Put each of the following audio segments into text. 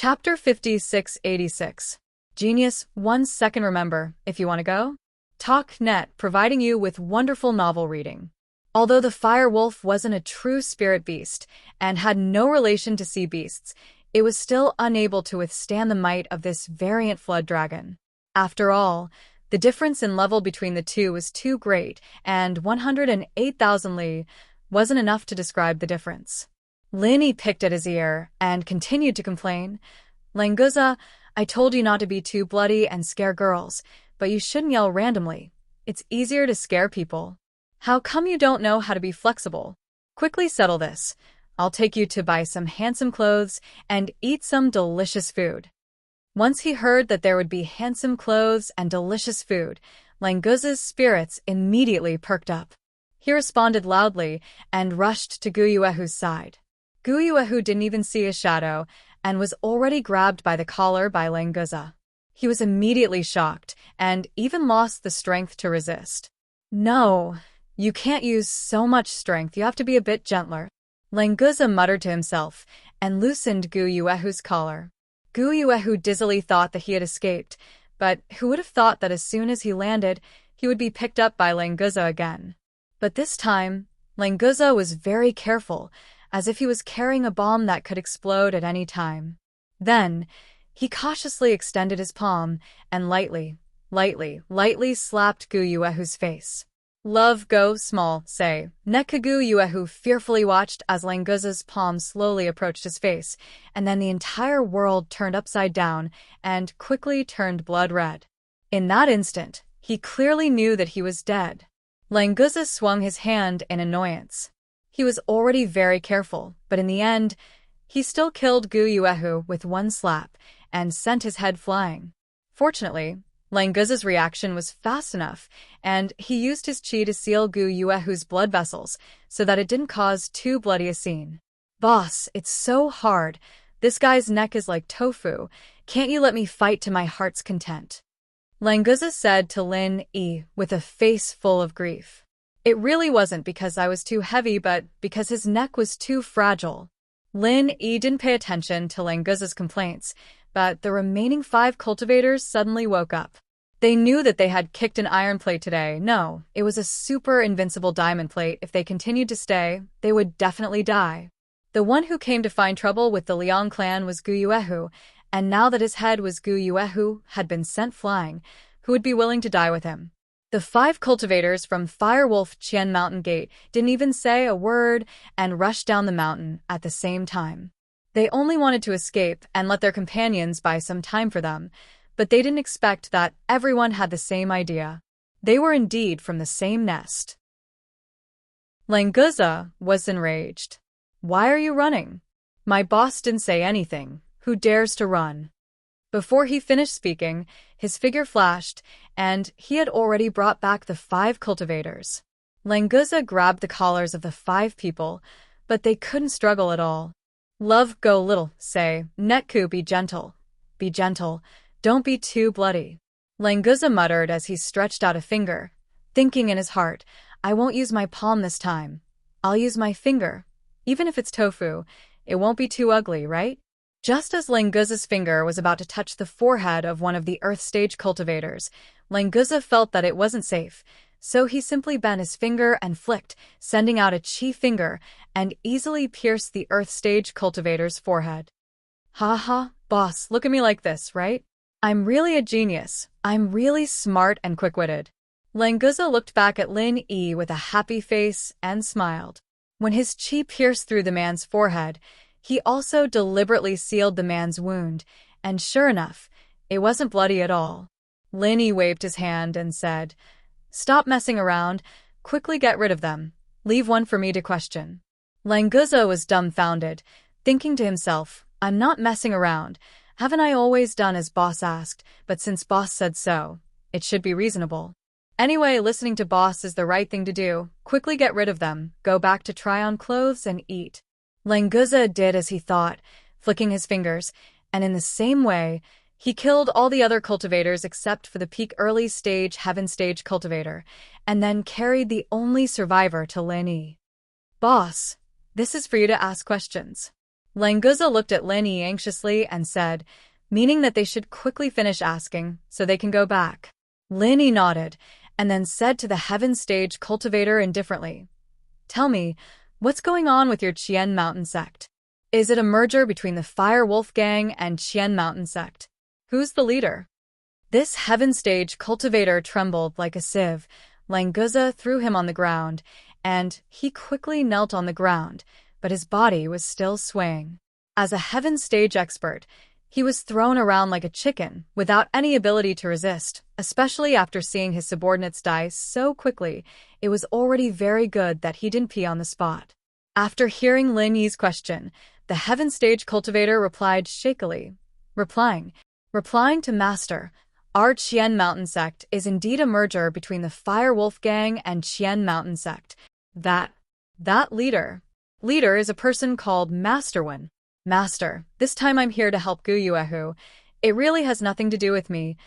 Chapter 5686. Genius, 1 second. Remember, if you want to go? TalkNet, providing you with wonderful novel reading. Although the fire wolf wasn't a true spirit beast and had no relation to sea beasts, it was still unable to withstand the might of this variant flood dragon. After all, the difference in level between the two was too great, and 108,000 li wasn't enough to describe the difference. Linny picked at his ear and continued to complain. Languza, I told you not to be too bloody and scare girls, but you shouldn't yell randomly. It's easier to scare people. How come you don't know how to be flexible? Quickly settle this. I'll take you to buy some handsome clothes and eat some delicious food. Once he heard that there would be handsome clothes and delicious food, Languza's spirits immediately perked up. He responded loudly and rushed to Guyuehu's side. Guyuehu didn't even see his shadow and was already grabbed by the collar by Languza. He was immediately shocked and even lost the strength to resist. No, you can't use so much strength. You have to be a bit gentler. Languza muttered to himself and loosened Guyuehu's collar. Guyuehu dizzily thought that he had escaped, but who would have thought that as soon as he landed, he would be picked up by Languza again? But this time, Languza was very careful, as if he was carrying a bomb that could explode at any time. Then, he cautiously extended his palm and lightly slapped Guyuehu's face. Love go small, say. Guyuehu fearfully watched as Languza's palm slowly approached his face, and then the entire world turned upside down and quickly turned blood red. In that instant, he clearly knew that he was dead. Languza swung his hand in annoyance. He was already very careful, but in the end, he still killed Guyuehu with one slap and sent his head flying. Fortunately, Languza's reaction was fast enough, and he used his chi to seal Guyuehu's blood vessels so that it didn't cause too bloody a scene. Boss, it's so hard. This guy's neck is like tofu. Can't you let me fight to my heart's content? Languza said to Lin Yi with a face full of grief. It really wasn't because I was too heavy, but because his neck was too fragile. Lin Yi didn't pay attention to Languza's complaints, but the remaining 5 cultivators suddenly woke up. They knew that they had kicked an iron plate today. No, it was a super invincible diamond plate. If they continued to stay, they would definitely die. The one who came to find trouble with the Liang clan was Guyuehu, and now that his head was Guyuehu had been sent flying, who would be willing to die with him? The 5 cultivators from Firewolf Qian Mountain Gate didn't even say a word and rushed down the mountain at the same time. They only wanted to escape and let their companions buy some time for them, but they didn't expect that everyone had the same idea. They were indeed from the same nest. Languza was enraged. Why are you running? My boss didn't say anything. Who dares to run? Before he finished speaking, his figure flashed, and he had already brought back the 5 cultivators. Languza grabbed the collars of the 5 people, but they couldn't struggle at all. Love go little, say. Netku, be gentle. Be gentle. Don't be too bloody. Languza muttered as he stretched out a finger, thinking in his heart, I won't use my palm this time. I'll use my finger. Even if it's tofu, it won't be too ugly, right? Just as Languza's finger was about to touch the forehead of one of the Earth Stage cultivators, Languza felt that it wasn't safe, so he simply bent his finger and flicked, sending out a chi finger, and easily pierced the Earth Stage cultivator's forehead. Ha ha, boss, look at me like this, right? I'm really a genius. I'm really smart and quick-witted. Languza looked back at Lin Yi with a happy face and smiled. When his chi pierced through the man's forehead, he also deliberately sealed the man's wound, and sure enough, it wasn't bloody at all. Lin Yi waved his hand and said, Stop messing around. Quickly get rid of them. Leave one for me to question. Languza was dumbfounded, thinking to himself, I'm not messing around. Haven't I always done as boss asked? But since boss said so, it should be reasonable. Anyway, listening to boss is the right thing to do. Quickly get rid of them, go back to try on clothes and eat. Languza did as he thought, flicking his fingers, and in the same way, he killed all the other cultivators except for the peak early stage heaven stage cultivator, and then carried the only survivor to Lin Yi. Boss, this is for you to ask questions. Languza looked at Lin Yi anxiously and said, meaning that they should quickly finish asking so they can go back. Lin Yi nodded and then said to the Heaven Stage cultivator indifferently, "Tell me, what's going on with your Qian Mountain sect? Is it a merger between the Fire Wolf Gang and Qian Mountain sect? Who's the leader?" This Heaven Stage cultivator trembled like a sieve. Languza threw him on the ground, and he quickly knelt on the ground, but his body was still swaying. As a Heaven Stage expert, he was thrown around like a chicken without any ability to resist, especially after seeing his subordinates die so quickly. It was already very good that he didn't pee on the spot. After hearing Lin Yi's question, the Heaven Stage cultivator replied shakily, replying to Master, "Our Qian Mountain sect is indeed a merger between the Fire Wolf Gang and Qian Mountain sect. That leader is a person called Master Wen. Master, this time I'm here to help Gu Yuehu. It really has nothing to do with me.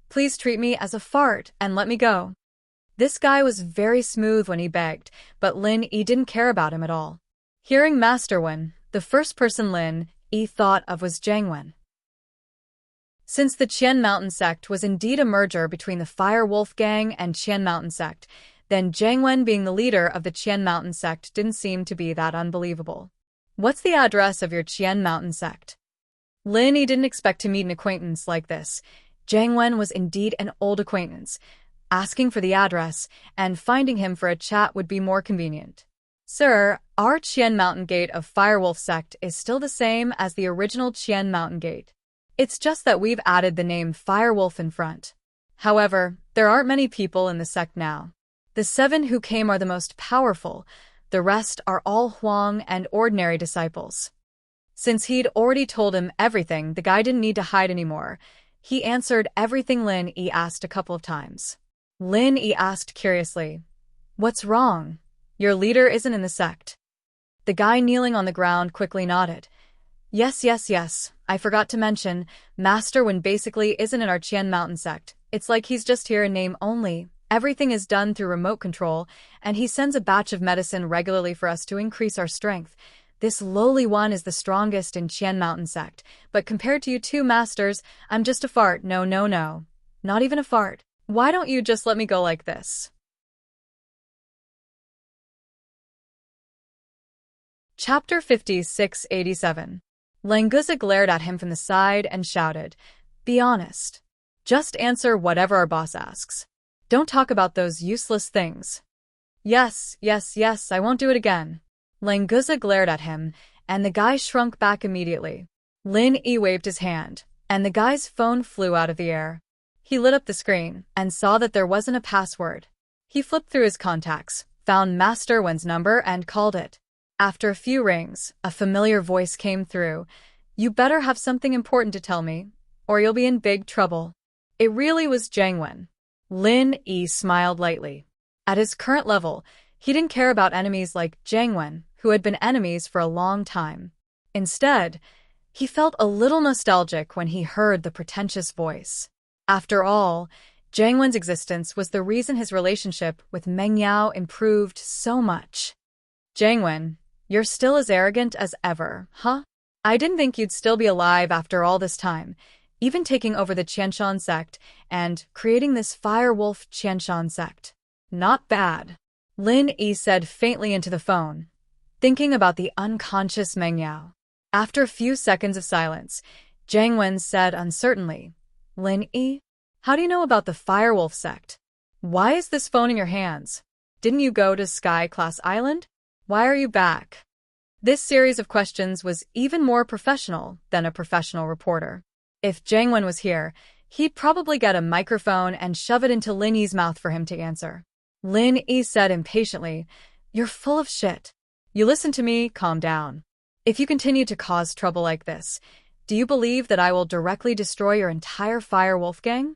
Please treat me as a fart and let me go." This guy was very smooth when he begged, but Lin Yi didn't care about him at all. Hearing Master Wen, the first person Lin Yi thought of was Jiang Wen. Since the Qian Mountain sect was indeed a merger between the Fire Wolf Gang and Qian Mountain sect, then Jiang Wen being the leader of the Qian Mountain sect didn't seem to be that unbelievable. "What's the address of your Qian Mountain sect?" Lin Yi didn't expect to meet an acquaintance like this. Jiang Wen was indeed an old acquaintance. Asking for the address and finding him for a chat would be more convenient. "Sir, our Qian Mountain Gate of Firewolf sect is still the same as the original Qian Mountain Gate. It's just that we've added the name Firewolf in front. However, there aren't many people in the sect now. The 7 who came are the most powerful. The rest are all Huang and ordinary disciples." Since he'd already told him everything, the guy didn't need to hide anymore. He answered everything Lin Yi asked a couple of times. Lin Yi asked curiously, "What's wrong? Your leader isn't in the sect." The guy kneeling on the ground quickly nodded. Yes. I forgot to mention, Master Wen basically isn't in our Qian Mountain sect. It's like he's just here in name only. Everything is done through remote control, and he sends a batch of medicine regularly for us to increase our strength. This lowly one is the strongest in Qian Mountain sect, but compared to you 2 masters, I'm just a fart. No. Not even a fart. Why don't you just let me go like this?" Chapter 5687. Languza glared at him from the side and shouted, "Be honest. Just answer whatever our boss asks. Don't talk about those useless things." Yes, I won't do it again." Languza glared at him, and the guy shrunk back immediately. Lin Yi waved his hand, and the guy's phone flew out of the air. He lit up the screen and saw that there wasn't a password. He flipped through his contacts, found Master Wen's number, and called it. After a few rings, a familiar voice came through. "You better have something important to tell me, or you'll be in big trouble." It really was Jiang Wen. Lin Yi smiled lightly. At his current level, he didn't care about enemies like Jiang Wen, who had been enemies for a long time. Instead, he felt a little nostalgic when he heard the pretentious voice. After all, Jiang Wen's existence was the reason his relationship with Meng Yao improved so much. "Jiang Wen, you're still as arrogant as ever, huh? I didn't think you'd still be alive after all this time, even taking over the Qianshan sect and creating this Firewolf Qianshan sect. Not bad." Lin Yi said faintly into the phone, thinking about the unconscious Meng Yao. After a few seconds of silence, Jiang Wen said uncertainly, "Lin Yi, how do you know about the Firewolf sect? Why is this phone in your hands? Didn't you go to Sky Class Island? Why are you back?" This series of questions was even more professional than a professional reporter. If Jiang Wen was here, he'd probably get a microphone and shove it into Lin Yi's mouth for him to answer. Lin Yi said impatiently, "You're full of shit. You listen to me, calm down. If you continue to cause trouble like this, do you believe that I will directly destroy your entire Firewolf gang?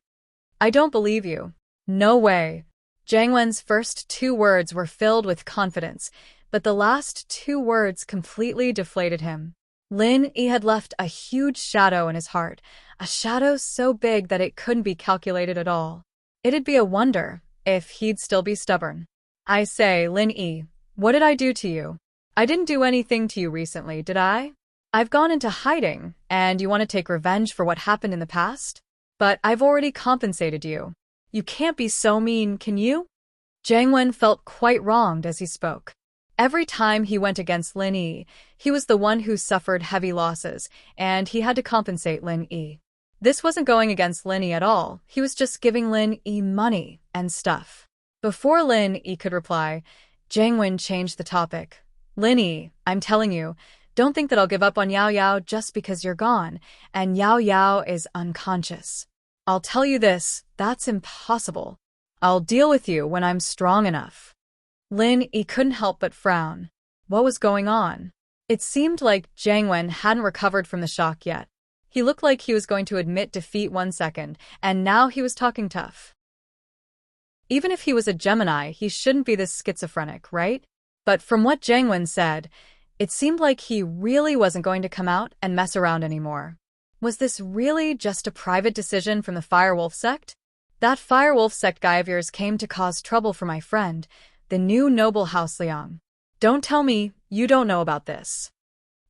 I don't believe you. No way." Jiang Wen's first 2 words were filled with confidence, but the last 2 words completely deflated him. Lin Yi had left a huge shadow in his heart, a shadow so big that it couldn't be calculated at all. It'd be a wonder if he'd still be stubborn. "I say, Lin Yi, what did I do to you? I didn't do anything to you recently, did I? I've gone into hiding, and you want to take revenge for what happened in the past? But I've already compensated you. You can't be so mean, can you? Jiang Wen felt quite wronged as he spoke. Every time he went against Lin Yi, he was the one who suffered heavy losses, and he had to compensate Lin Yi. This wasn't going against Lin Yi at all, he was just giving Lin Yi money and stuff. Before Lin Yi could reply, Jiang Wen changed the topic. Lin Yi, I'm telling you, don't think that I'll give up on Yao Yao just because you're gone, and Yao Yao is unconscious. I'll tell you this, that's impossible. I'll deal with you when I'm strong enough. Lin Yi couldn't help but frown. What was going on? It seemed like Jiang Wen hadn't recovered from the shock yet. He looked like he was going to admit defeat 1 second, and now he was talking tough. Even if he was a Gemini, he shouldn't be this schizophrenic, right? But from what Jiang Wen said, it seemed like he really wasn't going to come out and mess around anymore. Was this really just a private decision from the Firewolf sect? That Firewolf sect guy of yours came to cause trouble for my friend, the new noble House Liang. Don't tell me you don't know about this.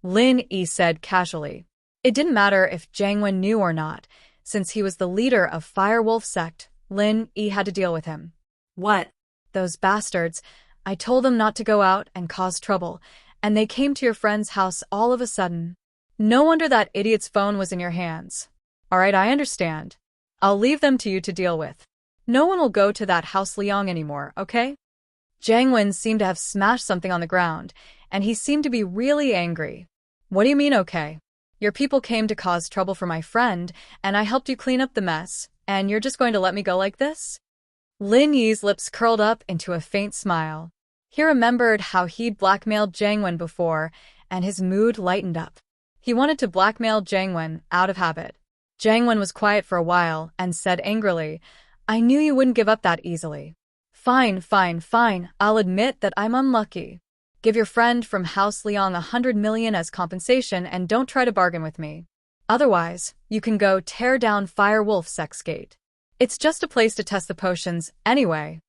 Lin Yi said casually. It didn't matter if Jiang Wen knew or not. Since he was the leader of Firewolf sect, Lin Yi had to deal with him. What? Those bastards. I told them not to go out and cause trouble, and they came to your friend's house all of a sudden. No wonder that idiot's phone was in your hands. All right, I understand. I'll leave them to you to deal with. No one will go to that House Liang anymore, okay? Jiang Wen seemed to have smashed something on the ground, and he seemed to be really angry. What do you mean, okay? Your people came to cause trouble for my friend, and I helped you clean up the mess, and you're just going to let me go like this? Lin Yi's lips curled up into a faint smile. He remembered how he'd blackmailed Jiang Wen before, and his mood lightened up. He wanted to blackmail Jiang Wen out of habit. Jiang Wen was quiet for a while and said angrily, I knew you wouldn't give up that easily. Fine, fine, fine, I'll admit that I'm unlucky. Give your friend from House Liang 100 million as compensation and don't try to bargain with me. Otherwise, you can go tear down Firewolf Sect's gate. It's just a place to test the potions, anyway.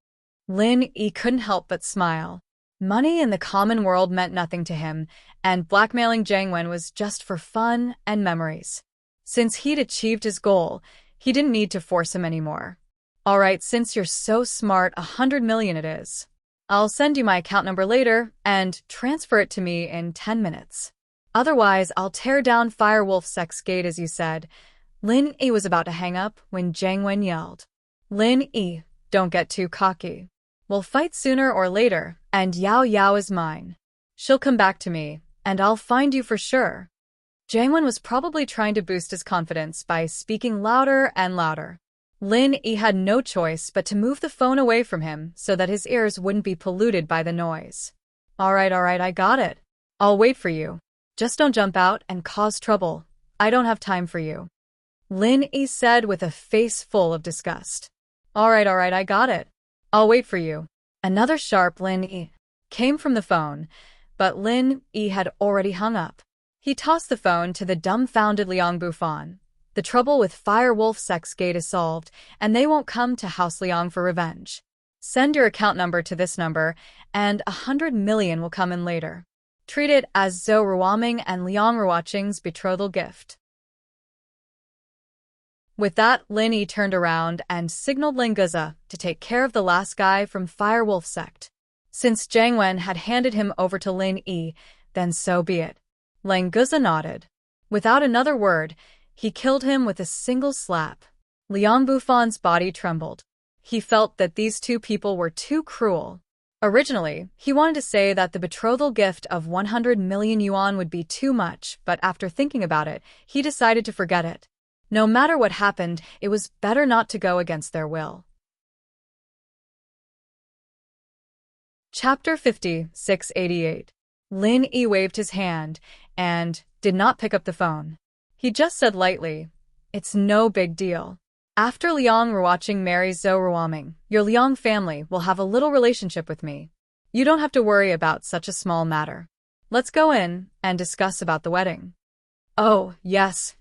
Lin Yi couldn't help but smile. Money in the common world meant nothing to him, and blackmailing Jiang Wen was just for fun and memories. Since he'd achieved his goal, he didn't need to force him anymore. All right, since you're so smart, 100 million it is. I'll send you my account number later and transfer it to me in 10 minutes. Otherwise, I'll tear down Firewolf Sect's gate as you said. Lin Yi was about to hang up when Jiang Wen yelled. Lin Yi, don't get too cocky. We'll fight sooner or later, and Yao Yao is mine. She'll come back to me, and I'll find you for sure. Jiang Wen was probably trying to boost his confidence by speaking louder and louder. Lin Yi had no choice but to move the phone away from him so that his ears wouldn't be polluted by the noise. All right, I got it. I'll wait for you. Just don't jump out and cause trouble. I don't have time for you. Lin Yi said with a face full of disgust. All right, I got it. I'll wait for you. Another sharp Lin Yi came from the phone, but Lin Yi had already hung up. He tossed the phone to the dumbfounded Liang Bufan. The trouble with Firewolf Sect's gate is solved, and they won't come to House Liang for revenge. Send your account number to this number, and 100 million will come in later. Treat it as Zhou Ruoming and Liang Ruoqing's betrothal gift. With that, Lin Yi turned around and signaled Ling Guza to take care of the last guy from Firewolf Sect. Since Jiang Wen had handed him over to Lin Yi, then so be it. Ling Guza nodded. Without another word, he killed him with a single slap. Liang Bufan's body trembled. He felt that these two people were too cruel. Originally, he wanted to say that the betrothal gift of 100 million yuan would be too much, but after thinking about it, he decided to forget it. No matter what happened, it was better not to go against their will. Chapter 50, 688. Lin Yi waved his hand and did not pick up the phone. He just said lightly, It's no big deal. After Liang Ruoqing marries Zhou Ruoming, your Liang family will have a little relationship with me. You don't have to worry about such a small matter. Let's go in and discuss about the wedding. Oh, yes.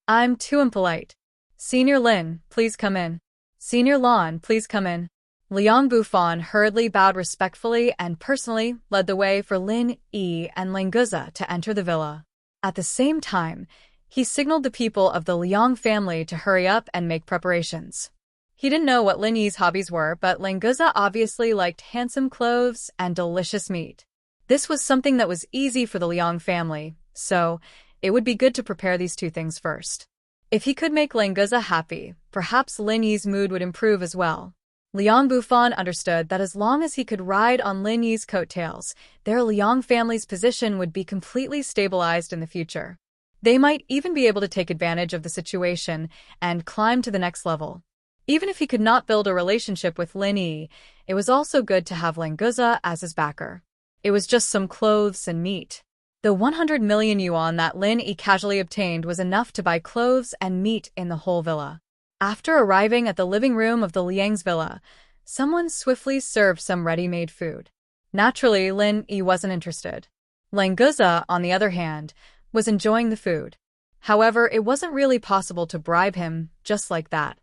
I'm too impolite. Senior Lin, please come in. Senior Lan, please come in. Liang Bufan hurriedly bowed respectfully and personally led the way for Lin Yi and Languza to enter the villa. At the same time, he signaled the people of the Liang family to hurry up and make preparations. He didn't know what Lin Yi's hobbies were, but Languza obviously liked handsome clothes and delicious meat. This was something that was easy for the Liang family, so it would be good to prepare these two things first. If he could make Languza happy, perhaps Lin Yi's mood would improve as well. Liang Bufan understood that as long as he could ride on Lin Yi's coattails, their Liang family's position would be completely stabilized in the future. They might even be able to take advantage of the situation and climb to the next level. Even if he could not build a relationship with Lin Yi, it was also good to have Languza as his backer. It was just some clothes and meat. The 100 million yuan that Lin Yi casually obtained was enough to buy clothes and meat in the whole villa. After arriving at the living room of the Liang's villa, someone swiftly served some ready-made food. Naturally, Lin Yi wasn't interested. Languza, on the other hand, was enjoying the food. However, it wasn't really possible to bribe him just like that.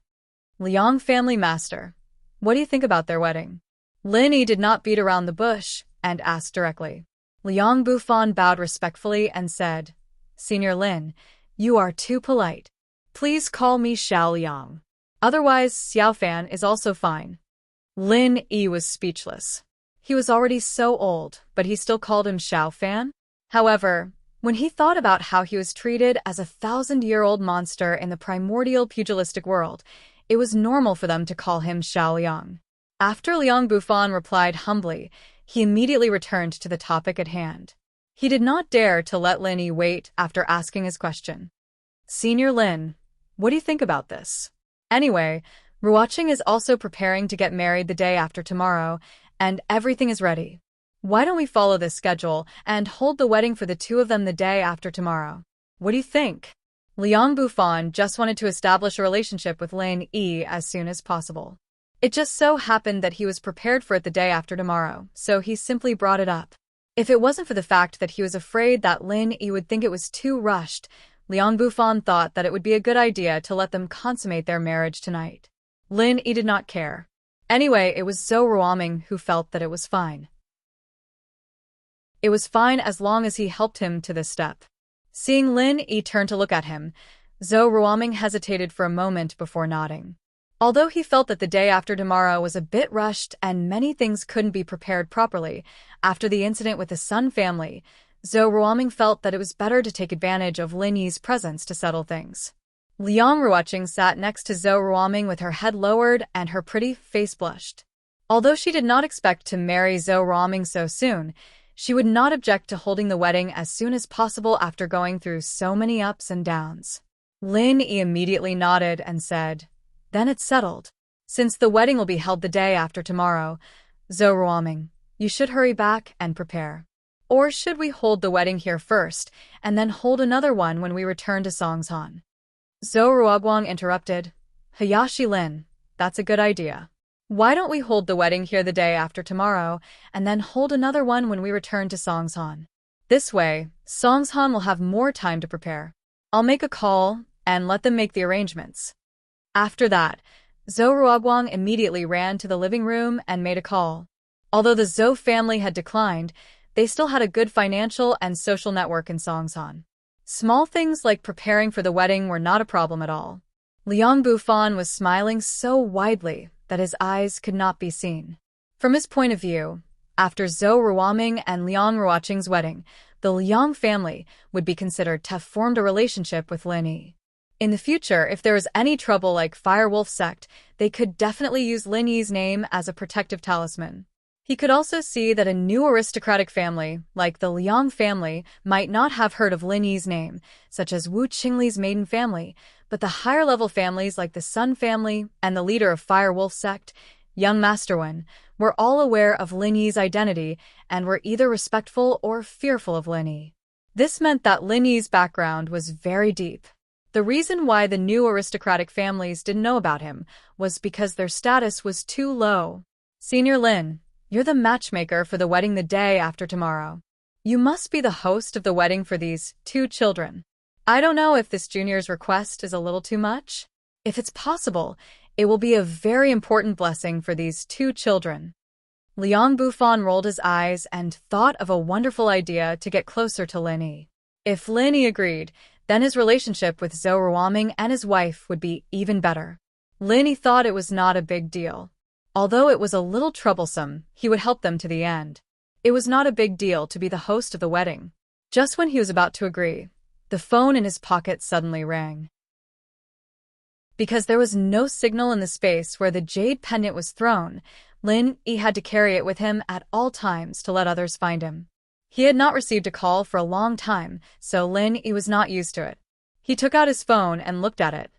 Liang family master, what do you think about their wedding? Lin Yi did not beat around the bush and asked directly. Liang Bufan bowed respectfully and said, Senior Lin, you are too polite. Please call me Xiao Liang. Otherwise, Xiao Fan is also fine. Lin Yi was speechless. He was already so old, but he still called him Xiao Fan? However, when he thought about how he was treated as a 1,000-year-old monster in the primordial pugilistic world, it was normal for them to call him Xiao Liang. After Liang Bufan replied humbly, he immediately returned to the topic at hand. He did not dare to let Lin Yi wait after asking his question. Senior Lin, what do you think about this? Anyway, Ruoqing is also preparing to get married the day after tomorrow, and everything is ready. Why don't we follow this schedule and hold the wedding for the two of them the day after tomorrow? What do you think? Liang Bufan just wanted to establish a relationship with Lin Yi as soon as possible. It just so happened that he was prepared for it the day after tomorrow, so he simply brought it up. If it wasn't for the fact that he was afraid that Lin Yi would think it was too rushed, Liang Bufan thought that it would be a good idea to let them consummate their marriage tonight. Lin Yi did not care. Anyway, it was Zhou Ruoming who felt that it was fine. It was fine as long as he helped him to this step. Seeing Lin Yi turn to look at him, Zhou Ruoming hesitated for a moment before nodding. Although he felt that the day after tomorrow was a bit rushed and many things couldn't be prepared properly, after the incident with the Sun family, Zhou Ruoming felt that it was better to take advantage of Lin Yi's presence to settle things. Liang Ruoqing sat next to Zhou Ruoming with her head lowered and her pretty face blushed. Although she did not expect to marry Zhou Ruoming so soon, she would not object to holding the wedding as soon as possible after going through so many ups and downs. Lin Yi immediately nodded and said, Then it's settled. Since the wedding will be held the day after tomorrow, Zhou Ruoming, you should hurry back and prepare. Or should we hold the wedding here first, and then hold another one when we return to Songshan? Zhou Ruoguang interrupted, Hayashi Lin, that's a good idea. Why don't we hold the wedding here the day after tomorrow, and then hold another one when we return to Songshan? This way, Songshan will have more time to prepare. I'll make a call and let them make the arrangements. After that, Zhou Ruoguang immediately ran to the living room and made a call. Although the Zhou family had declined, they still had a good financial and social network in Songshan. Small things like preparing for the wedding were not a problem at all. Liang Bufan was smiling so widely that his eyes could not be seen. From his point of view, after Zhou Ruoming and Liang Ruoqing's wedding, the Liang family would be considered to have formed a relationship with Lin Yi. In the future, if there was any trouble like Firewolf sect, they could definitely use Lin Yi's name as a protective talisman. He could also see that a new aristocratic family, like the Liang family, might not have heard of Lin Yi's name, such as Wu Qingli's maiden family, but the higher-level families like the Sun family and the leader of Firewolf sect, young Master Wen, were all aware of Lin Yi's identity and were either respectful or fearful of Lin Yi. This meant that Lin Yi's background was very deep. The reason why the new aristocratic families didn't know about him was because their status was too low. Senior Lin, you're the matchmaker for the wedding the day after tomorrow. You must be the host of the wedding for these two children. I don't know if this junior's request is a little too much. If it's possible, It will be a very important blessing for these two children. Liang Bufan rolled his eyes and thought of a wonderful idea to get closer to Lin Yi. If Lin Yi agreed, then his relationship with Zhou Ruoming and his wife would be even better. Lin Yi thought it was not a big deal. Although it was a little troublesome, he would help them to the end. It was not a big deal to be the host of the wedding. Just when he was about to agree, the phone in his pocket suddenly rang. Because there was no signal in the space where the jade pendant was thrown, Lin Yi had to carry it with him at all times to let others find him. He had not received a call for a long time, so Lin Yi was not used to it. He took out his phone and looked at it.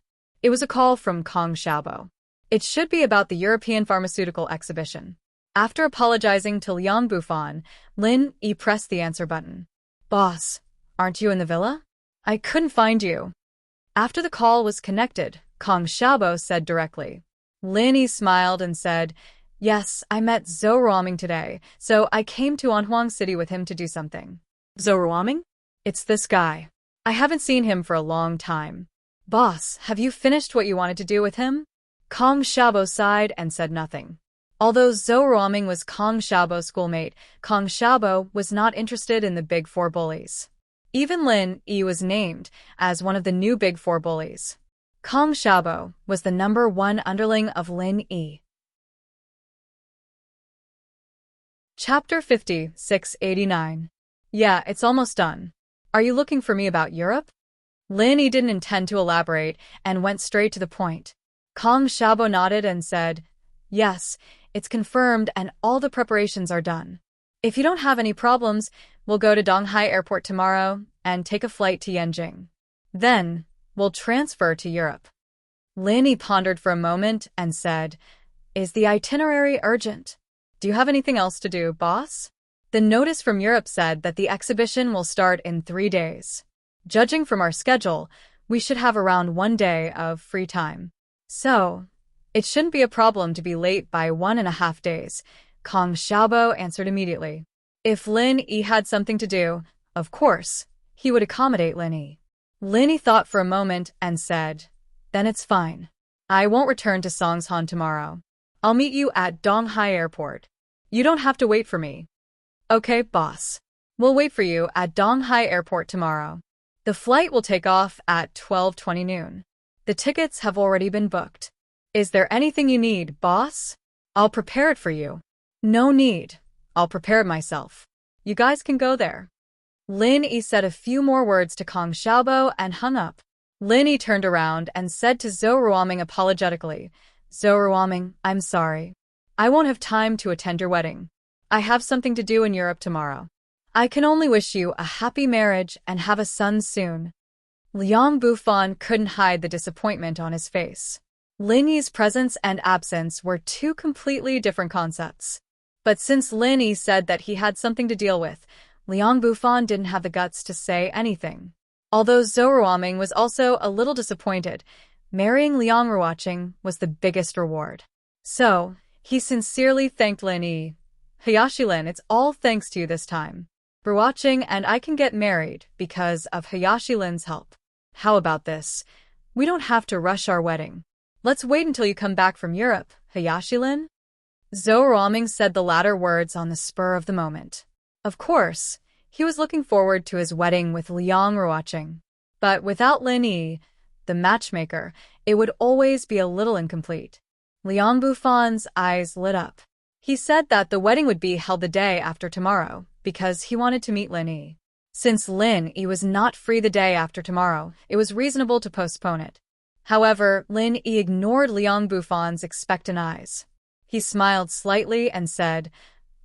It was a call from Kong Xiaobo. It should be about the European Pharmaceutical Exhibition. After apologizing to Liang Bufan, Lin Yi pressed the answer button. "Boss, aren't you in the villa? I couldn't find you." After the call was connected, Kong Xiaobo said directly. Lin Yi smiled and said, "Yes, I met Zhou Ruoming today, so I came to Anhuang City with him to do something." "Zhou Ruoming? It's this guy. I haven't seen him for a long time." "Boss, have you finished what you wanted to do with him?" Kong Xiaobo sighed and said nothing. Although Zhou Ruoming was Kong Xiaobo's schoolmate, Kong Xiaobo was not interested in the Big Four bullies. Even Lin Yi was named as one of the new Big Four bullies. Kong Xiaobo was the #1 underling of Lin Yi. Chapter 5689. Yeah, it's almost done. Are you looking for me about Europe? Lin Yi didn't intend to elaborate and went straight to the point. Kong Xiaobo nodded and said, "Yes, it's confirmed and all the preparations are done. If you don't have any problems, we'll go to Donghai Airport tomorrow and take a flight to Yanjing. Then, we'll transfer to Europe." Lin Yi pondered for a moment and said, "Is the itinerary urgent? Do you have anything else to do, boss?" The notice from Europe said that the exhibition will start in 3 days. Judging from our schedule, we should have around 1 day of free time. So, it shouldn't be a problem to be late by 1.5 days, Kong Xiaobo answered immediately. If Lin Yi had something to do, of course, he would accommodate Lin Yi. Lin Yi thought for a moment and said, "Then it's fine. I won't return to Songshan tomorrow. I'll meet you at Donghai Airport. You don't have to wait for me." "Okay, boss. We'll wait for you at Donghai Airport tomorrow. The flight will take off at 12:20 noon. The tickets have already been booked. Is there anything you need, boss? I'll prepare it for you." "No need. I'll prepare it myself. You guys can go there." Lin Yi said a few more words to Kong Xiaobo and hung up. Lin Yi turned around and said to Zhou Ruoming apologetically, "Zhou Ruoming, I'm sorry. I won't have time to attend your wedding. I have something to do in Europe tomorrow. I can only wish you a happy marriage and have a son soon." Liang Bufan couldn't hide the disappointment on his face. Lin Yi's presence and absence were two completely different concepts. But since Lin Yi said that he had something to deal with, Liang Bufan didn't have the guts to say anything. Although Zhou Ruoming was also a little disappointed, marrying Liang Ruoqing was the biggest reward. So, he sincerely thanked Lin Yi. "Hayashi Lin, it's all thanks to you this time. Ruoqing and I can get married because of Hayashi Lin's help. How about this? We don't have to rush our wedding. Let's wait until you come back from Europe, Hayashi Lin." Zhou Ruoming said the latter words on the spur of the moment. Of course, he was looking forward to his wedding with Liang Ruoqing. But without Lin Yi, the matchmaker, it would always be a little incomplete. Liang Bufan's eyes lit up. He said that the wedding would be held the day after tomorrow, because he wanted to meet Lin Yi. Since Lin Yi was not free the day after tomorrow, it was reasonable to postpone it. However, Lin Yi ignored Liang Bufan's expectant eyes. He smiled slightly and said,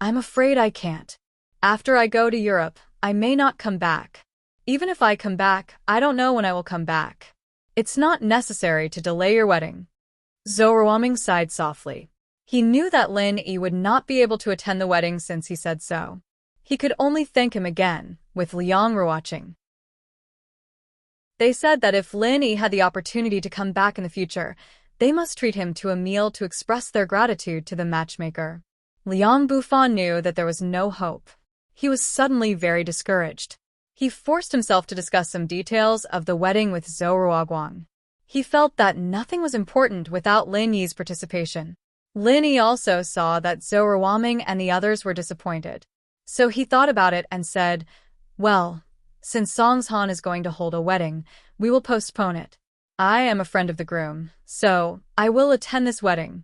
"I'm afraid I can't. After I go to Europe, I may not come back. Even if I come back, I don't know when I will come back. It's not necessary to delay your wedding." Zhou Ruoming sighed softly. He knew that Lin Yi would not be able to attend the wedding since he said so. He could only thank him again, with Liang Ruoqing. They said that if Lin Yi had the opportunity to come back in the future, they must treat him to a meal to express their gratitude to the matchmaker. Liang Bufan knew that there was no hope. He was suddenly very discouraged. He forced himself to discuss some details of the wedding with Zhou Ruoguang. He felt that nothing was important without Lin Yi's participation. Lin Yi also saw that Zhou Ruoming and the others were disappointed. So he thought about it and said, well, since Songshan is going to hold a wedding, we will postpone it. I am a friend of the groom, so I will attend this wedding.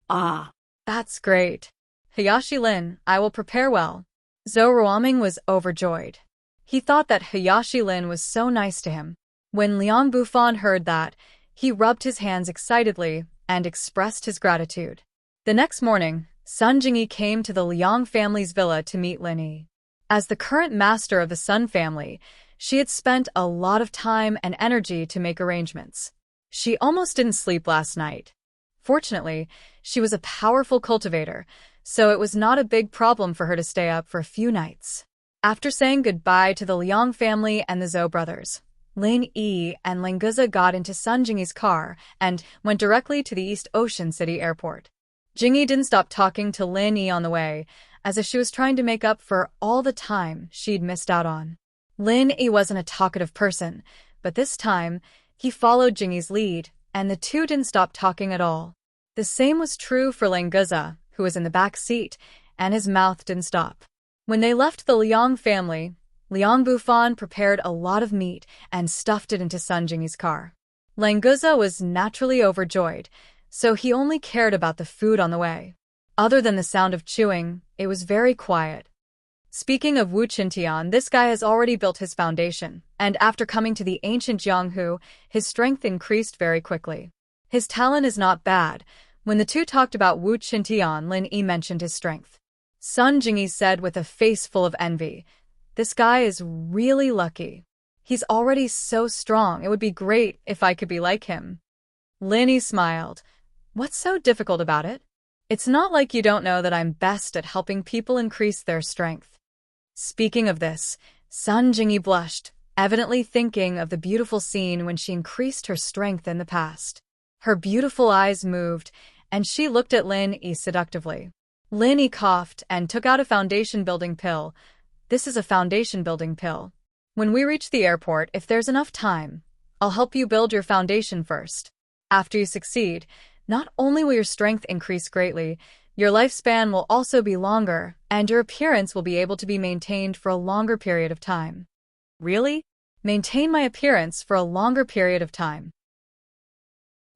Ah, that's great. Hayashi Lin, I will prepare well. Zhou Ruoming was overjoyed. He thought that Hayashi Lin was so nice to him. When Liang Bufan heard that, he rubbed his hands excitedly and expressed his gratitude. The next morning, Sun Jingyi came to the Liang family's villa to meet Lin Yi. As the current master of the Sun family, she had spent a lot of time and energy to make arrangements. She almost didn't sleep last night. Fortunately, she was a powerful cultivator, so it was not a big problem for her to stay up for a few nights. After saying goodbye to the Liang family and the Zhou brothers, Lin Yi and Lenguza got into Sun Jingyi's car and went directly to the East Ocean City Airport. Jingyi didn't stop talking to Lin Yi on the way, as if she was trying to make up for all the time she'd missed out on. Lin Yi wasn't a talkative person, but this time, he followed Jingyi's lead, and the two didn't stop talking at all. The same was true for Lenguza, who was in the back seat, and his mouth didn't stop. When they left the Liang family, Liang Bufan prepared a lot of meat and stuffed it into Sun Jingyi's car. Lenguza was naturally overjoyed, so he only cared about the food on the way. Other than the sound of chewing, it was very quiet. Speaking of Wu Qintian, this guy has already built his foundation, and after coming to the ancient Jianghu, his strength increased very quickly. His talent is not bad. When the two talked about Wu Qintian, Lin Yi mentioned his strength. Sun Jingyi said with a face full of envy, "This guy is really lucky. He's already so strong, it would be great if I could be like him." Lin Yi smiled. "What's so difficult about it? It's not like you don't know that I'm best at helping people increase their strength." Speaking of this, Sun Jingyi blushed, evidently thinking of the beautiful scene when she increased her strength in the past. Her beautiful eyes moved, and she looked at Lin Yi seductively. Lin Yi coughed and took out a foundation-building pill. "This is a foundation-building pill. When we reach the airport, if there's enough time, I'll help you build your foundation first. After you succeed, not only will your strength increase greatly, your lifespan will also be longer, and your appearance will be able to be maintained for a longer period of time." "Really? Maintain my appearance for a longer period of time?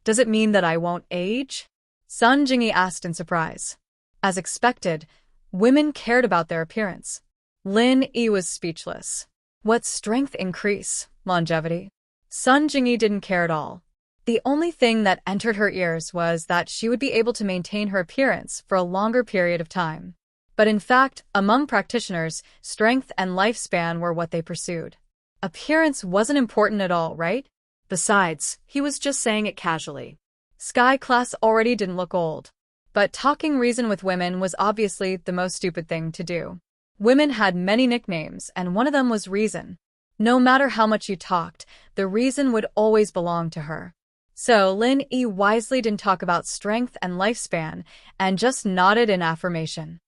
Does it mean that I won't age?" Sun Jingyi asked in surprise. As expected, women cared about their appearance. Lin Yi was speechless. What strength increase, longevity? Sun Jingyi didn't care at all. The only thing that entered her ears was that she would be able to maintain her appearance for a longer period of time. But in fact, among practitioners, strength and lifespan were what they pursued. Appearance wasn't important at all, right? Besides, he was just saying it casually. Sky Class already didn't look old. But talking reason with women was obviously the most stupid thing to do. Women had many nicknames, and one of them was Reason. No matter how much you talked, the reason would always belong to her. So Lin Yi wisely didn't talk about strength and lifespan, and just nodded in affirmation.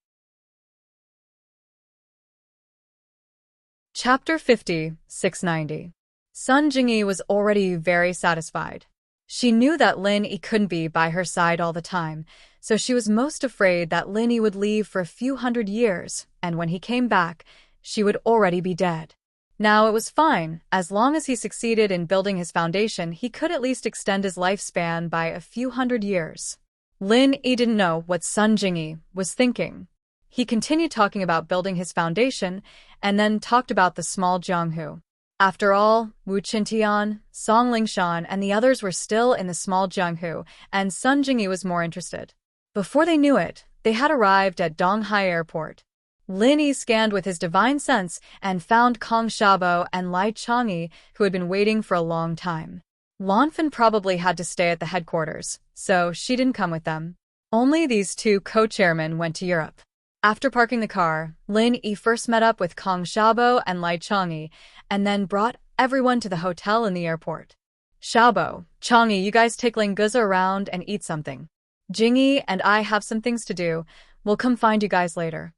Chapter 50, 690. Sun Jingyi was already very satisfied. She knew that Lin Yi couldn't be by her side all the time, so she was most afraid that Lin Yi would leave for a few hundred years, and when he came back, she would already be dead. Now it was fine, as long as he succeeded in building his foundation, he could at least extend his lifespan by a few hundred years. Lin Yi didn't know what Sun Jingyi was thinking. He continued talking about building his foundation, and then talked about the small Jianghu. After all, Wu Qintian, Song Lingshan, and the others were still in the small Jianghu, and Sun Jingyi was more interested. Before they knew it, they had arrived at Donghai Airport. Lin Yi scanned with his divine sense and found Kong Xiaobo and Lai Changyi, who had been waiting for a long time. Lanfan probably had to stay at the headquarters, so she didn't come with them. Only these two co-chairmen went to Europe. After parking the car, Lin Yi first met up with Kong Xiaobo and Lai Changyi, and then brought everyone to the hotel in the airport. "Xiaobo, Changyi, you guys take Lenguza around and eat something. Jingyi and I have some things to do. We'll come find you guys later."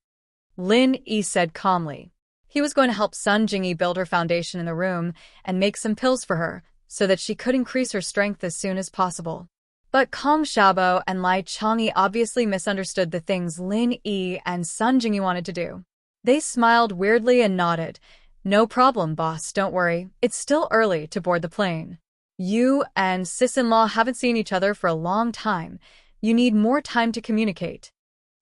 Lin Yi said calmly. He was going to help Sun Jingyi build her foundation in the room and make some pills for her, so that she could increase her strength as soon as possible. But Kong Xiaobo and Lai Changyi obviously misunderstood the things Lin Yi and Sun Jingyi wanted to do. They smiled weirdly and nodded. "No problem, boss, don't worry. It's still early to board the plane. You and sis-in-law haven't seen each other for a long time. You need more time to communicate."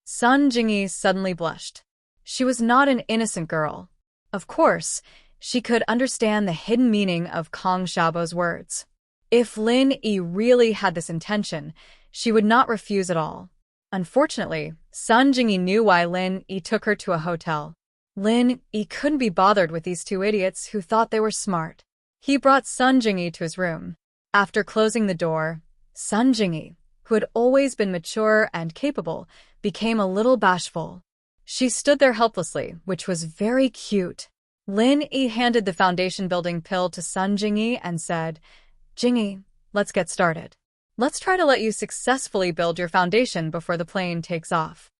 Sun Jingyi suddenly blushed. She was not an innocent girl. Of course, she could understand the hidden meaning of Kong Xiaobo's words. If Lin Yi really had this intention, she would not refuse at all. Unfortunately, Sun Jingyi knew why Lin Yi took her to a hotel. Lin Yi couldn't be bothered with these two idiots who thought they were smart. He brought Sun Jingyi to his room. After closing the door, Sun Jingyi, who had always been mature and capable, became a little bashful. She stood there helplessly, which was very cute. Lin Yi handed the foundation-building pill to Sun Jingyi and said, "Jingyi, let's get started. Let's try to let you successfully build your foundation before the plane takes off."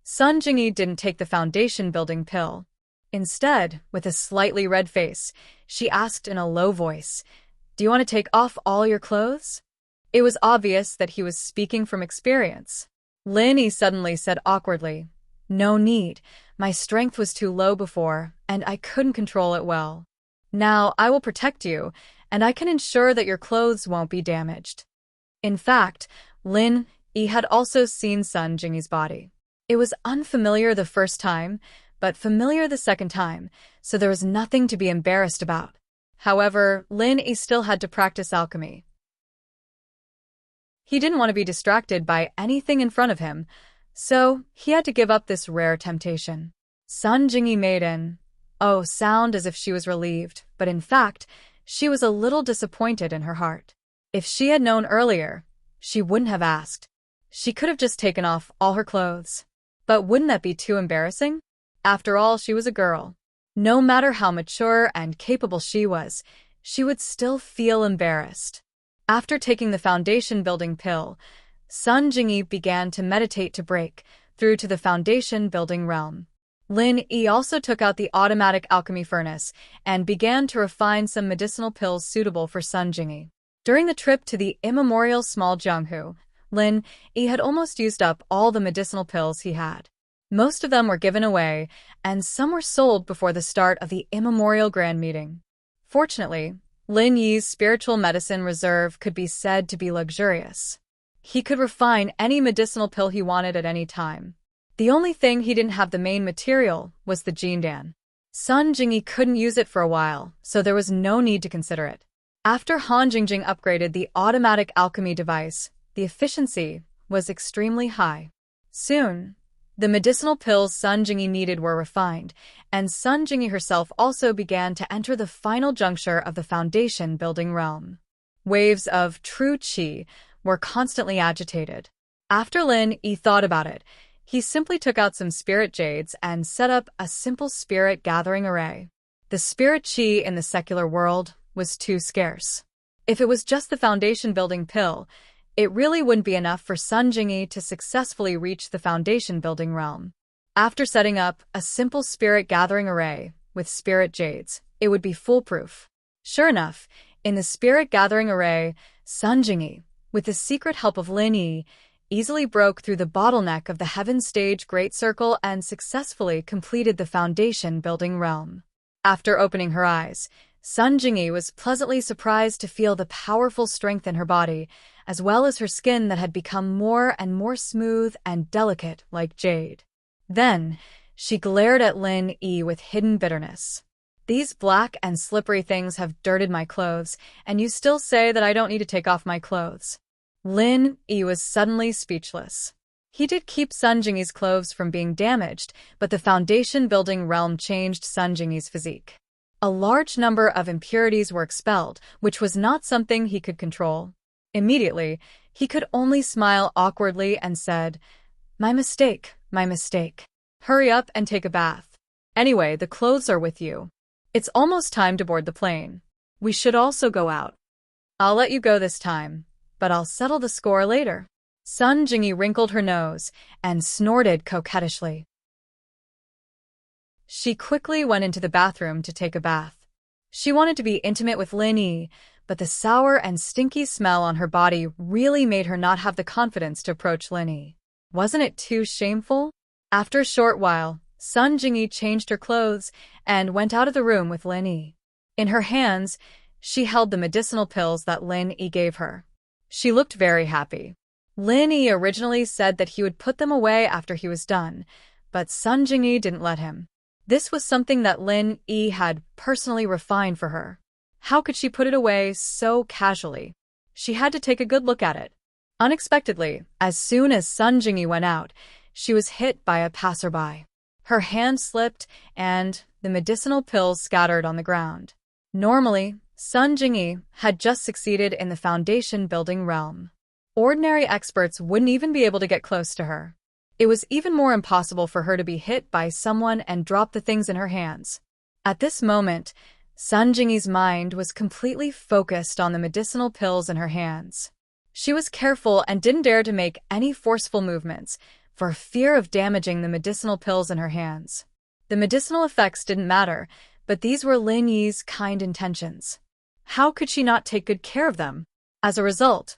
Sun Jingyi didn't take the foundation-building pill. Instead, with a slightly red face, she asked in a low voice, "Do you want to take off all your clothes?" It was obvious that he was speaking from experience. Lin Yi suddenly said awkwardly, "No need. My strength was too low before, and I couldn't control it well. Now I will protect you, and I can ensure that your clothes won't be damaged." In fact, Lin Yi had also seen Sun Jingyi's body. It was unfamiliar the first time, but familiar the second time, so there was nothing to be embarrassed about. However, Lin Yi still had to practice alchemy. He didn't want to be distracted by anything in front of him, so he had to give up this rare temptation. Sun Jingyi made an sound as if she was relieved, but in fact, she was a little disappointed in her heart. If she had known earlier, she wouldn't have asked. She could have just taken off all her clothes. But wouldn't that be too embarrassing? After all, she was a girl. No matter how mature and capable she was, she would still feel embarrassed. After taking the foundation-building pill, Sun Jingyi began to meditate to break through to the foundation-building realm. Lin Yi also took out the automatic alchemy furnace and began to refine some medicinal pills suitable for Sun Jingyi. During the trip to the immemorial small Jianghu, Lin Yi had almost used up all the medicinal pills he had. Most of them were given away, and some were sold before the start of the immemorial grand meeting. Fortunately, Lin Yi's spiritual medicine reserve could be said to be luxurious. He could refine any medicinal pill he wanted at any time. The only thing he didn't have the main material was the Jindan. Sun Jingyi couldn't use it for a while, so there was no need to consider it. After Han Jingjing upgraded the automatic alchemy device, the efficiency was extremely high. Soon, the medicinal pills Sun Jingyi needed were refined, and Sun Jingyi herself also began to enter the final juncture of the foundation-building realm. Waves of true qi were constantly agitated. After Lin Yi thought about it, he simply took out some spirit jades and set up a simple spirit gathering array. The spirit qi in the secular world was too scarce. If it was just the foundation-building pill, it really wouldn't be enough for Sun Jingyi to successfully reach the foundation-building realm. After setting up a simple spirit gathering array with spirit jades, it would be foolproof. Sure enough, in the spirit gathering array, Sun Jingyi, with the secret help of Lin Yi, easily broke through the bottleneck of the Heaven Stage Great Circle and successfully completed the foundation-building realm. After opening her eyes, Sun Jingyi was pleasantly surprised to feel the powerful strength in her body, as well as her skin that had become more and more smooth and delicate like jade. Then, she glared at Lin Yi with hidden bitterness. "These black and slippery things have dirted my clothes, and you still say that I don't need to take off my clothes." Lin Yi was suddenly speechless. He did keep Sun Jingyi's clothes from being damaged, but the foundation-building realm changed Sun Jingyi's physique. A large number of impurities were expelled, which was not something he could control. Immediately, he could only smile awkwardly and said, my mistake. Hurry up and take a bath. Anyway, the clothes are with you. It's almost time to board the plane. We should also go out. I'll let you go this time, but I'll settle the score later." Sun Jingyi wrinkled her nose and snorted coquettishly. She quickly went into the bathroom to take a bath. She wanted to be intimate with Lin Yi, but the sour and stinky smell on her body really made her not have the confidence to approach Lin Yi. Wasn't it too shameful? After a short while, Sun Jingyi changed her clothes and went out of the room with Lin Yi. In her hands, she held the medicinal pills that Lin Yi gave her. She looked very happy. Lin Yi originally said that he would put them away after he was done, but Sun Jingyi didn't let him. This was something that Lin Yi had personally refined for her. How could she put it away so casually? She had to take a good look at it. Unexpectedly, as soon as Sun Jingyi went out, she was hit by a passerby. Her hand slipped, and the medicinal pills scattered on the ground. Normally, Sun Jingyi had just succeeded in the foundation-building realm. Ordinary experts wouldn't even be able to get close to her. It was even more impossible for her to be hit by someone and drop the things in her hands. At this moment, Sun Jingyi's mind was completely focused on the medicinal pills in her hands. She was careful and didn't dare to make any forceful movements, for fear of damaging the medicinal pills in her hands. The medicinal effects didn't matter, but these were Lin Yi's kind intentions. How could she not take good care of them? As a result,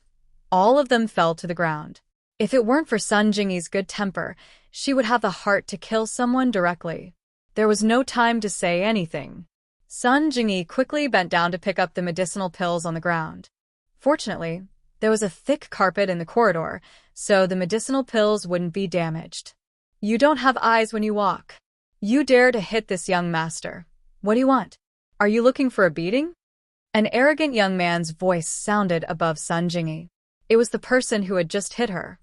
all of them fell to the ground. If it weren't for Sun Jingyi's good temper, she would have the heart to kill someone directly. There was no time to say anything. Sun Jingyi quickly bent down to pick up the medicinal pills on the ground. Fortunately, there was a thick carpet in the corridor, so the medicinal pills wouldn't be damaged. You don't have eyes when you walk. You dare to hit this young master. What do you want? Are you looking for a beating? An arrogant young man's voice sounded above Sun Jingyi. It was the person who had just hit her.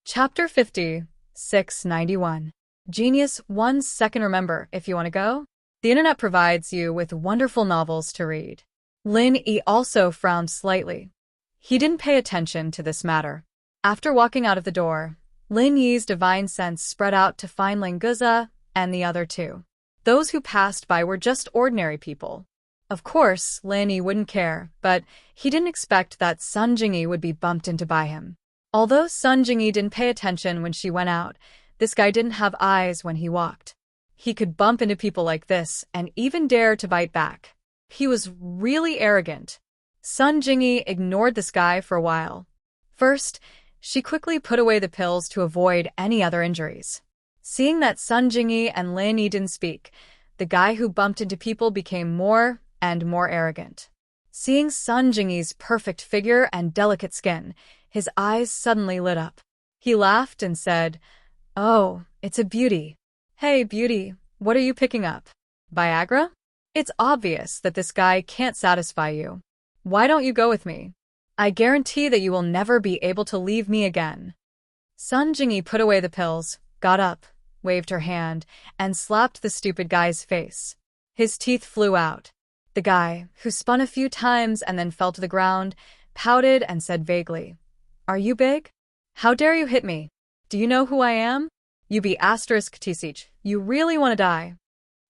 Chapter 50, 691. Genius 1 second. Remember, if you want to go, the internet provides you with wonderful novels to read. Lin Yi also frowned slightly. He didn't pay attention to this matter. After walking out of the door, Lin Yi's divine sense spread out to find Ling Guza and the other two. Those who passed by were just ordinary people. Of course, Lin Yi wouldn't care, but he didn't expect that Sun Jingyi would be bumped into by him. Although Sun Jingyi didn't pay attention when she went out, this guy didn't have eyes when he walked. He could bump into people like this and even dare to bite back. He was really arrogant. Sun Jingyi ignored this guy for a while. First, she quickly put away the pills to avoid any other injuries. Seeing that Sun Jingyi and Lin Yi didn't speak, the guy who bumped into people became more and more arrogant. Seeing Sun Jingyi's perfect figure and delicate skin, his eyes suddenly lit up. He laughed and said, "Oh, it's a beauty. Hey, beauty, what are you picking up? Viagra? It's obvious that this guy can't satisfy you. Why don't you go with me? I guarantee that you will never be able to leave me again." Sun Jingyi put away the pills, got up, waved her hand, and slapped the stupid guy's face. His teeth flew out. The guy, who spun a few times and then fell to the ground, pouted and said vaguely, "Are you big? How dare you hit me? Do you know who I am? You be *tsich. You really want to die."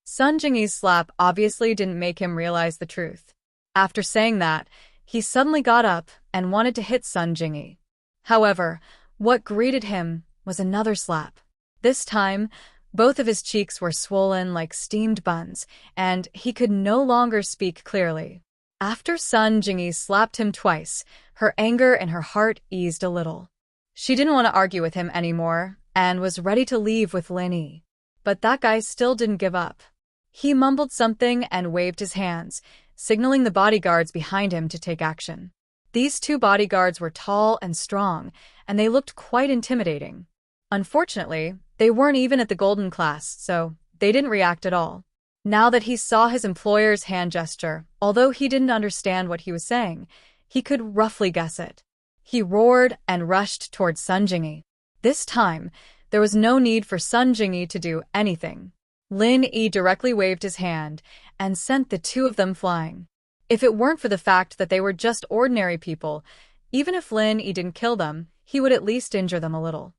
Sun Jingyi's slap obviously didn't make him realize the truth. After saying that, he suddenly got up and wanted to hit Sun Jingyi. However, what greeted him was another slap. This time, both of his cheeks were swollen like steamed buns, and he could no longer speak clearly. After Sun Jingyi slapped him twice, her anger in her heart eased a little. She didn't want to argue with him anymore and was ready to leave with Lin Yi. But that guy still didn't give up. He mumbled something and waved his hands, signaling the bodyguards behind him to take action. These two bodyguards were tall and strong, and they looked quite intimidating. Unfortunately, they weren't even at the golden class, so they didn't react at all. Now that he saw his employer's hand gesture, although he didn't understand what he was saying, he could roughly guess it. He roared and rushed towards Sun Jingyi. This time, there was no need for Sun Jingyi to do anything. Lin Yi directly waved his hand and sent the two of them flying. If it weren't for the fact that they were just ordinary people, even if Lin Yi didn't kill them, he would at least injure them a little.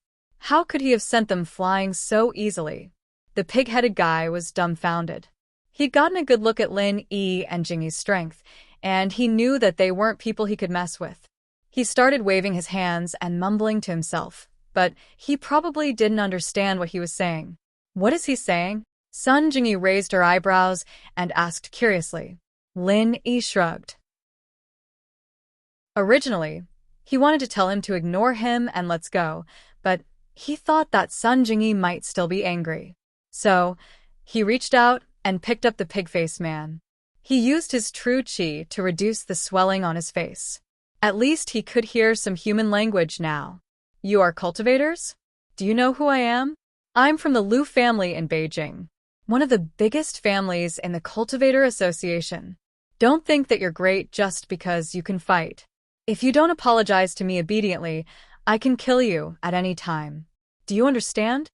How could he have sent them flying so easily? The pig-headed guy was dumbfounded. He'd gotten a good look at Lin Yi and Jingyi's strength, and he knew that they weren't people he could mess with. He started waving his hands and mumbling to himself, but he probably didn't understand what he was saying. What is he saying? Sun Jingyi raised her eyebrows and asked curiously. Lin Yi shrugged. Originally, he wanted to tell him to ignore him and let's go, but he thought that Sun Jingyi might still be angry. So, he reached out and picked up the pig-faced man. He used his true qi to reduce the swelling on his face. At least he could hear some human language now. You are cultivators? Do you know who I am? I'm from the Lu family in Beijing, one of the biggest families in the Cultivator Association. Don't think that you're great just because you can fight. If you don't apologize to me obediently, I can kill you at any time. Do you understand?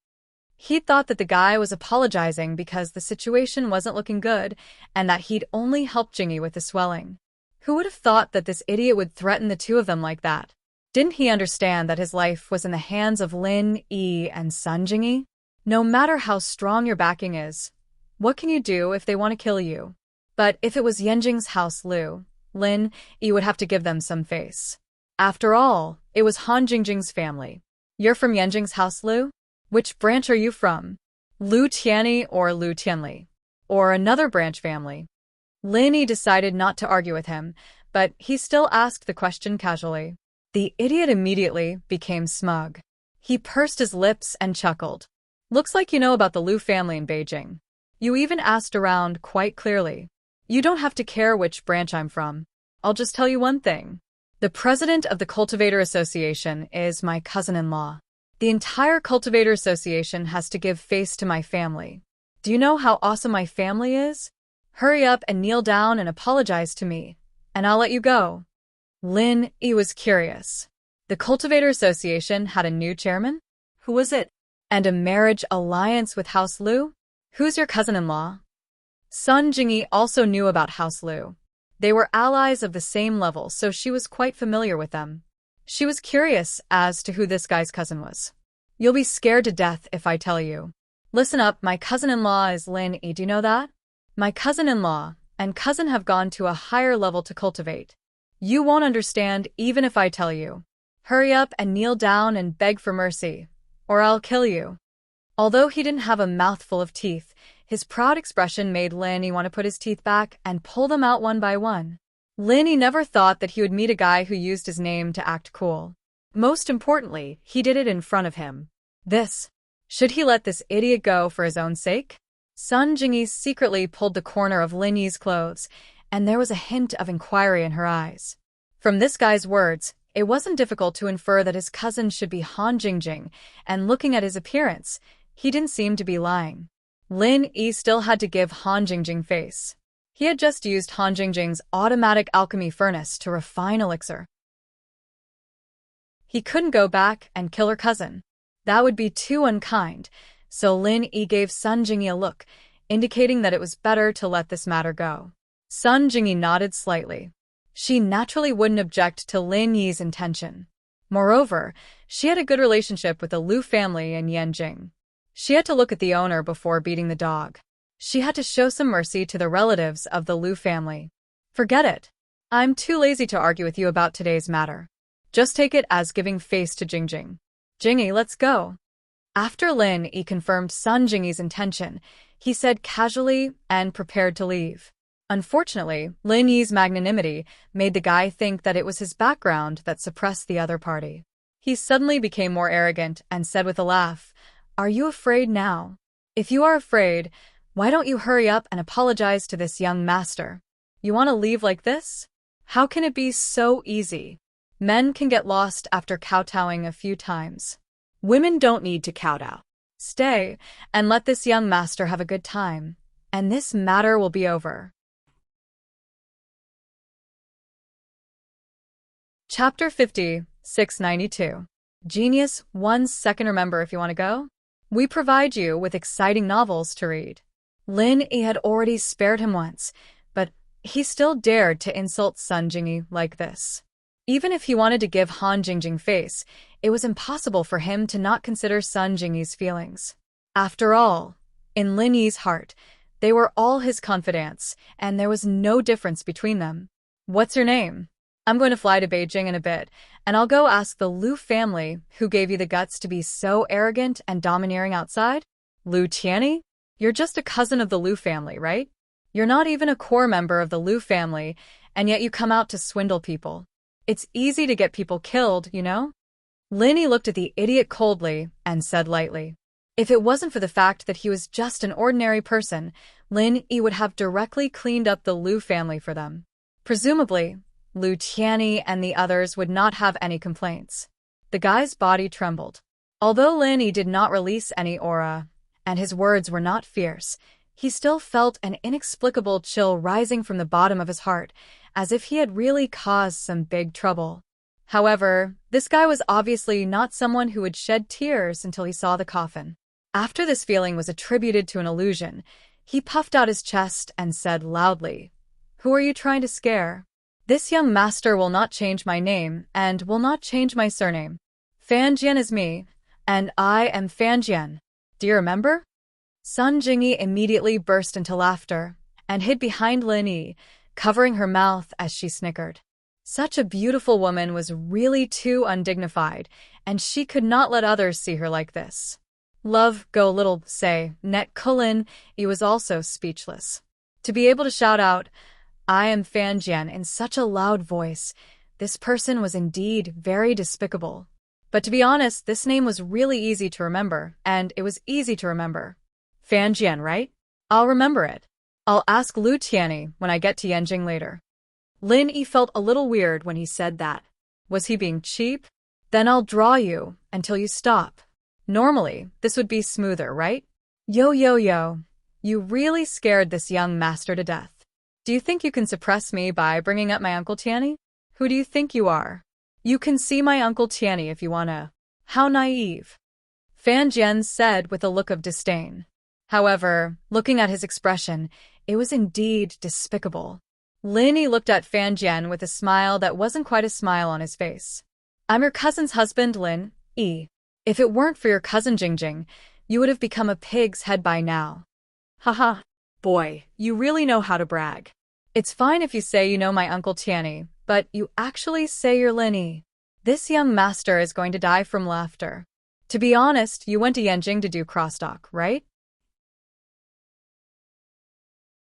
He thought that the guy was apologizing because the situation wasn't looking good and that he'd only helped Jingyi with the swelling. Who would have thought that this idiot would threaten the two of them like that? Didn't he understand that his life was in the hands of Lin Yi and Sun Jingyi? No matter how strong your backing is, what can you do if they want to kill you? But if it was Yanjing's house Lu, Lin Yi would have to give them some face. After all, it was Han Jingjing's family. You're from Yanjing's house Lu? Which branch are you from? Lu Tianyi or Lu Tianli? Or another branch family? Lin Yi decided not to argue with him, but he still asked the question casually. The idiot immediately became smug. He pursed his lips and chuckled. Looks like you know about the Lu family in Beijing. You even asked around quite clearly. You don't have to care which branch I'm from. I'll just tell you one thing. The president of the Cultivator Association is my cousin-in-law. The entire Cultivator Association has to give face to my family. Do you know how awesome my family is? Hurry up and kneel down and apologize to me, and I'll let you go. Lin Yi was curious. The Cultivator Association had a new chairman? Who was it? And a marriage alliance with House Lu? Who's your cousin-in-law? Sun Jingyi also knew about House Lu. They were allies of the same level, so she was quite familiar with them. She was curious as to who this guy's cousin was. You'll be scared to death if I tell you. Listen up, my cousin-in-law is Lin Yi, do you know that? My cousin-in-law and cousin have gone to a higher level to cultivate. You won't understand even if I tell you. Hurry up and kneel down and beg for mercy, or I'll kill you. Although he didn't have a mouthful of teeth, his proud expression made Lin Yi want to put his teeth back and pull them out one by one. Lin Yi never thought that he would meet a guy who used his name to act cool. Most importantly, he did it in front of him. Should he let this idiot go for his own sake? Sun Jingyi secretly pulled the corner of Lin Yi's clothes, and there was a hint of inquiry in her eyes. From this guy's words, it wasn't difficult to infer that his cousin should be Han Jingjing, and looking at his appearance, he didn't seem to be lying. Lin Yi still had to give Han Jingjing face. He had just used Han Jingjing's automatic alchemy furnace to refine elixir. He couldn't go back and kill her cousin. That would be too unkind, so Lin Yi gave Sun Jingyi a look, indicating that it was better to let this matter go. Sun Jingyi nodded slightly. She naturally wouldn't object to Lin Yi's intention. Moreover, she had a good relationship with the Lu family in Yanjing. She had to look at the owner before beating the dog. She had to show some mercy to the relatives of the Lu family. Forget it. I'm too lazy to argue with you about today's matter. Just take it as giving face to Jingjing. Jingyi, let's go. After Lin Yi confirmed Sun Jingyi's intention, he said casually and prepared to leave. Unfortunately, Lin Yi's magnanimity made the guy think that it was his background that suppressed the other party. He suddenly became more arrogant and said with a laugh, "Are you afraid now? If you are afraid, why don't you hurry up and apologize to this young master? You want to leave like this? How can it be so easy? Men can get lost after kowtowing a few times. Women don't need to kowtow. Stay and let this young master have a good time, and this matter will be over." Chapter 50, 692. Genius, 1 second. Remember, if you want to go, we provide you with exciting novels to read. Lin Yi had already spared him once, but he still dared to insult Sun Jingyi like this. Even if he wanted to give Han Jingjing face, it was impossible for him to not consider Sun Jingyi's feelings. After all, in Lin Yi's heart, they were all his confidants, and there was no difference between them. What's your name? I'm going to fly to Beijing in a bit, and I'll go ask the Lu family who gave you the guts to be so arrogant and domineering outside. Lu Tianyi? You're just a cousin of the Liu family, right? You're not even a core member of the Liu family, and yet you come out to swindle people. It's easy to get people killed, you know? Lin Yi looked at the idiot coldly and said lightly. If it wasn't for the fact that he was just an ordinary person, Lin Yi would have directly cleaned up the Liu family for them. Presumably, Liu Tianyi and the others would not have any complaints. The guy's body trembled. Although Lin Yi did not release any aura, and his words were not fierce, he still felt an inexplicable chill rising from the bottom of his heart, as if he had really caused some big trouble. However, this guy was obviously not someone who would shed tears until he saw the coffin. After this feeling was attributed to an illusion, he puffed out his chest and said loudly, "Who are you trying to scare? This young master will not change my name and will not change my surname. Fan Jian is me, and I am Fan Jian. Do you remember?" Sun Jingyi immediately burst into laughter and hid behind Lin Yi, covering her mouth as she snickered. Such a beautiful woman was really too undignified, and she could not let others see her like this. Love go little say, net Kulin, he was also speechless. To be able to shout out, "I am Fan Jian," in such a loud voice, this person was indeed very despicable. But to be honest, this name was really easy to remember, and it was easy to remember. Fan Jian, right? I'll remember it. I'll ask Liu Tianyi when I get to Yanjing later. Lin Yi felt a little weird when he said that. Was he being cheap? Then I'll draw you until you stop. Normally, this would be smoother, right? Yo. You really scared this young master to death. Do you think you can suppress me by bringing up my Uncle Tianyi? Who do you think you are? You can see my Uncle Tianyi if you wanna. How naive. Fan Jian said with a look of disdain. However, looking at his expression, it was indeed despicable. Lin Yi looked at Fan Jian with a smile that wasn't quite a smile on his face. I'm your cousin's husband, Lin Yi. If it weren't for your cousin Jingjing, you would have become a pig's head by now. Haha. Boy, you really know how to brag. It's fine if you say you know my Uncle Tianyi, but you actually say you're Lin Yi. This young master is going to die from laughter. To be honest, you went to Yanjing to do crosstalk, right?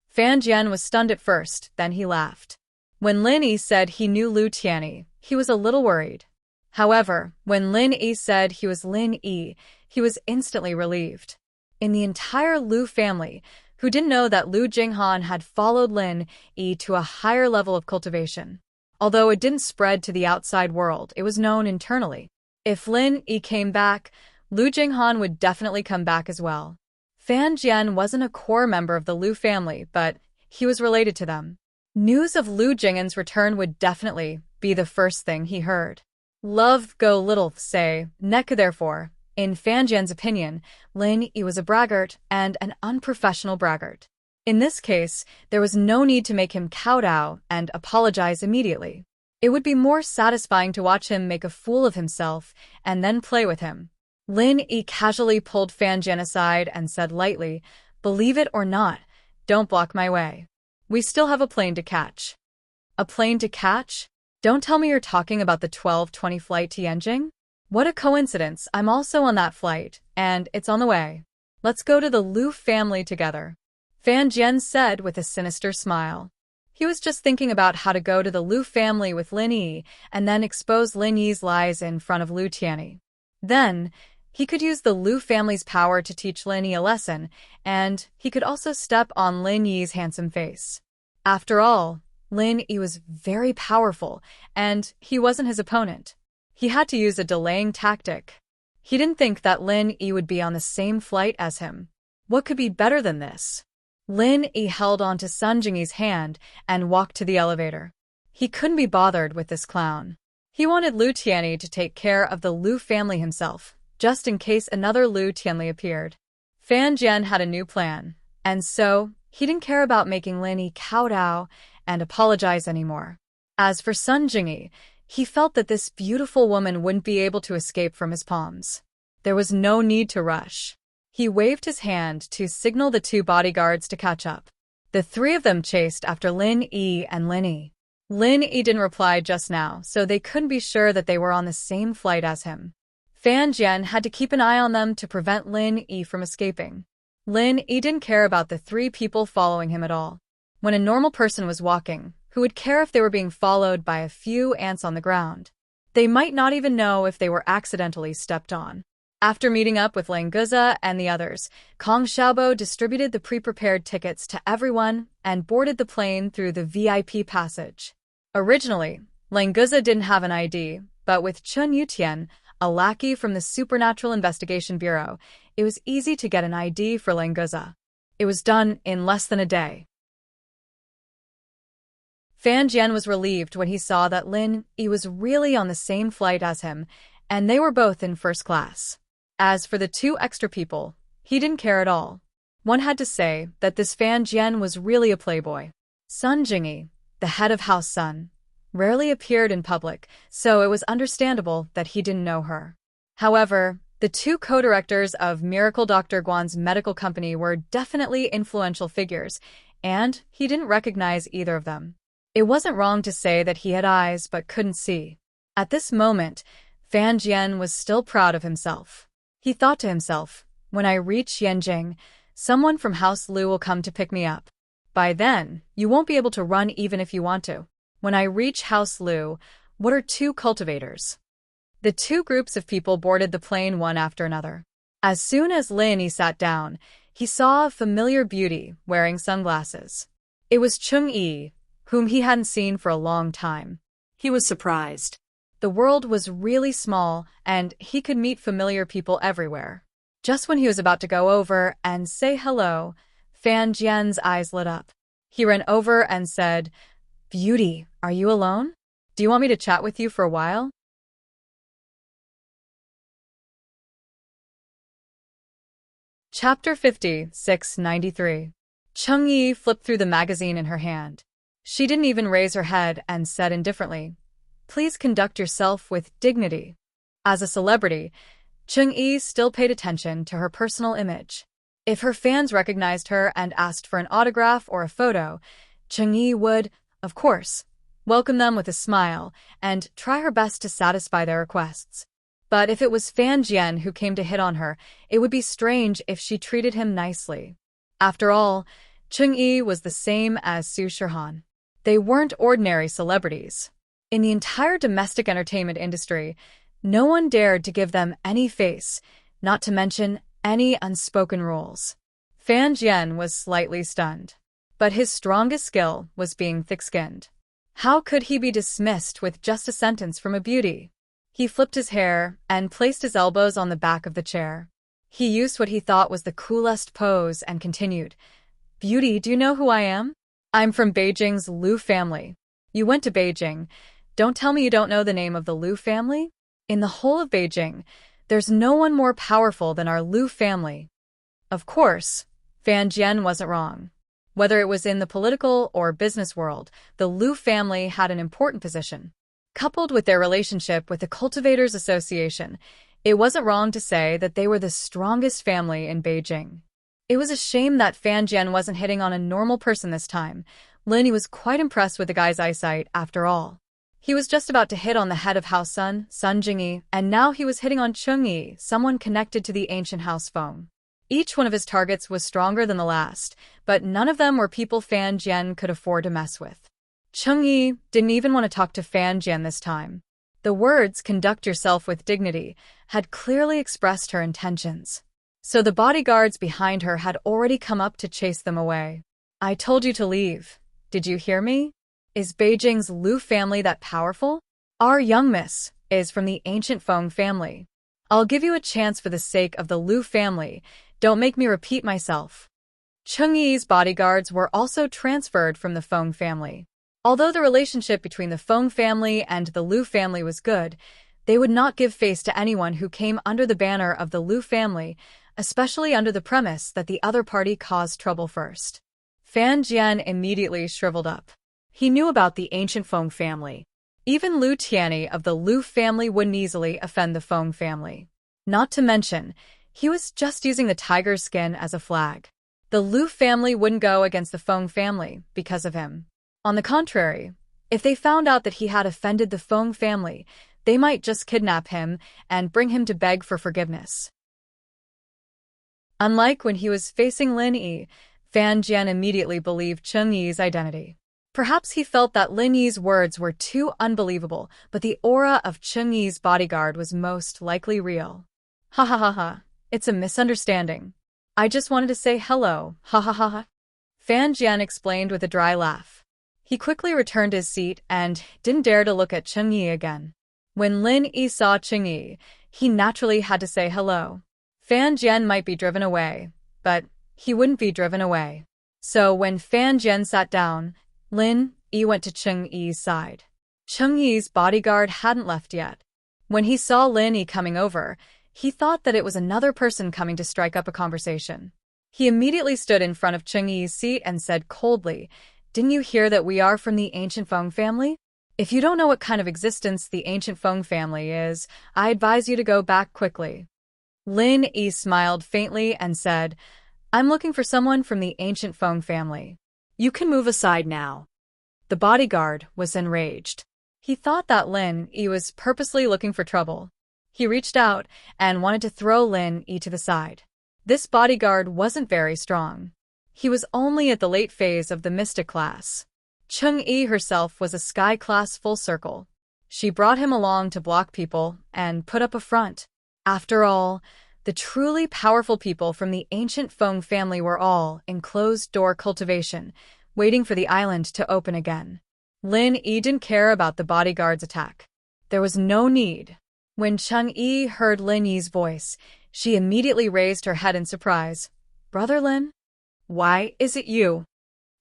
Fan Jian was stunned at first, then he laughed. When Lin Yi said he knew Liu Tianyi, he was a little worried. However, when Lin Yi said he was Lin Yi, he was instantly relieved. In the entire Liu family, who didn't know that Liu Jinghan had followed Lin Yi to a higher level of cultivation. Although it didn't spread to the outside world, it was known internally. If Lin Yi came back, Liu Jinghan would definitely come back as well. Fan Jian wasn't a core member of the Liu family, but he was related to them. News of Liu Jinghan's return would definitely be the first thing he heard. Love go little say, neck therefore, in Fan Jian's opinion, Lin Yi was a braggart and an unprofessional braggart. In this case, there was no need to make him kowtow and apologize immediately. It would be more satisfying to watch him make a fool of himself and then play with him. Lin Yi casually pulled Fan Jian aside and said lightly, "Believe it or not, don't block my way. We still have a plane to catch." A plane to catch? Don't tell me you're talking about the 12:20 flight to Yanjing? What a coincidence, I'm also on that flight, and it's on the way. Let's go to the Liu family together. Fan Jian said with a sinister smile. He was just thinking about how to go to the Liu family with Lin Yi and then expose Lin Yi's lies in front of Liu Tianyi. Then, he could use the Liu family's power to teach Lin Yi a lesson, and he could also step on Lin Yi's handsome face. After all, Lin Yi was very powerful, and he wasn't his opponent. He had to use a delaying tactic. He didn't think that Lin Yi would be on the same flight as him. What could be better than this? Lin Yi held onto Sun Jingyi's hand and walked to the elevator. He couldn't be bothered with this clown. He wanted Liu Tianyi to take care of the Liu family himself, just in case another Liu Tianyi appeared. Fan Jian had a new plan, and so he didn't care about making Lin Yi kowtow and apologize anymore. As for Sun Jingyi, he felt that this beautiful woman wouldn't be able to escape from his palms. There was no need to rush. He waved his hand to signal the two bodyguards to catch up. The three of them chased after Lin Yi and Lin Yi. Lin Yi didn't reply just now, so they couldn't be sure that they were on the same flight as him. Fan Jian had to keep an eye on them to prevent Lin Yi from escaping. Lin Yi didn't care about the three people following him at all. When a normal person was walking, who would care if they were being followed by a few ants on the ground? They might not even know if they were accidentally stepped on. After meeting up with Languza and the others, Kong Xiaobo distributed the pre-prepared tickets to everyone and boarded the plane through the VIP passage. Originally, Languza didn't have an ID, but with Chun Yutian, a lackey from the Supernatural Investigation Bureau, it was easy to get an ID for Languza. It was done in less than a day. Fan Jian was relieved when he saw that Lin Yi was really on the same flight as him, and they were both in first class. As for the two extra people, he didn't care at all. One had to say that this Fan Jian was really a playboy. Sun Jingyi, the head of House Sun, rarely appeared in public, so it was understandable that he didn't know her. However, the two co-directors of Miracle Dr. Guan's medical company were definitely influential figures, and he didn't recognize either of them. It wasn't wrong to say that he had eyes but couldn't see. At this moment, Fan Jian was still proud of himself. He thought to himself, when I reach Yanjing, someone from House Lu will come to pick me up. By then, you won't be able to run even if you want to. When I reach House Lu, what are two cultivators? The two groups of people boarded the plane one after another. As soon as Lin Yi sat down, he saw a familiar beauty wearing sunglasses. It was Chung Yi, whom he hadn't seen for a long time. He was surprised. The world was really small, and he could meet familiar people everywhere. Just when he was about to go over and say hello, Fan Jian's eyes lit up. He ran over and said, "Beauty, are you alone? Do you want me to chat with you for a while?" Chapter 5693. Chung Yi flipped through the magazine in her hand. She didn't even raise her head and said indifferently, "Please conduct yourself with dignity." As a celebrity, Chung Yi still paid attention to her personal image. If her fans recognized her and asked for an autograph or a photo, Chung Yi would, of course, welcome them with a smile and try her best to satisfy their requests. But if it was Fan Jian who came to hit on her, it would be strange if she treated him nicely. After all, Chung Yi was the same as Su Shihan. They weren't ordinary celebrities. In the entire domestic entertainment industry, no one dared to give them any face, not to mention any unspoken rules. Fan Jian was slightly stunned. But his strongest skill was being thick-skinned. How could he be dismissed with just a sentence from a beauty? He flipped his hair and placed his elbows on the back of the chair. He used what he thought was the coolest pose and continued, "Beauty, do you know who I am? I'm from Beijing's Lu family. You went to Beijing. Don't tell me you don't know the name of the Lu family? In the whole of Beijing, there's no one more powerful than our Lu family." Of course, Fan Jian wasn't wrong. Whether it was in the political or business world, the Lu family had an important position. Coupled with their relationship with the Cultivators Association, it wasn't wrong to say that they were the strongest family in Beijing. It was a shame that Fan Jian wasn't hitting on a normal person this time. Lin Yi was quite impressed with the guy's eyesight, after all. He was just about to hit on the head of House Sun, Sun Jingyi, and now he was hitting on Chung Yi, someone connected to the ancient House Feng. Each one of his targets was stronger than the last, but none of them were people Fan Jian could afford to mess with. Chung Yi didn't even want to talk to Fan Jian this time. The words, "conduct yourself with dignity," had clearly expressed her intentions. So the bodyguards behind her had already come up to chase them away. "I told you to leave. Did you hear me? Is Beijing's Lu family that powerful? Our young miss is from the ancient Feng family. I'll give you a chance for the sake of the Lu family. Don't make me repeat myself." Chung Yi's bodyguards were also transferred from the Feng family. Although the relationship between the Feng family and the Lu family was good, they would not give face to anyone who came under the banner of the Lu family, especially under the premise that the other party caused trouble first. Fan Jian immediately shriveled up. He knew about the ancient Feng family. Even Lu Tianyi of the Lu family wouldn't easily offend the Feng family. Not to mention, he was just using the tiger's skin as a flag. The Lu family wouldn't go against the Feng family because of him. On the contrary, if they found out that he had offended the Feng family, they might just kidnap him and bring him to beg for forgiveness. Unlike when he was facing Lin Yi, Fan Jian immediately believed Cheng Yi's identity. Perhaps he felt that Lin Yi's words were too unbelievable, but the aura of Cheng Yi's bodyguard was most likely real. Ha ha ha ha, it's a misunderstanding. I just wanted to say hello, ha ha ha ha. Fan Jian explained with a dry laugh. He quickly returned to his seat and didn't dare to look at Cheng Yi again. When Lin Yi saw Cheng Yi, he naturally had to say hello. Fan Jian might be driven away, but he wouldn't be driven away. So when Fan Jian sat down, Lin Yi went to Cheng Yi's side. Cheng Yi's bodyguard hadn't left yet. When he saw Lin Yi coming over, he thought that it was another person coming to strike up a conversation. He immediately stood in front of Cheng Yi's seat and said coldly, "Didn't you hear that we are from the ancient Feng family? If you don't know what kind of existence the ancient Feng family is, I advise you to go back quickly." Lin Yi smiled faintly and said, "I'm looking for someone from the ancient Feng family. You can move aside now." The bodyguard was enraged. He thought that Lin Yi was purposely looking for trouble. He reached out and wanted to throw Lin Yi to the side. This bodyguard wasn't very strong. He was only at the late phase of the mystic class. Cheng Yi herself was a sky class full circle. She brought him along to block people and put up a front. After all, the truly powerful people from the ancient Feng family were all in closed-door cultivation, waiting for the island to open again. Lin Yi didn't care about the bodyguard's attack. There was no need. When Cheng Yi heard Lin Yi's voice, she immediately raised her head in surprise. "Brother Lin? Why is it you?"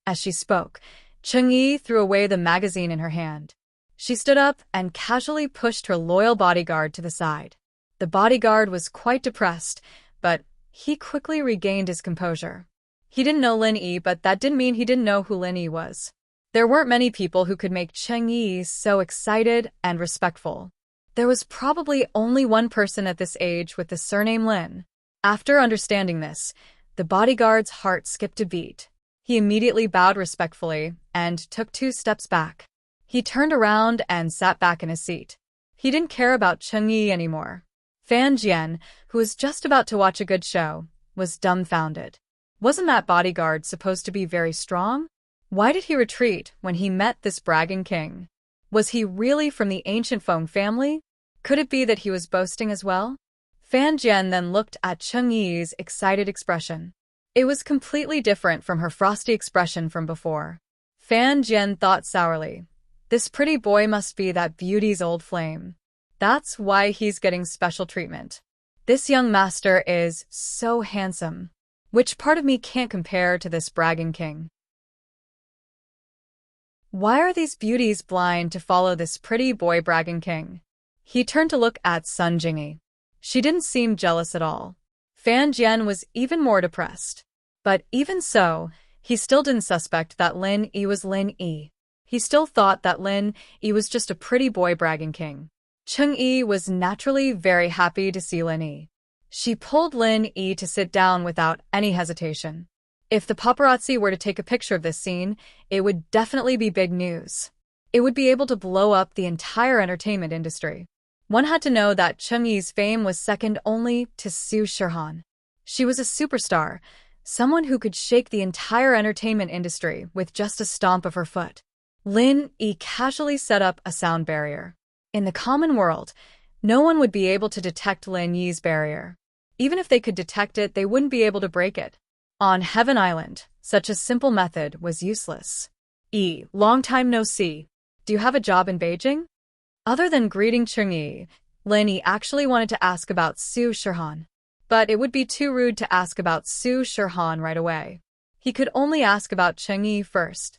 As she spoke, Cheng Yi threw away the magazine in her hand. She stood up and casually pushed her loyal bodyguard to the side. The bodyguard was quite depressed, but he quickly regained his composure. He didn't know Lin Yi, but that didn't mean he didn't know who Lin Yi was. There weren't many people who could make Cheng Yi so excited and respectful. There was probably only one person at this age with the surname Lin. After understanding this, the bodyguard's heart skipped a beat. He immediately bowed respectfully and took 2 steps back. He turned around and sat back in his seat. He didn't care about Cheng Yi anymore. Fan Jian, who was just about to watch a good show, was dumbfounded. Wasn't that bodyguard supposed to be very strong? Why did he retreat when he met this bragging king? Was he really from the ancient Feng family? Could it be that he was boasting as well? Fan Jian then looked at Cheng Yi's excited expression. It was completely different from her frosty expression from before. Fan Jian thought sourly, "This pretty boy must be that beauty's old flame. That's why he's getting special treatment. This young master is so handsome. Which part of me can't compare to this bragging king? Why are these beauties blind to follow this pretty boy bragging king?" He turned to look at Sun Jingyi. She didn't seem jealous at all. Fan Jian was even more depressed. But even so, he still didn't suspect that Lin Yi was Lin Yi. He still thought that Lin Yi was just a pretty boy bragging king. Cheng Yi was naturally very happy to see Lin Yi. She pulled Lin Yi to sit down without any hesitation. If the paparazzi were to take a picture of this scene, it would definitely be big news. It would be able to blow up the entire entertainment industry. One had to know that Cheng Yi's fame was second only to Su Shihan. She was a superstar, someone who could shake the entire entertainment industry with just a stomp of her foot. Lin Yi casually set up a sound barrier. In the common world, no one would be able to detect Lin Yi's barrier. Even if they could detect it, they wouldn't be able to break it. On Heaven Island, such a simple method was useless. Long time no see. Do you have a job in Beijing? Other than greeting Cheng Yi, Lin Yi actually wanted to ask about Su Shihan. But it would be too rude to ask about Su Shihan right away. He could only ask about Cheng Yi first.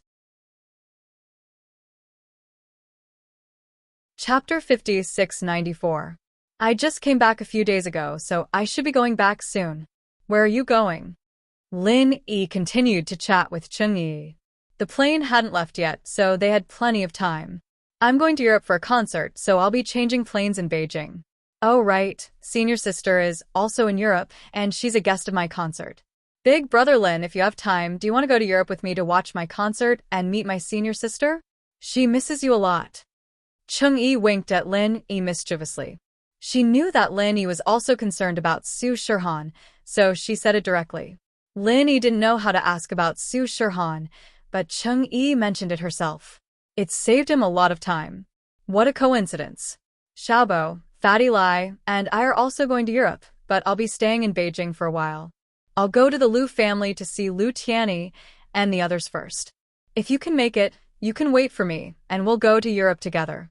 Chapter 5694. I just came back a few days ago, so I should be going back soon. Where are you going? Lin Yi continued to chat with Cheng Yi. The plane hadn't left yet, so they had plenty of time. I'm going to Europe for a concert, so I'll be changing planes in Beijing. Oh right, senior sister is also in Europe, and she's a guest of my concert. Big brother Lin, if you have time, do you want to go to Europe with me to watch my concert and meet my senior sister? She misses you a lot. Cheng Yi winked at Lin Yi mischievously. She knew that Lin Yi was also concerned about Su Shihan, so she said it directly. Lin Yi didn't know how to ask about Su Shirhan, but Cheng Yi mentioned it herself. It saved him a lot of time. What a coincidence. Xiaobo, Fatty Lai, and I are also going to Europe, but I'll be staying in Beijing for a while. I'll go to the Liu family to see Liu Tianyi and the others first. If you can make it, you can wait for me, and we'll go to Europe together.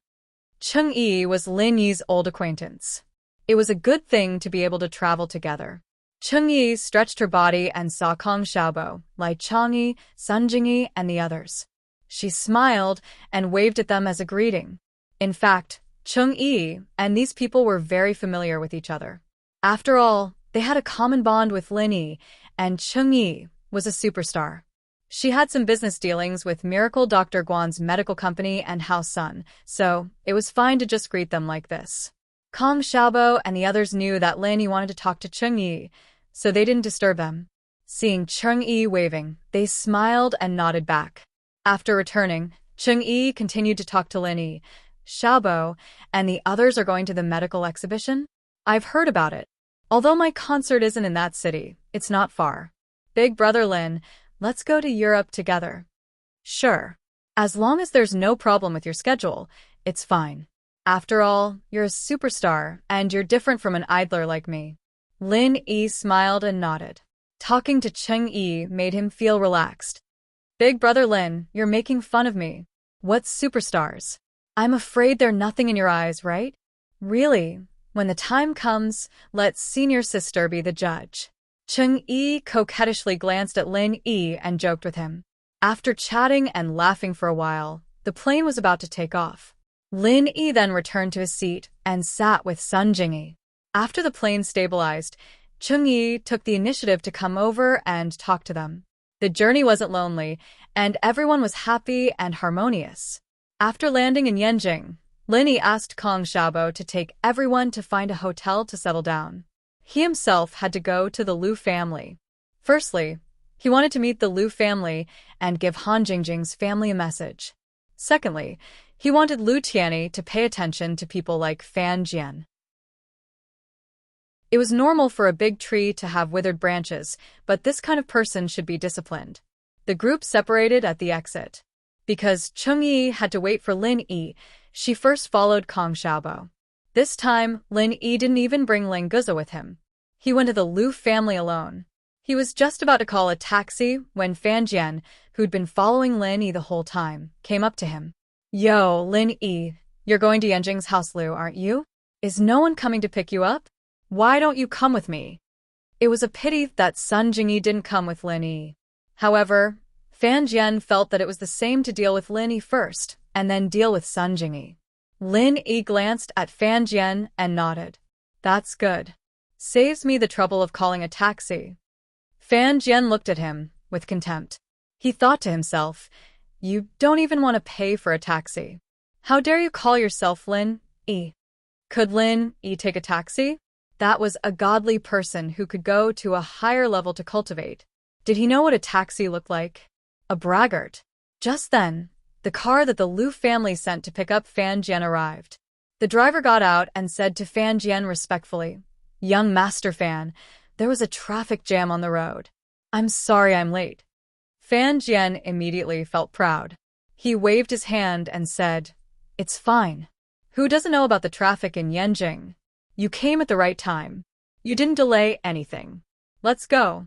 Cheng Yi was Lin Yi's old acquaintance. It was a good thing to be able to travel together. Cheng Yi stretched her body and saw Kong Xiaobo, Lai Changyi, Sun Jingyi, and the others. She smiled and waved at them as a greeting. In fact, Cheng Yi and these people were very familiar with each other. After all, they had a common bond with Lin Yi, and Cheng Yi was a superstar. She had some business dealings with Miracle Dr. Guan's medical company and House Sun, so it was fine to just greet them like this. Kong Xiaobo and the others knew that Lin Yi wanted to talk to Cheng Yi, so they didn't disturb them. Seeing Cheng Yi waving, they smiled and nodded back. After returning, Cheng Yi continued to talk to Lin Yi. Xiaobo and the others are going to the medical exhibition? I've heard about it. Although my concert isn't in that city, it's not far. Big brother Lin, let's go to Europe together. Sure. As long as there's no problem with your schedule, it's fine. After all, you're a superstar, and you're different from an idler like me. Lin Yi smiled and nodded. Talking to Cheng Yi made him feel relaxed. Big brother Lin, you're making fun of me. What superstars? I'm afraid they're nothing in your eyes, right? Really? When the time comes, let senior sister be the judge. Cheng Yi coquettishly glanced at Lin Yi and joked with him. After chatting and laughing for a while, the plane was about to take off. Lin Yi then returned to his seat and sat with Sun Jingyi. After the plane stabilized, Cheng Yi took the initiative to come over and talk to them. The journey wasn't lonely, and everyone was happy and harmonious. After landing in Yanjing, Lin Yi asked Kong Xiaobo to take everyone to find a hotel to settle down. He himself had to go to the Liu family. Firstly, he wanted to meet the Liu family and give Han Jingjing's family a message. Secondly, he wanted Liu Tianyi to pay attention to people like Fan Jian. It was normal for a big tree to have withered branches, but this kind of person should be disciplined. The group separated at the exit. Because Cheng Yi had to wait for Lin Yi, she first followed Kong Xiaobo. This time, Lin Yi didn't even bring Ling Guza with him. He went to the Liu family alone. He was just about to call a taxi when Fan Jian, who'd been following Lin Yi the whole time, came up to him. Yo, Lin Yi, you're going to Yanjing's house Liu, aren't you? Is no one coming to pick you up? Why don't you come with me? It was a pity that Sun Jingyi didn't come with Lin Yi. However, Fan Jian felt that it was the same to deal with Lin Yi first, and then deal with Sun Jingyi. Lin Yi glanced at Fan Jian and nodded. That's good. Saves me the trouble of calling a taxi. Fan Jian looked at him with contempt. He thought to himself, you don't even want to pay for a taxi. How dare you call yourself Lin Yi? Could Lin Yi take a taxi? That was a godly person who could go to a higher level to cultivate. Did he know what a taxi looked like? A braggart. Just then, the car that the Liu family sent to pick up Fan Jian arrived. The driver got out and said to Fan Jian respectfully, Young Master Fan, there was a traffic jam on the road. I'm sorry I'm late. Fan Jian immediately felt proud. He waved his hand and said, It's fine. Who doesn't know about the traffic in Yanjing? You came at the right time. You didn't delay anything. Let's go.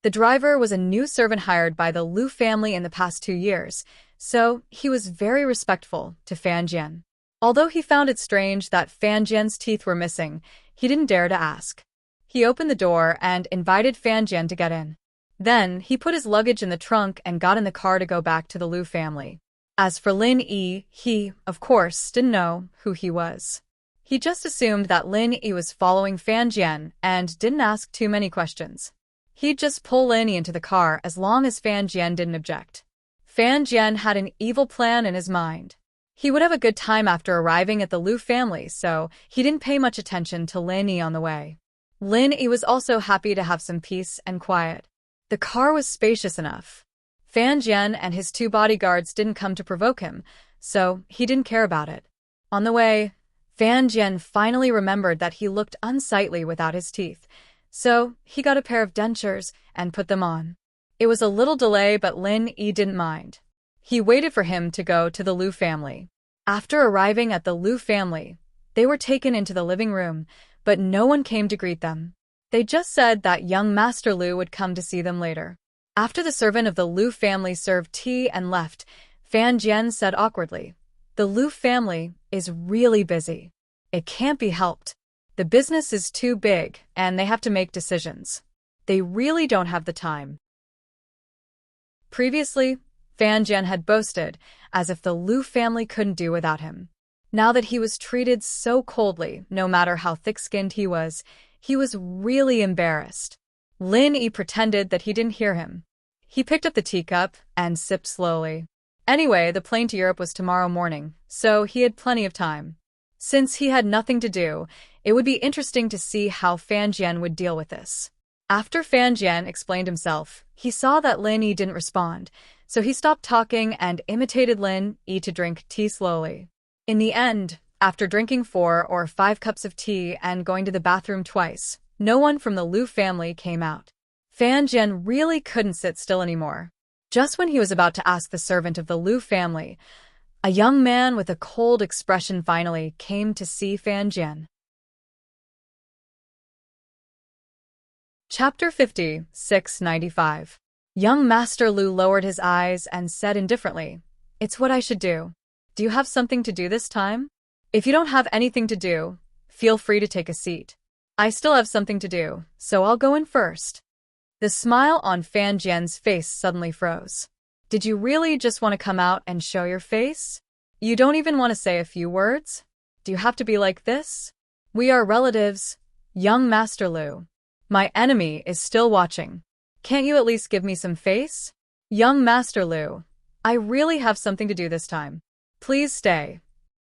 The driver was a new servant hired by the Liu family in the past 2 years, so he was very respectful to Fan Jian. Although he found it strange that Fan Jian's teeth were missing, he didn't dare to ask. He opened the door and invited Fan Jian to get in. Then, he put his luggage in the trunk and got in the car to go back to the Liu family. As for Lin Yi, he, of course, didn't know who he was. He just assumed that Lin Yi was following Fan Jian and didn't ask too many questions. He'd just pull Lin Yi into the car as long as Fan Jian didn't object. Fan Jian had an evil plan in his mind. He would have a good time after arriving at the Liu family, so he didn't pay much attention to Lin Yi on the way. Lin Yi was also happy to have some peace and quiet. The car was spacious enough. Fan Jian and his 2 bodyguards didn't come to provoke him, so he didn't care about it. On the way, Fan Jian finally remembered that he looked unsightly without his teeth, so he got a pair of dentures and put them on. It was a little delay, but Lin Yi didn't mind. He waited for him to go to the Liu family. After arriving at the Liu family, they were taken into the living room, but no one came to greet them. They just said that young Master Liu would come to see them later. After the servant of the Liu family served tea and left, Fan Jian said awkwardly, "The Liu family is really busy. It can't be helped. The business is too big, and they have to make decisions. They really don't have the time." Previously, Fan Jian had boasted, as if the Liu family couldn't do without him. Now that he was treated so coldly, no matter how thick-skinned he was really embarrassed. Lin Yi pretended that he didn't hear him. He picked up the teacup and sipped slowly. Anyway, the plane to Europe was tomorrow morning, so he had plenty of time. Since he had nothing to do, it would be interesting to see how Fan Jian would deal with this. After Fan Jian explained himself, he saw that Lin Yi didn't respond, so he stopped talking and imitated Lin Yi to drink tea slowly. In the end, after drinking 4 or 5 cups of tea and going to the bathroom twice, no one from the Liu family came out. Fan Jian really couldn't sit still anymore. Just when he was about to ask the servant of the Liu family, a young man with a cold expression finally came to see Fan Jian. Chapter 50, 695. Young Master Liu lowered his eyes and said indifferently, "It's what I should do. Do you have something to do this time? If you don't have anything to do, feel free to take a seat. I still have something to do, so I'll go in first." The smile on Fan Jian's face suddenly froze. Did you really just want to come out and show your face? You don't even want to say a few words? Do you have to be like this? We are relatives, young Master Liu. My enemy is still watching. Can't you at least give me some face? Young Master Liu, I really have something to do this time. Please stay.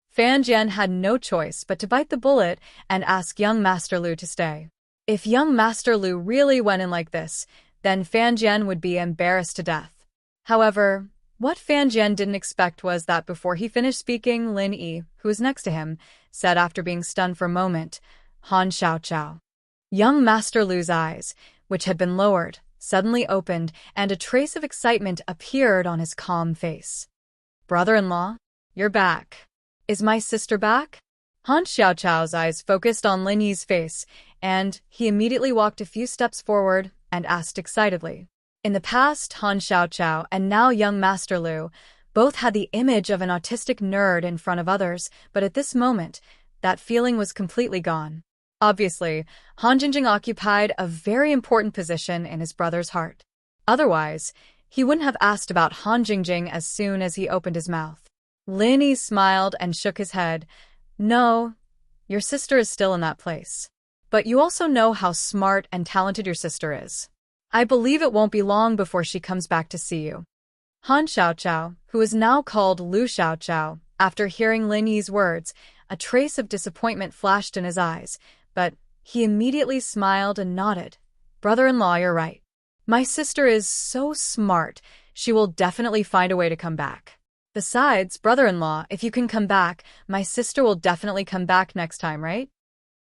Fan Jian had no choice but to bite the bullet and ask young Master Liu to stay. If young Master Liu really went in like this, then Fan Jian would be embarrassed to death. However, what Fan Jian didn't expect was that before he finished speaking, Lin Yi, who was next to him, said after being stunned for a moment, "Han Xiao Xiao." Young Master Liu's eyes, which had been lowered, suddenly opened, and a trace of excitement appeared on his calm face. "Brother-in-law, you're back. Is my sister back?" Han Xiaochao's eyes focused on Lin Yi's face, and he immediately walked a few steps forward and asked excitedly. In the past, Han Xiaochao and now young Master Liu both had the image of an autistic nerd in front of others, but at this moment, that feeling was completely gone. Obviously, Han Jingjing occupied a very important position in his brother's heart. Otherwise, he wouldn't have asked about Han Jingjing as soon as he opened his mouth. Lin Yi smiled and shook his head. "No, your sister is still in that place. But you also know how smart and talented your sister is. I believe it won't be long before she comes back to see you." Han Xiaochao, who is now called Liu Xiaochao, after hearing Lin Yi's words, a trace of disappointment flashed in his eyes, but he immediately smiled and nodded. "Brother-in-law, you're right. My sister is so smart, she will definitely find a way to come back. Besides, brother-in-law, if you can come back, my sister will definitely come back next time, right?"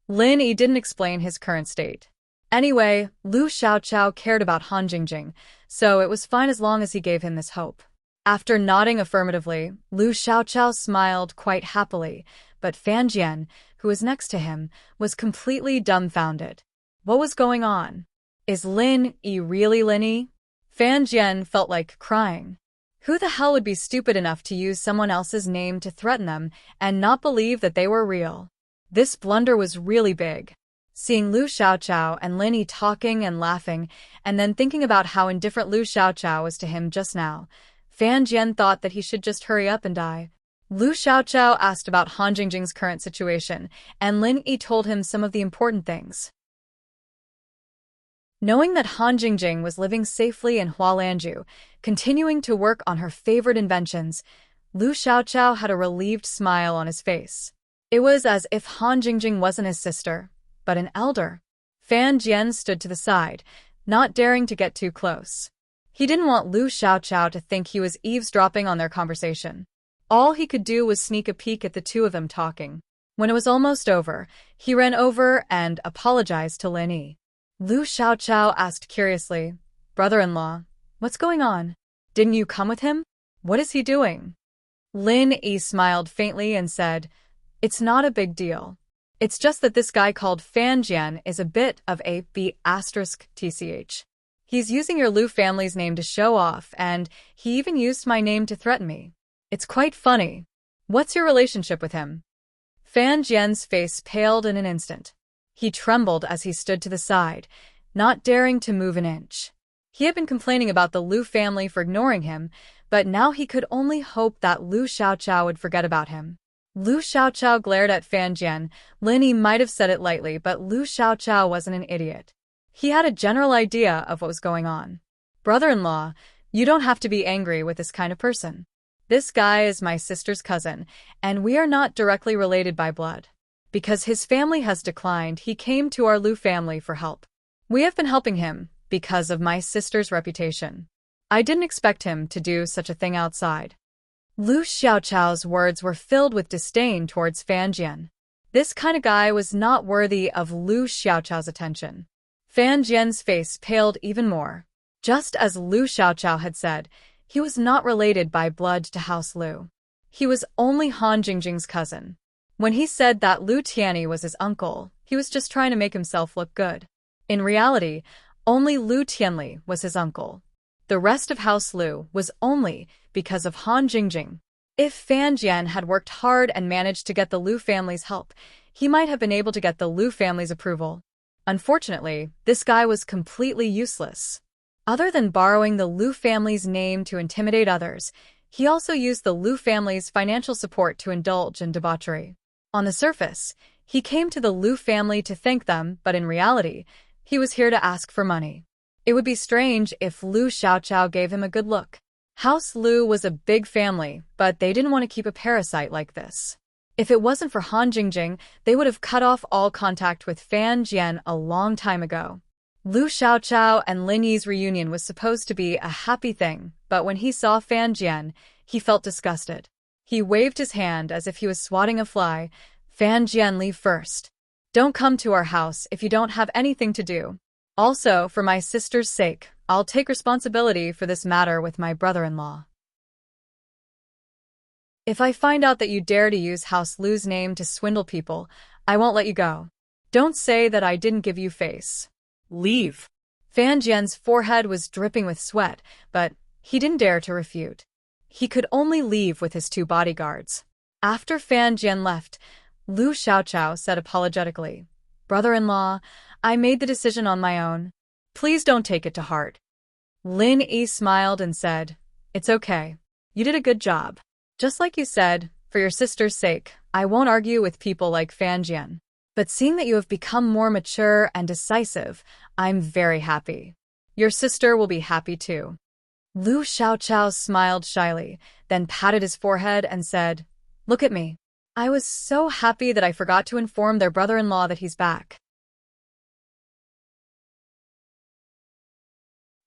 Lin Yi didn't explain his current state. Anyway, Liu Xiaochao cared about Han Jingjing, so it was fine as long as he gave him this hope. After nodding affirmatively, Liu Xiaochao smiled quite happily, but Fan Jian, who was next to him, was completely dumbfounded. What was going on? Is Lin Yi really Lin Yi? Fan Jian felt like crying. Who the hell would be stupid enough to use someone else's name to threaten them and not believe that they were real? This blunder was really big. Seeing Liu Xiaochao and Lin Yi talking and laughing, and then thinking about how indifferent Liu Xiaochao was to him just now, Fan Jian thought that he should just hurry up and die. Liu Xiaochao asked about Han Jingjing's current situation, and Lin Yi told him some of the important things. Knowing that Han Jingjing was living safely in Hualanju, continuing to work on her favorite inventions, Liu Xiaochao had a relieved smile on his face. It was as if Han Jingjing wasn't his sister, but an elder. Fan Jian stood to the side, not daring to get too close. He didn't want Liu Xiaochao to think he was eavesdropping on their conversation. All he could do was sneak a peek at the two of them talking. When it was almost over, he ran over and apologized to Lin Yi. Lu Xiaochao asked curiously. Brother-in-law, what's going on? Didn't you come with him? What is he doing? Lin Yi smiled faintly and said, It's not a big deal. It's just that this guy called Fan Jian is a bit of a B***tch. He's using your Lu family's name to show off, and he even used my name to threaten me. It's quite funny. What's your relationship with him? Fan Jian's face paled in an instant. He trembled as he stood to the side, not daring to move an inch. He had been complaining about the Lu family for ignoring him, but now he could only hope that Lu Xiaochao would forget about him. Lu Xiaochao glared at Fan Jian. Lin Yi might have said it lightly, but Lu Xiaochao wasn't an idiot. He had a general idea of what was going on. Brother-in-law, you don't have to be angry with this kind of person. This guy is my sister's cousin, and we are not directly related by blood. Because his family has declined, he came to our Lu family for help. We have been helping him because of my sister's reputation. I didn't expect him to do such a thing outside. Lu Xiaochao's words were filled with disdain towards Fan Jian. This kind of guy was not worthy of Lu Xiaochao's attention. Fan Jian's face paled even more. Just as Lu Xiaochao had said, he was not related by blood to House Lu. He was only Han Jingjing's cousin. When he said that Lu Tianyi was his uncle, he was just trying to make himself look good. In reality, only Lu Tianli was his uncle. The rest of House Lu was only because of Han Jingjing. If Fan Jian had worked hard and managed to get the Lu family's help, he might have been able to get the Lu family's approval. Unfortunately, this guy was completely useless. Other than borrowing the Lu family's name to intimidate others, he also used the Lu family's financial support to indulge in debauchery. On the surface, he came to the Lu family to thank them, but in reality, he was here to ask for money. It would be strange if Lu Xiaochao gave him a good look. House Lu was a big family, but they didn't want to keep a parasite like this. If it wasn't for Han Jingjing, they would have cut off all contact with Fan Jian a long time ago. Lu Xiaochao and Lin Yi's reunion was supposed to be a happy thing, but when he saw Fan Jian, he felt disgusted. He waved his hand as if he was swatting a fly. Fan Jian, leave first. Don't come to our house if you don't have anything to do. Also, for my sister's sake, I'll take responsibility for this matter with my brother-in-law. If I find out that you dare to use House Lu's name to swindle people, I won't let you go. Don't say that I didn't give you face. Leave. Fan Jian's forehead was dripping with sweat, but he didn't dare to refute. He could only leave with his two bodyguards. After Fan Jian left, Lu Xiaochao said apologetically, Brother-in-law, I made the decision on my own. Please don't take it to heart. Lin Yi smiled and said, It's okay. You did a good job. Just like you said, for your sister's sake, I won't argue with people like Fan Jian. But seeing that you have become more mature and decisive, I'm very happy. Your sister will be happy too. Lu Xiaochao smiled shyly, then patted his forehead and said, Look at me. I was so happy that I forgot to inform their brother-in-law that he's back.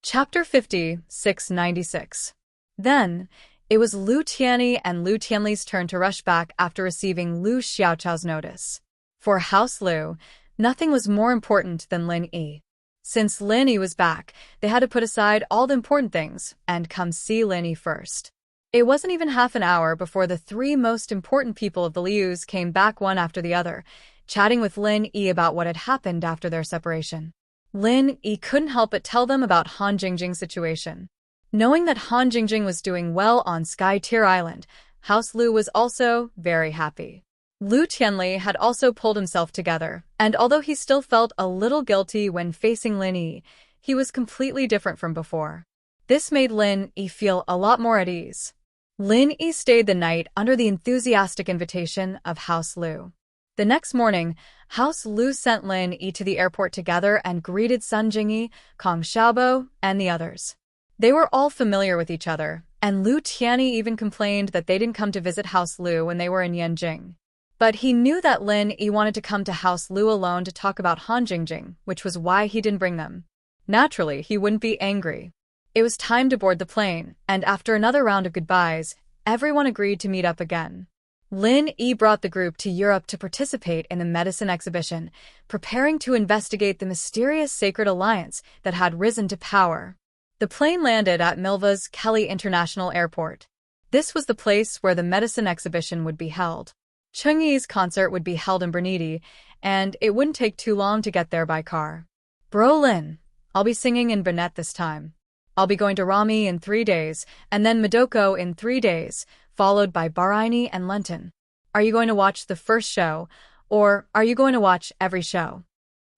Chapter 5696. Then, it was Lu Tianyi and Lu Tianli's turn to rush back after receiving Lu Xiaochao's notice. For House Lu, nothing was more important than Lin Yi. Since Lin Yi was back, they had to put aside all the important things and come see Lin Yi first. It wasn't even half an hour before the three most important people of the Lius came back one after the other, chatting with Lin Yi about what had happened after their separation. Lin Yi couldn't help but tell them about Han Jingjing's situation. Knowing that Han Jingjing was doing well on Sky Tier Island, House Lu was also very happy. Lu Tianli had also pulled himself together, and although he still felt a little guilty when facing Lin Yi, he was completely different from before. This made Lin Yi feel a lot more at ease. Lin Yi stayed the night under the enthusiastic invitation of House Lu. The next morning, House Lu sent Lin Yi to the airport together and greeted Sun Jingyi, Kong Xiaobo, and the others. They were all familiar with each other, and Lu Tianyi even complained that they didn't come to visit House Lu when they were in Yanjing. But he knew that Lin Yi wanted to come to House Lu alone to talk about Han Jingjing, which was why he didn't bring them. Naturally, he wouldn't be angry. It was time to board the plane, and after another round of goodbyes, everyone agreed to meet up again. Lin Yi brought the group to Europe to participate in the medicine exhibition, preparing to investigate the mysterious Sacred Alliance that had risen to power. The plane landed at Milva's Kelly International Airport. This was the place where the medicine exhibition would be held. Changyi's concert would be held in Brunei, and it wouldn't take too long to get there by car. Bro Lin, I'll be singing in Burnett this time. I'll be going to Rami in 3 days, and then Madoko in 3 days, followed by Bahraini and Lenton. Are you going to watch the first show, or are you going to watch every show?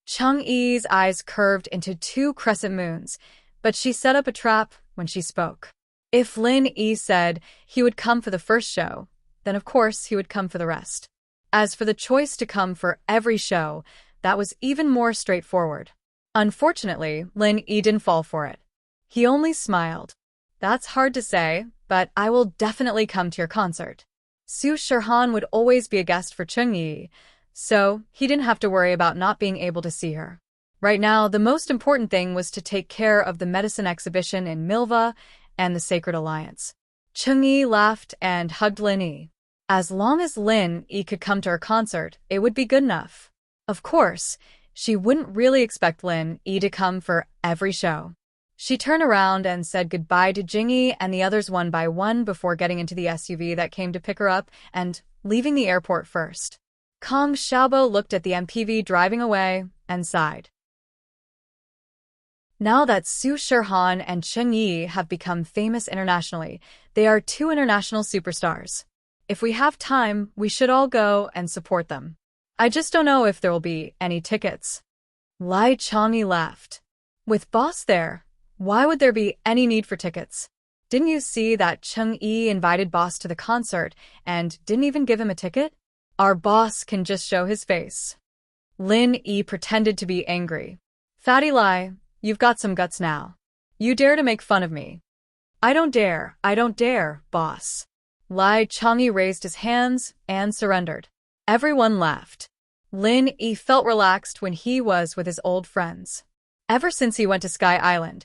Changyi's eyes curved into 2 crescent moons, but she set up a trap when she spoke. If Lin Yi said he would come for the first show, then of course he would come for the rest. As for the choice to come for every show, that was even more straightforward. Unfortunately, Lin Yi didn't fall for it. He only smiled. That's hard to say, but I will definitely come to your concert. Su Shirhan would always be a guest for Changyi, so he didn't have to worry about not being able to see her. Right now, the most important thing was to take care of the medicine exhibition in Milva and the Sacred Alliance. Changyi laughed and hugged Lin Yi. As long as Lin Yi could come to her concert, it would be good enough. Of course, she wouldn't really expect Lin Yi to come for every show. She turned around and said goodbye to Jingyi and the others one by one before getting into the SUV that came to pick her up and leaving the airport first. Kang Xiaobo looked at the MPV driving away and sighed. Now that Su Shirhan and Changyi have become famous internationally, they are 2 international superstars. If we have time, we should all go and support them. I just don't know if there will be any tickets. Lai Changyi laughed. With Boss there, why would there be any need for tickets? Didn't you see that Changyi invited Boss to the concert and didn't even give him a ticket? Our boss can just show his face. Lin Yi pretended to be angry. Fatty Lai, you've got some guts now. You dare to make fun of me. I don't dare, boss. Lai Changyi raised his hands and surrendered. Everyone laughed. Lin Yi felt relaxed when he was with his old friends. Ever since he went to Sky Island,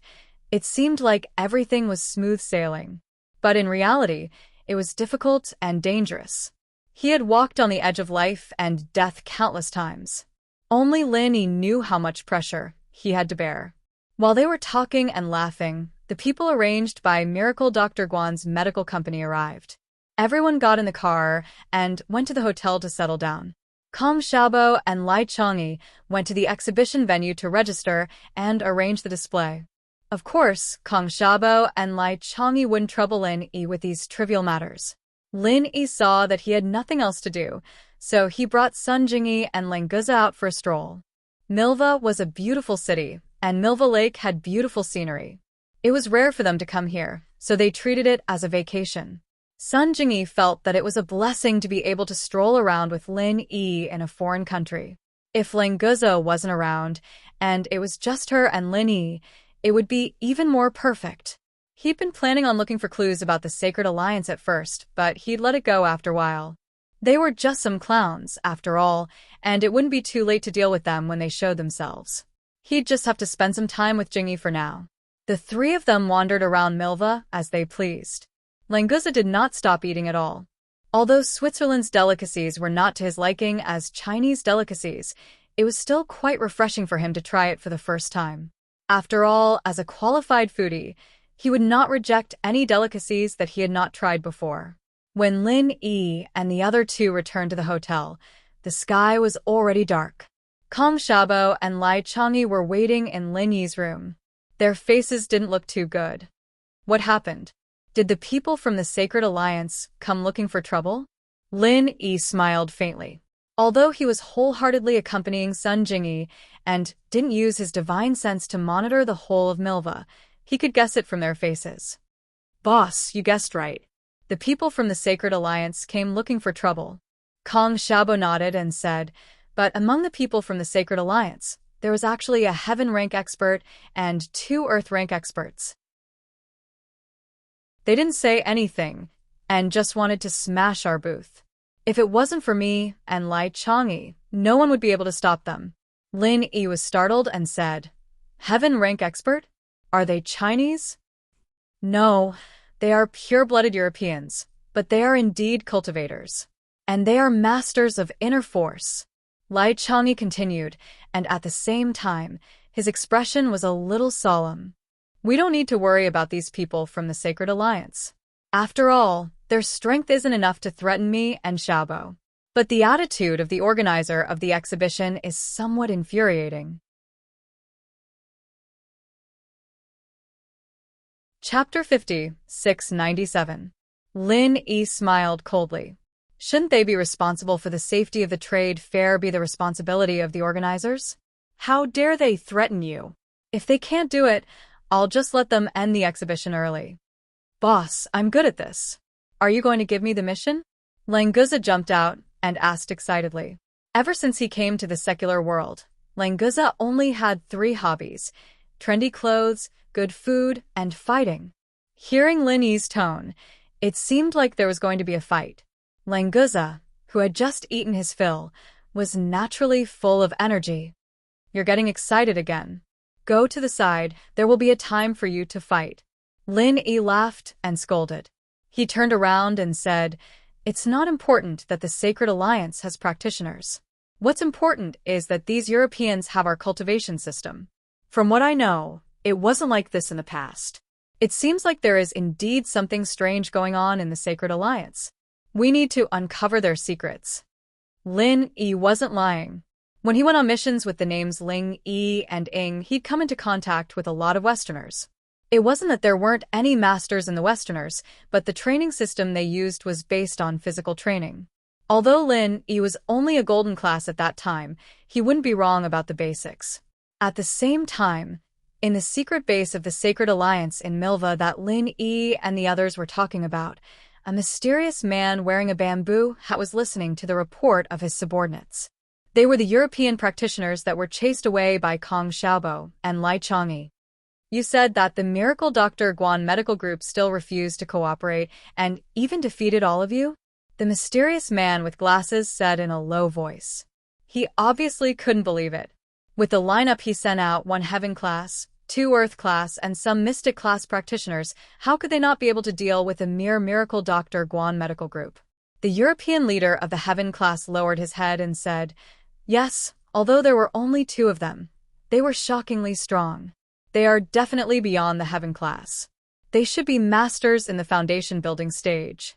it seemed like everything was smooth sailing. But in reality, it was difficult and dangerous. He had walked on the edge of life and death countless times. Only Lin Yi knew how much pressure he had to bear. While they were talking and laughing, the people arranged by Miracle Dr. Guan's medical company arrived. Everyone got in the car and went to the hotel to settle down. Kang Xiaobo and Lai Changyi went to the exhibition venue to register and arrange the display. Of course, Kang Xiaobo and Lai Changyi wouldn't trouble Lin Yi with these trivial matters. Lin Yi saw that he had nothing else to do, so he brought Sun Jingyi and Languza out for a stroll. Milva was a beautiful city, and Milva Lake had beautiful scenery. It was rare for them to come here, so they treated it as a vacation. Sun Jingyi felt that it was a blessing to be able to stroll around with Lin Yi in a foreign country. If Languza wasn't around, and it was just her and Lin Yi, it would be even more perfect. He'd been planning on looking for clues about the Sacred Alliance at first, but he'd let it go after a while. They were just some clowns, after all, and it wouldn't be too late to deal with them when they showed themselves. He'd just have to spend some time with Jingyi for now. The 3 of them wandered around Milva as they pleased. Languza did not stop eating at all. Although Switzerland's delicacies were not to his liking as Chinese delicacies, it was still quite refreshing for him to try it for the first time. After all, as a qualified foodie, he would not reject any delicacies that he had not tried before. When Lin Yi and the other 2 returned to the hotel, the sky was already dark. Kang Xiaobo and Lai Changyi were waiting in Lin Yi's room. Their faces didn't look too good. What happened? Did the people from the Sacred Alliance come looking for trouble? Lin Yi smiled faintly. Although he was wholeheartedly accompanying Sun Jingyi and didn't use his divine sense to monitor the whole of Milva, he could guess it from their faces. Boss, you guessed right. The people from the Sacred Alliance came looking for trouble. Kang Xiaobo nodded and said, but among the people from the Sacred Alliance, there was actually a Heaven rank expert and 2 Earth rank experts. They didn't say anything and just wanted to smash our booth. If it wasn't for me and Lai Changyi, no one would be able to stop them. Lin Yi was startled and said, Heaven rank expert? Are they Chinese? No, they are pure-blooded Europeans, but they are indeed cultivators. and they are masters of inner force. Lai Chang'e continued, and at the same time, his expression was a little solemn. We don't need to worry about these people from the Sacred Alliance. After all, their strength isn't enough to threaten me and Xiaobo. But the attitude of the organizer of the exhibition is somewhat infuriating. Chapter 50, 697. Lin Yi smiled coldly. Shouldn't they be responsible for the safety of the trade fair be the responsibility of the organizers? How dare they threaten you? If they can't do it, I'll just let them end the exhibition early. Boss, I'm good at this. Are you going to give me the mission? Languza jumped out and asked excitedly. Ever since he came to the secular world, Languza only had 3 hobbies: trendy clothes, good food, and fighting. Hearing Lin Yi's tone, it seemed like there was going to be a fight. Languza, who had just eaten his fill, was naturally full of energy. You're getting excited again. Go to the side, there will be a time for you to fight. Lin Yi laughed and scolded. He turned around and said, It's not important that the Sacred Alliance has practitioners. What's important is that these Europeans have our cultivation system. From what I know, it wasn't like this in the past. It seems like there is indeed something strange going on in the Sacred Alliance. We need to uncover their secrets. Lin Yi wasn't lying. When he went on missions with the names Ling, Yi, and Ing, he'd come into contact with a lot of Westerners. It wasn't that there weren't any masters in the Westerners, but the training system they used was based on physical training. Although Lin Yi was only a golden class at that time, he wouldn't be wrong about the basics. At the same time, in the secret base of the Sacred Alliance in Milva that Lin Yi and the others were talking about, a mysterious man wearing a bamboo hat was listening to the report of his subordinates. They were the European practitioners that were chased away by Kong Xiaobo and Lai Chang'e. You said that the Miracle Dr. Guan Medical Group still refused to cooperate and even defeated all of you? The mysterious man with glasses said in a low voice. He obviously couldn't believe it. With the lineup he sent out 1 Heaven class, 2 Earth class, and some Mystic class practitioners, how could they not be able to deal with a mere Miracle Dr. Guan Medical Group? The European leader of the Heaven class lowered his head and said, Yes, although there were only 2 of them, they were shockingly strong. They are definitely beyond the Heaven class. They should be masters in the foundation building stage.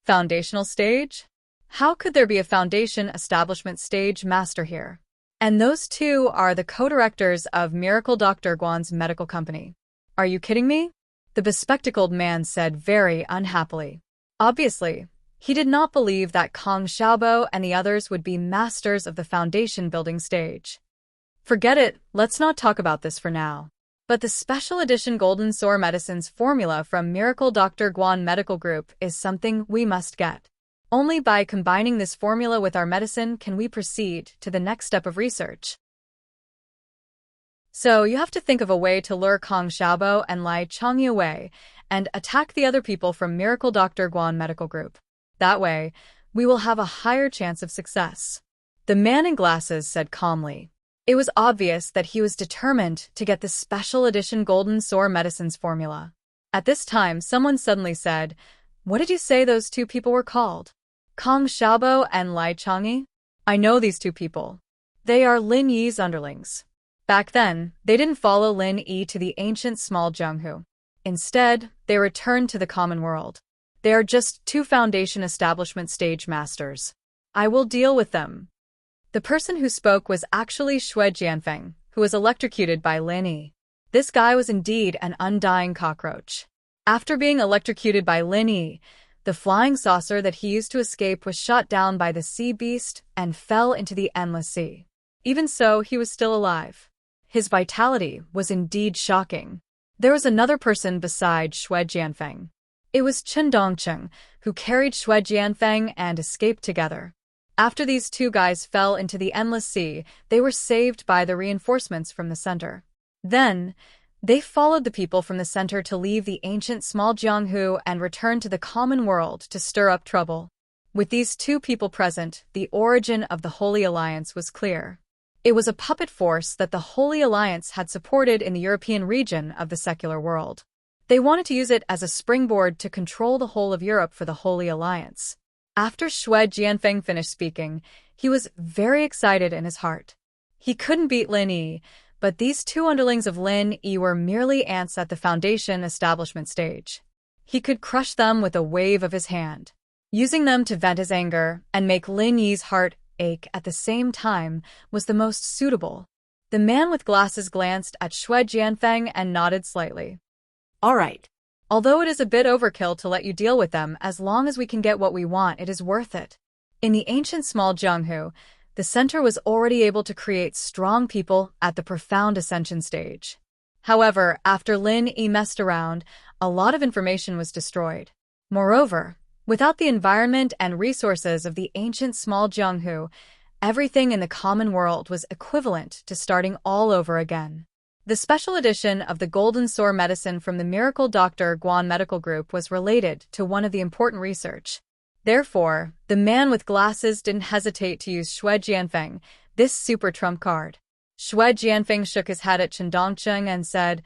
Foundational stage? How could there be a foundation establishment stage master here? And those 2 are the co-directors of Miracle Dr. Guan's medical company. Are you kidding me? The bespectacled man said very unhappily. Obviously, he did not believe that Kong Xiaobo and the others would be masters of the foundation building stage. Forget it, let's not talk about this for now. But the special edition Golden Soar Medicines formula from Miracle Dr. Guan Medical Group is something we must get. Only by combining this formula with our medicine can we proceed to the next step of research. So you have to think of a way to lure Kong Xiaobo and Lai Chang'e away and attack the other people from Miracle Dr. Guan Medical Group. That way, we will have a higher chance of success. The man in glasses said calmly. It was obvious that he was determined to get the special edition Golden Soar Medicines formula. At this time, someone suddenly said, What did you say those 2 people were called? Kong Xiaobo and Lai Chang'e? I know these 2 people. They are Lin Yi's underlings. Back then, they didn't follow Lin Yi to the ancient small Zhenghu. Instead, they returned to the common world. They are just 2 foundation establishment stage masters. I will deal with them. The person who spoke was actually Xue Jianfeng, who was electrocuted by Lin Yi. This guy was indeed an undying cockroach. After being electrocuted by Lin Yi, the flying saucer that he used to escape was shot down by the sea beast and fell into the endless sea. Even so, he was still alive. His vitality was indeed shocking. There was another person beside Xue Jianfeng. It was Chen Dongcheng, who carried Xue Jianfeng and escaped together. After these 2 guys fell into the endless sea, they were saved by the reinforcements from the center. Then, they followed the people from the center to leave the ancient small Jianghu and return to the common world to stir up trouble. With these 2 people present, the origin of the Holy Alliance was clear. It was a puppet force that the Holy Alliance had supported in the European region of the secular world. They wanted to use it as a springboard to control the whole of Europe for the Holy Alliance. After Shui Jianfeng finished speaking, he was very excited in his heart. He couldn't beat Lin Yi, but these two underlings of Lin Yi were merely ants at the foundation establishment stage. He could crush them with a wave of his hand. Using them to vent his anger and make Lin Yi's heart ache at the same time was the most suitable. The man with glasses glanced at Shui Jianfeng and nodded slightly. All right. Although it is a bit overkill to let you deal with them, as long as we can get what we want, it is worth it. In the ancient small Jianghu, the center was already able to create strong people at the profound ascension stage. However, after Lin Yi messed around, a lot of information was destroyed. Moreover, without the environment and resources of the ancient small Jianghu, everything in the common world was equivalent to starting all over again. The special edition of the Golden Sore medicine from the Miracle Dr. Guan Medical Group was related to one of the important research. Therefore, the man with glasses didn't hesitate to use Shui Jianfeng, this super trump card. Shui Jianfeng shook his head at Chen Dongcheng and said,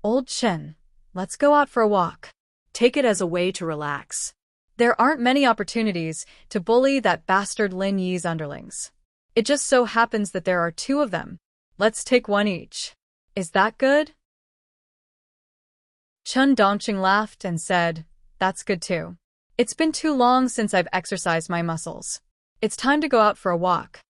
"Old Chen, let's go out for a walk." Take it as a way to relax. There aren't many opportunities to bully that bastard Lin Yi's underlings. It just so happens that there are two of them. Let's take one each. Is that good? Chen Dongcheng laughed and said, "That's good too. It's been too long since I've exercised my muscles. It's time to go out for a walk."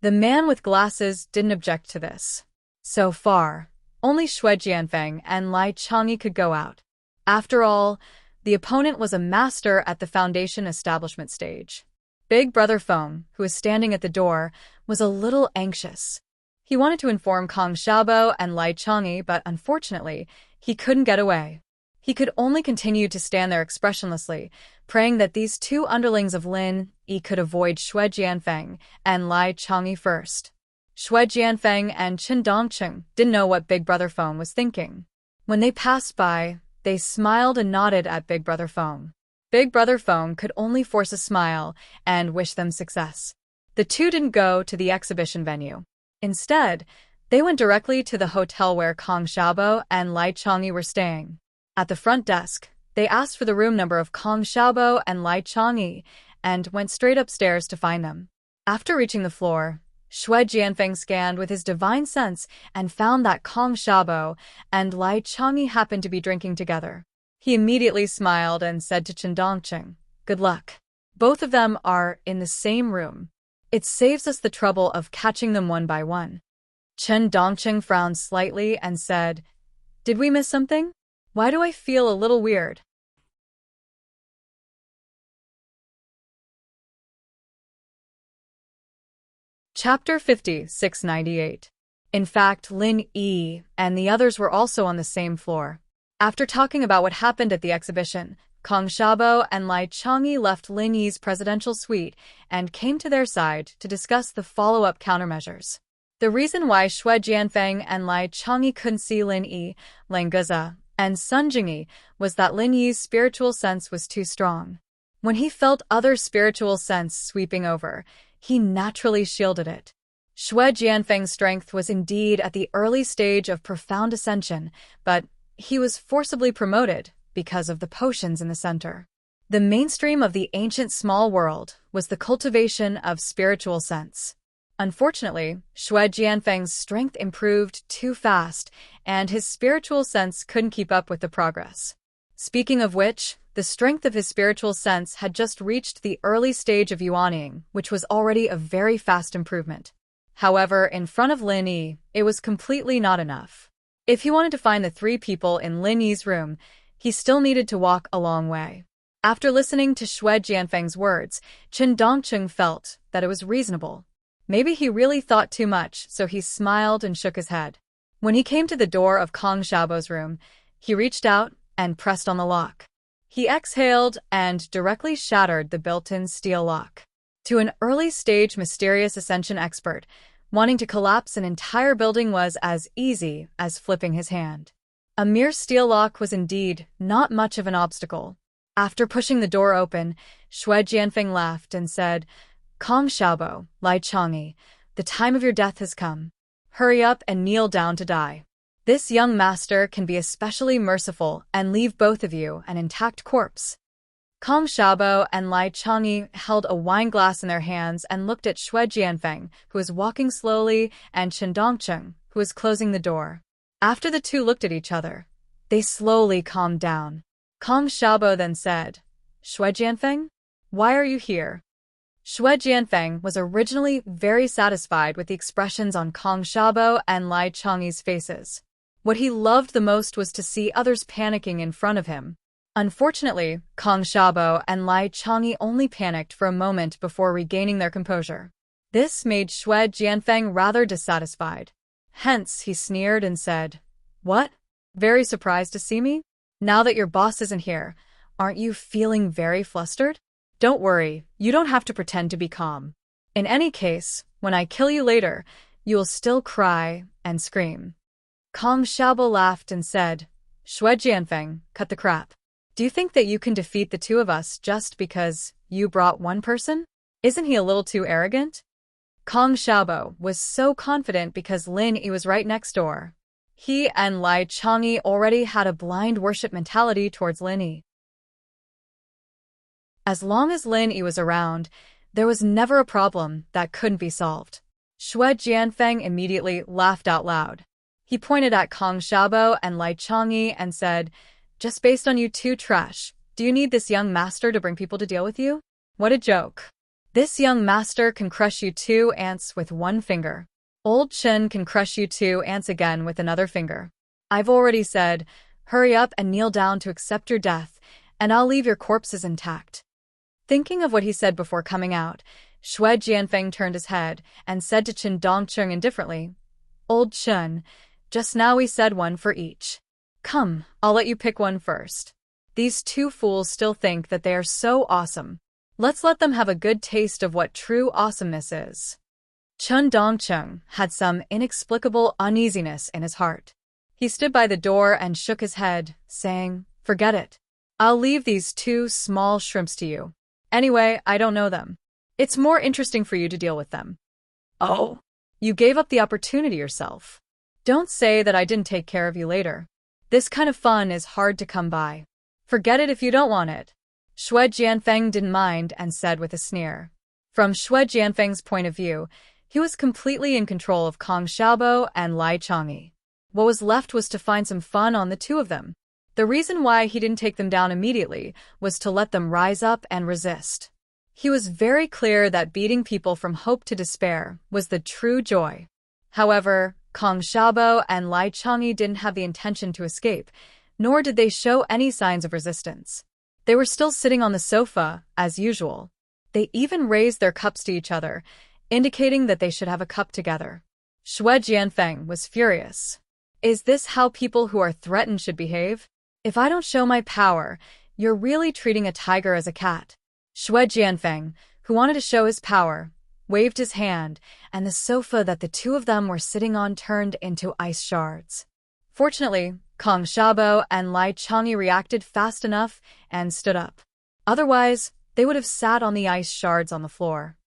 The man with glasses didn't object to this. So far, only Shui Jianfeng and Lai Changyi could go out. After all, the opponent was a master at the foundation establishment stage. Big Brother Feng, who was standing at the door, was a little anxious. He wanted to inform Kong Xiaobo and Lai Changyi, but unfortunately, he couldn't get away. He could only continue to stand there expressionlessly, praying that these two underlings of Lin Yi could avoid Shui Jianfeng and Lai Changyi first. Shui Jianfeng and Chen Dongcheng didn't know what Big Brother Feng was thinking. When they passed by, they smiled and nodded at Big Brother Feng. Big Brother Feng could only force a smile and wish them success. The two didn't go to the exhibition venue. Instead, they went directly to the hotel where Kong Xiaobo and Lai Changyi were staying. At the front desk, they asked for the room number of Kong Xiaobo and Lai Changyi and went straight upstairs to find them. After reaching the floor, Shui Jianfeng scanned with his divine sense and found that Kong Xiaobo and Lai Changyi happened to be drinking together. He immediately smiled and said to Chen Dongcheng, "Good luck. Both of them are in the same room. It saves us the trouble of catching them one by one." Chen Dongcheng frowned slightly and said, "Did we miss something? Why do I feel a little weird?" Chapter 5698. In fact, Lin Yi and the others were also on the same floor. After talking about what happened at the exhibition, Kong Xiaobo and Lai Changyi left Lin Yi's presidential suite and came to their side to discuss the follow-up countermeasures. The reason why Shui Jianfeng and Lai Changyi couldn't see Lin Yi, Lang Guzi, and Sun Jingyi was that Lin Yi's spiritual sense was too strong. When he felt other spiritual sense sweeping over, he naturally shielded it. Shui Jianfeng's strength was indeed at the early stage of profound ascension, but he was forcibly promoted because of the potions in the center. The mainstream of the ancient small world was the cultivation of spiritual sense. Unfortunately, Shui Jianfeng's strength improved too fast, and his spiritual sense couldn't keep up with the progress. Speaking of which, the strength of his spiritual sense had just reached the early stage of yuaning, which was already a very fast improvement. However, in front of Lin Yi, it was completely not enough. If he wanted to find the three people in Lin Yi's room, he still needed to walk a long way. After listening to Shui Jianfeng's words, Chen Dongcheng felt that it was reasonable. Maybe he really thought too much, so he smiled and shook his head. When he came to the door of Kong Xiaobo's room, he reached out and pressed on the lock. He exhaled and directly shattered the built-in steel lock. To an early-stage mysterious ascension expert, wanting to collapse an entire building was as easy as flipping his hand. A mere steel lock was indeed not much of an obstacle. After pushing the door open, Shui Jianfeng laughed and said, "Kong Xiaobo, Lai Changyi, the time of your death has come. Hurry up and kneel down to die. This young master can be especially merciful and leave both of you an intact corpse." Kong Xiaobo and Lai Changyi held a wine glass in their hands and looked at Xue Jianfeng, who was walking slowly, and Chen Dongcheng, who was closing the door. After the two looked at each other, they slowly calmed down. Kong Xiaobo then said, "Xue Jianfeng, why are you here?" Xue Jianfeng was originally very satisfied with the expressions on Kong Xiaobo and Lai Changyi's faces. What he loved the most was to see others panicking in front of him. Unfortunately, Kong Xiaobo and Lai Changyi only panicked for a moment before regaining their composure. This made Xue Jianfeng rather dissatisfied. Hence, he sneered and said, "What? Very surprised to see me? Now that your boss isn't here, aren't you feeling very flustered? Don't worry, you don't have to pretend to be calm. In any case, when I kill you later, you will still cry and scream." Kong Xiaobo laughed and said, "Xue Jianfeng, cut the crap. Do you think that you can defeat the two of us just because you brought one person? Isn't he a little too arrogant?" Kong Xiaobo was so confident because Lin Yi was right next door. He and Lai Changyi already had a blind worship mentality towards Lin Yi. As long as Lin Yi was around, there was never a problem that couldn't be solved. Xue Jianfeng immediately laughed out loud. He pointed at Kong Xiaobo and Lai Changyi and said, "Just based on you two trash, do you need this young master to bring people to deal with you? What a joke. This young master can crush you 2 ants with 1 finger. Old Chen can crush you 2 ants again with another finger. I've already said, hurry up and kneel down to accept your death, and I'll leave your corpses intact." Thinking of what he said before coming out, Xue Jianfeng turned his head and said to Chen Dongcheng indifferently, "Old Chen, just now we said 1 for each. Come, I'll let you pick one first. These two fools still think that they are so awesome. Let's let them have a good taste of what true awesomeness is." Chen Dongcheng had some inexplicable uneasiness in his heart. He stood by the door and shook his head, saying, "Forget it. I'll leave these 2 small shrimps to you. Anyway, I don't know them. It's more interesting for you to deal with them." "Oh, you gave up the opportunity yourself. Don't say that I didn't take care of you later. This kind of fun is hard to come by. Forget it if you don't want it." Xue Jianfeng didn't mind and said with a sneer. From Xue Jianfeng's point of view, he was completely in control of Kong Xiaobo and Lai Changyi. What was left was to find some fun on the two of them. The reason why he didn't take them down immediately was to let them rise up and resist. He was very clear that beating people from hope to despair was the true joy. However, Kong Xiaobo and Lai Changyi didn't have the intention to escape, nor did they show any signs of resistance. They were still sitting on the sofa, as usual. They even raised their cups to each other, indicating that they should have a cup together. Xue Jianfeng was furious. Is this how people who are threatened should behave? If I don't show my power, you're really treating a tiger as a cat. Xue Jianfeng, who wanted to show his power, waved his hand, and the sofa that the two of them were sitting on turned into ice shards. Fortunately, Kong Xiaobo and Lai Changyi reacted fast enough and stood up. Otherwise, they would have sat on the ice shards on the floor.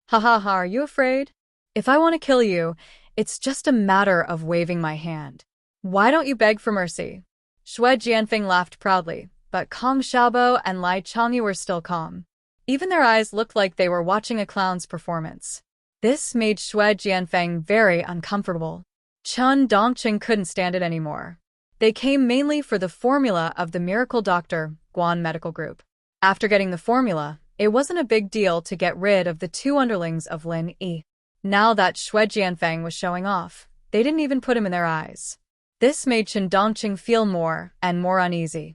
"Ha ha ha, are you afraid? If I want to kill you, it's just a matter of waving my hand. Why don't you beg for mercy?" Xue Jianfeng laughed proudly, but Kong Xiaobo and Lai Changyi were still calm. Even their eyes looked like they were watching a clown's performance. This made Xue Jianfeng very uncomfortable. Chen Dongcheng couldn't stand it anymore. They came mainly for the formula of the miracle doctor, Guan Medical Group. After getting the formula, it wasn't a big deal to get rid of the 2 underlings of Lin Yi. Now that Xue Jianfeng was showing off, they didn't even put him in their eyes. This made Chen Dongcheng feel more and more uneasy.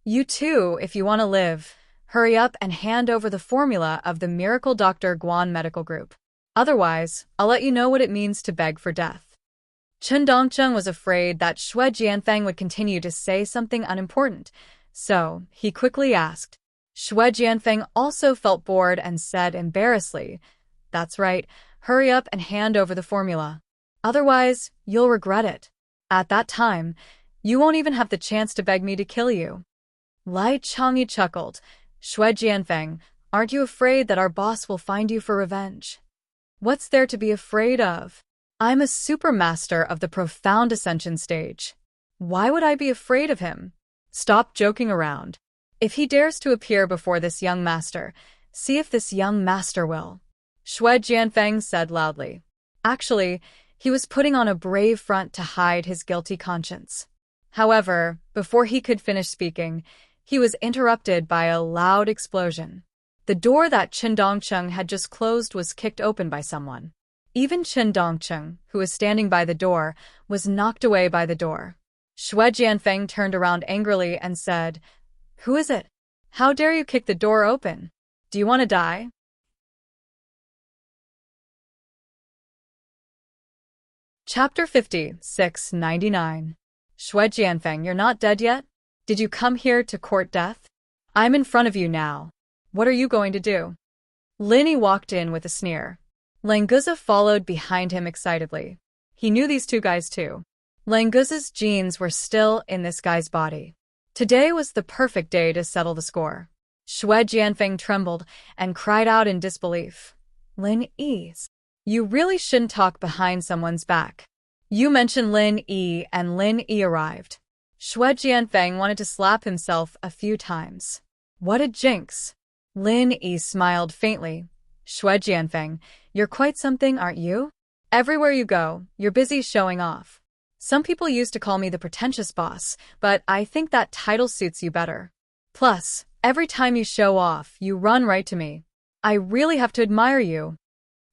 "You too, if you want to live, hurry up and hand over the formula of the miracle doctor Guan Medical Group. Otherwise, I'll let you know what it means to beg for death." Chen Dongcheng was afraid that Xue Jianfeng would continue to say something unimportant, so he quickly asked. Xue Jianfeng also felt bored and said embarrassedly, "That's right, hurry up and hand over the formula. Otherwise, you'll regret it. At that time, you won't even have the chance to beg me to kill you." Lai Changyi chuckled. "Xue Jianfeng, aren't you afraid that our boss will find you for revenge? What's there to be afraid of? I'm a supermaster of the profound ascension stage. Why would I be afraid of him? Stop joking around. If he dares to appear before this young master, see if this young master will. Shui Jianfeng said loudly. Actually, he was putting on a brave front to hide his guilty conscience. However, before he could finish speaking, he was interrupted by a loud explosion. The door that Chen Dongcheng had just closed was kicked open by someone. Even Chen Dongcheng, who was standing by the door, was knocked away by the door. Shui Jianfeng turned around angrily and said, "Who is it? How dare you kick the door open? Do you want to die?" Chapter 5699. Shui Jianfeng, you're not dead yet? Did you come here to court death? I'm in front of you now. What are you going to do? Lin Yi walked in with a sneer. Languza followed behind him excitedly. He knew these two guys too. Languza's genes were still in this guy's body. Today was the perfect day to settle the score. Shui Jianfeng trembled and cried out in disbelief. Lin Yi, you really shouldn't talk behind someone's back. You mentioned Lin Yi and Lin Yi arrived. Shui Jianfeng wanted to slap himself a few times. What a jinx. Lin Yi smiled faintly. Shui Jianfeng, you're quite something, aren't you? Everywhere you go, you're busy showing off. Some people used to call me the pretentious boss, but I think that title suits you better. Plus, every time you show off, you run right to me. I really have to admire you.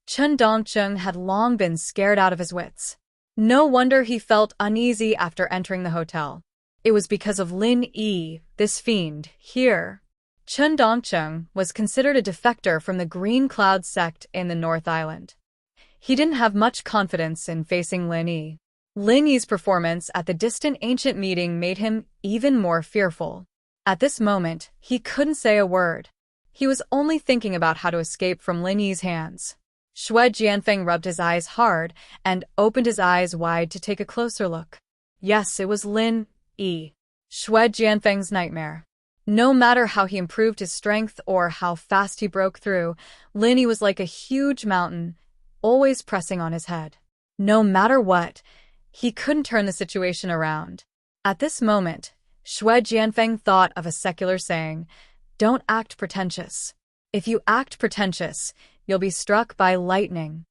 Chen Dongcheng had long been scared out of his wits. No wonder he felt uneasy after entering the hotel. It was because of Lin Yi, this fiend, here. Chen Dongcheng was considered a defector from the Green Cloud sect in the North Island. He didn't have much confidence in facing Lin Yi. Lin Yi's performance at the distant ancient meeting made him even more fearful. At this moment, he couldn't say a word. He was only thinking about how to escape from Lin Yi's hands. Shui Jianfeng rubbed his eyes hard and opened his eyes wide to take a closer look. Yes, it was Lin Yi. Shui Jianfeng's nightmare. No matter how he improved his strength or how fast he broke through, Lin Yi was like a huge mountain, always pressing on his head. No matter what, he couldn't turn the situation around. At this moment, Shui Jianfeng thought of a secular saying, "Don't act pretentious. If you act pretentious, you'll be struck by lightning."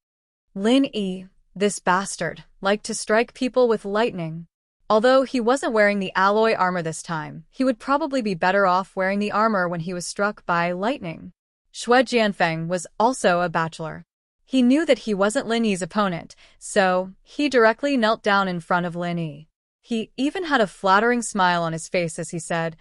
Lin Yi, this bastard, liked to strike people with lightning. Although he wasn't wearing the alloy armor this time, he would probably be better off wearing the armor when he was struck by lightning. Shui Jianfeng was also a bachelor. He knew that he wasn't Lin Yi's opponent, so he directly knelt down in front of Lin Yi. He even had a flattering smile on his face as he said,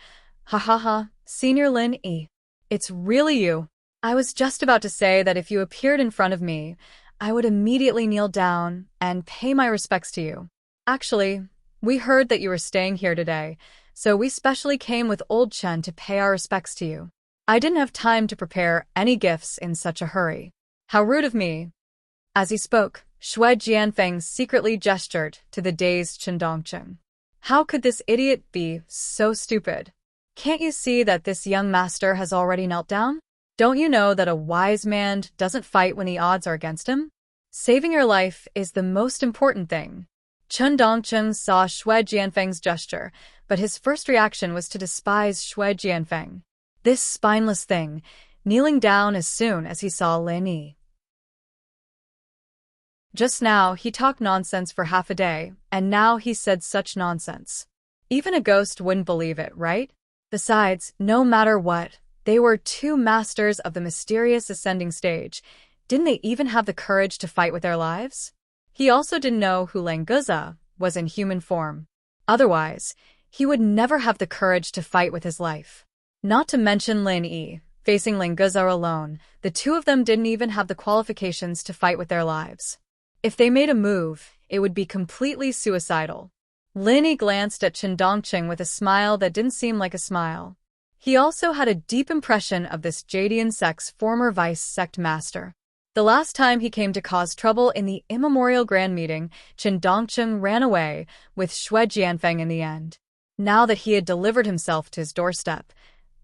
"Ha ha ha, Senior Lin Yi. It's really you. I was just about to say that if you appeared in front of me, I would immediately kneel down and pay my respects to you. Actually, we heard that you were staying here today, so we specially came with Old Chen to pay our respects to you. I didn't have time to prepare any gifts in such a hurry. How rude of me." As he spoke, Shui Jianfeng secretly gestured to the dazed Chen Dongcheng. How could this idiot be so stupid? Can't you see that this young master has already knelt down? Don't you know that a wise man doesn't fight when the odds are against him? Saving your life is the most important thing. Chen Dongcheng saw Shui Jianfeng's gesture, but his first reaction was to despise Shui Jianfeng. This spineless thing, kneeling down as soon as he saw Lin Yi. Just now he talked nonsense for half a day, and now he said such nonsense. Even a ghost wouldn't believe it, right? Besides, no matter what, they were two masters of the mysterious ascending stage. Didn't they even have the courage to fight with their lives? He also didn't know who Languza was in human form. Otherwise, he would never have the courage to fight with his life. Not to mention Lin Yi. Facing Languza alone, the two of them didn't even have the qualifications to fight with their lives. If they made a move, it would be completely suicidal. Lin Yi glanced at Chen Dongcheng with a smile that didn't seem like a smile. He also had a deep impression of this Jadian sect's former vice sect master. The last time he came to cause trouble in the immemorial grand meeting, Chen Dongcheng ran away with Shui Jianfeng in the end. Now that he had delivered himself to his doorstep,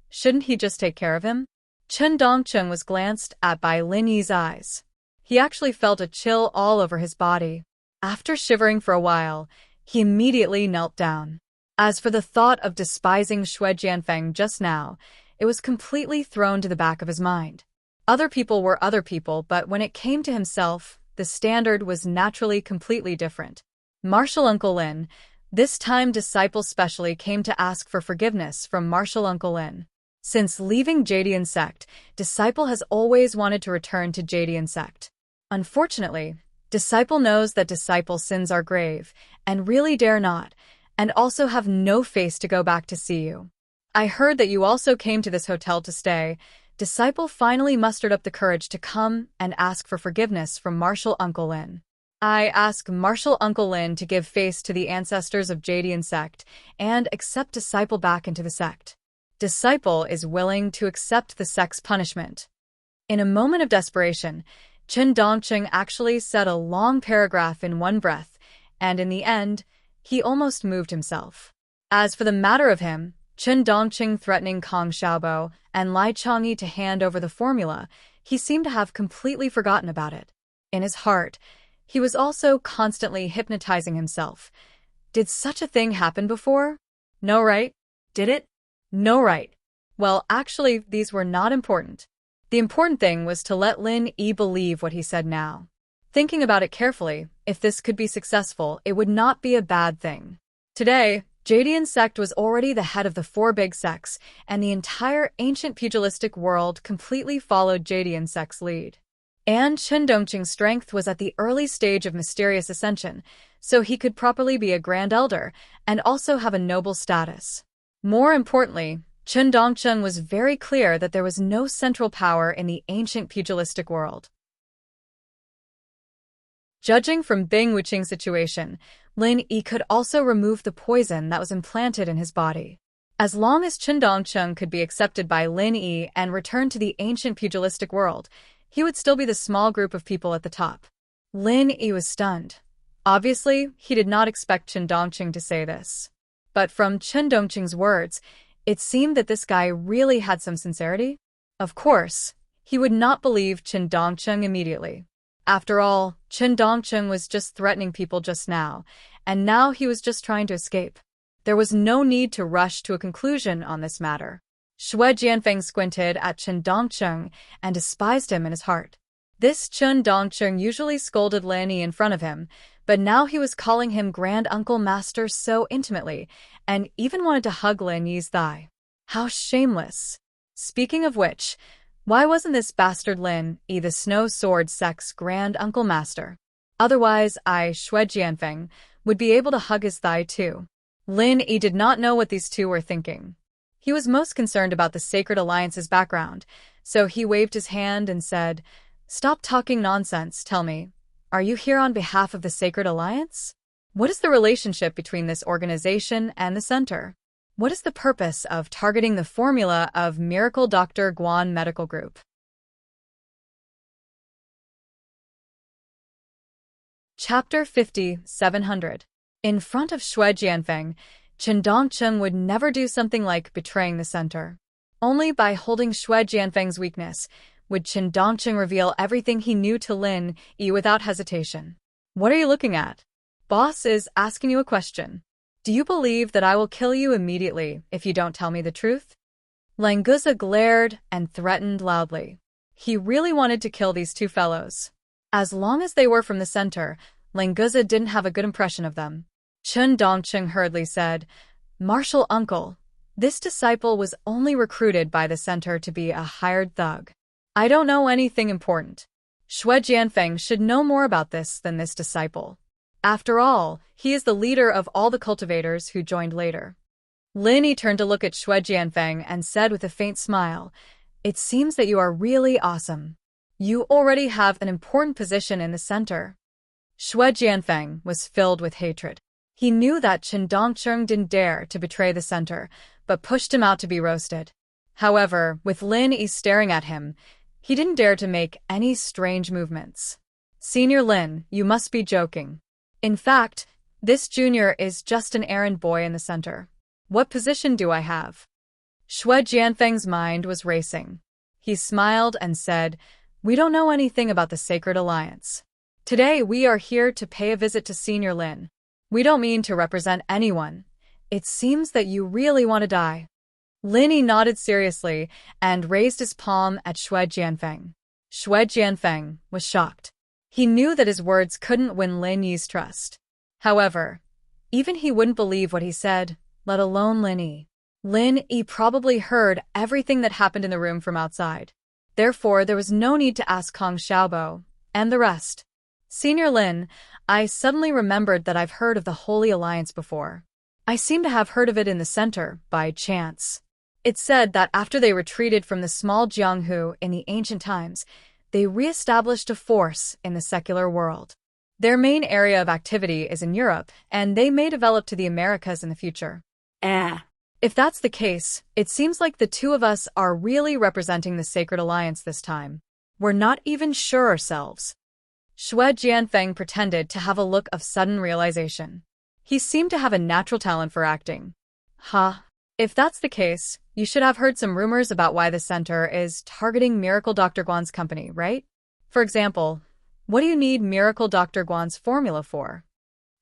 shouldn't he just take care of him? Chen Dongcheng was glanced at by Lin Yi's eyes. He actually felt a chill all over his body. After shivering for a while, he immediately knelt down. As for the thought of despising Xue Jianfeng just now, it was completely thrown to the back of his mind. Other people were other people, but when it came to himself, the standard was naturally completely different. Martial Uncle Lin. This time Disciple specially came to ask for forgiveness from Martial Uncle Lin. Since leaving Jadian sect, Disciple has always wanted to return to Jadian sect. Unfortunately, Disciple knows that Disciple's sins are grave, and really dare not, and also have no face to go back to see you. I heard that you also came to this hotel to stay. Disciple finally mustered up the courage to come and ask for forgiveness from Martial Uncle Lin. I ask Martial Uncle Lin to give face to the ancestors of Jadian sect and accept Disciple back into the sect. Disciple is willing to accept the sect's punishment. In a moment of desperation, Chen Dongqing actually said a long paragraph in one breath, and in the end, he almost moved himself. As for the matter of him, Chen Dongqing threatening Kong Xiaobo and Lai Changyi to hand over the formula, he seemed to have completely forgotten about it. In his heart, he was also constantly hypnotizing himself. Did such a thing happen before? No, right? Did it? No, right. Well, actually, these were not important. The important thing was to let Lin Yi believe what he said now. Thinking about it carefully, if this could be successful, it would not be a bad thing. Today, Jadian sect was already the head of the four big sects, and the entire ancient pugilistic world completely followed Jadian sect's lead. And Chen Dongqing's strength was at the early stage of mysterious ascension, so he could properly be a grand elder and also have a noble status. More importantly, Chen Dongqing was very clear that there was no central power in the ancient pugilistic world. Judging from Bing Wuqing's situation, Lin Yi could also remove the poison that was implanted in his body. As long as Chen Dongqing could be accepted by Lin Yi and return to the ancient pugilistic world, he would still be the small group of people at the top. Lin Yi was stunned. Obviously, he did not expect Chen Dongqing to say this. But from Chen Dongqing's words, it seemed that this guy really had some sincerity. Of course, he would not believe Chen Dongqing immediately. After all, Chen Dongqing was just threatening people just now, and now he was just trying to escape. There was no need to rush to a conclusion on this matter. Xue Jianfeng squinted at Chen Dongqing and despised him in his heart. This Chen Dongqing usually scolded Lin Yi in front of him, but now he was calling him Grand Uncle Master so intimately, and even wanted to hug Lin Yi's thigh. How shameless! Speaking of which, why wasn't this bastard Lin Yi the Snow Sword sect's Grand Uncle Master? Otherwise, Xue Jianfeng, would be able to hug his thigh too. Lin Yi did not know what these two were thinking. He was most concerned about the Sacred Alliance's background, so he waved his hand and said, "Stop talking nonsense, tell me. Are you here on behalf of the Sacred Alliance? What is the relationship between this organization and the center? What is the purpose of targeting the formula of Miracle Dr. Guan Medical Group?" Chapter 50-700. In front of Xue Jianfeng, Chen Dongqing would never do something like betraying the center. Only by holding Xue Jianfeng's weakness would Chen Dongqing reveal everything he knew to Lin Yi without hesitation. "What are you looking at? Boss is asking you a question. Do you believe that I will kill you immediately if you don't tell me the truth?" Languza glared and threatened loudly. He really wanted to kill these two fellows. As long as they were from the center, Languza didn't have a good impression of them. Chen Dongqing hurriedly said, "Martial Uncle, this disciple was only recruited by the center to be a hired thug. I don't know anything important. Xue Jianfeng should know more about this than this disciple. After all, he is the leader of all the cultivators who joined later." Lin Yi turned to look at Xue Jianfeng and said with a faint smile, "It seems that you are really awesome. You already have an important position in the center." Xue Jianfeng was filled with hatred. He knew that Chen Dongqing didn't dare to betray the center, but pushed him out to be roasted. However, with Lin Yi staring at him, he didn't dare to make any strange movements. "Senior Lin, you must be joking. In fact, this junior is just an errand boy in the center. What position do I have?" Xue Jianfeng's mind was racing. He smiled and said, "We don't know anything about the Sacred Alliance. Today we are here to pay a visit to Senior Lin. We don't mean to represent anyone. It seems that you really want to die. Lin Yi nodded seriously and raised his palm at Xue Jianfeng. Xue Jianfeng was shocked. He knew that his words couldn't win Lin Yi's trust. However, even he wouldn't believe what he said, let alone Lin Yi. Lin Yi probably heard everything that happened in the room from outside. Therefore, there was no need to ask Kong Xiaobo and the rest. Senior Lin, I suddenly remembered that I've heard of the Holy Alliance before. I seem to have heard of it in the center, by chance. It's said that after they retreated from the small Jianghu in the ancient times, they re-established a force in the secular world. Their main area of activity is in Europe, and they may develop to the Americas in the future. If that's the case, it seems like the two of us are really representing the Sacred Alliance this time. We're not even sure ourselves. Xue Jianfeng pretended to have a look of sudden realization. He seemed to have a natural talent for acting. If that's the case, you should have heard some rumors about why the center is targeting Miracle Dr. Guan's company, right? For example, what do you need Miracle Dr. Guan's formula for?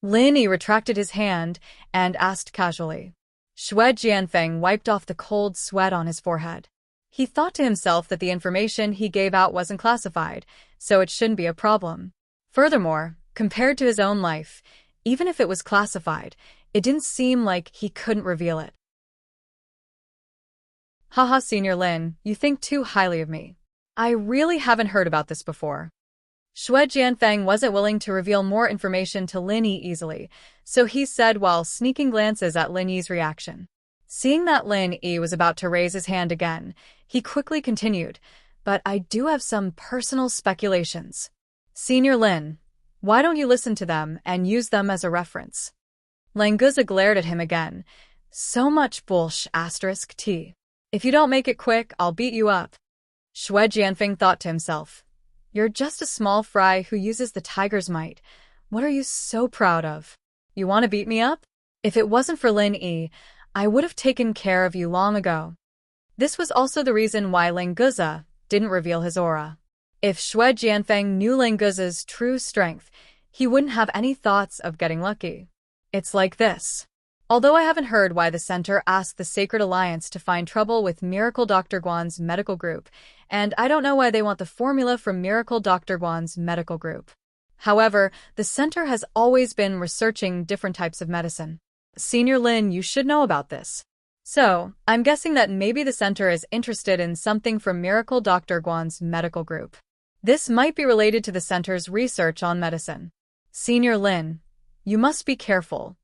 Lin Yi retracted his hand and asked casually. Xue Jianfeng wiped off the cold sweat on his forehead. He thought to himself that the information he gave out wasn't classified, so it shouldn't be a problem. Furthermore, compared to his own life, even if it was classified, it didn't seem like he couldn't reveal it. Haha, Senior Lin, you think too highly of me. I really haven't heard about this before. Xue Jianfeng wasn't willing to reveal more information to Lin Yi easily, so he said while sneaking glances at Lin Yi's reaction. Seeing that Lin Yi was about to raise his hand again, he quickly continued, but I do have some personal speculations. Senior Lin, why don't you listen to them and use them as a reference? Languza glared at him again. So much **T. If you don't make it quick, I'll beat you up. Xue Jianfeng thought to himself. You're just a small fry who uses the tiger's might. What are you so proud of? You want to beat me up? If it wasn't for Lin Yi, I would have taken care of you long ago. This was also the reason why Languza didn't reveal his aura. If Xue Jianfeng knew Languza's true strength, he wouldn't have any thoughts of getting lucky. It's like this. Although I haven't heard why the center asked the Sacred Alliance to find trouble with Miracle Dr. Guan's medical group, and I don't know why they want the formula from Miracle Dr. Guan's medical group. However, the center has always been researching different types of medicine. Senior Lin, you should know about this. So, I'm guessing that maybe the center is interested in something from Miracle Dr. Guan's medical group. This might be related to the center's research on medicine. Senior Lin, you must be careful.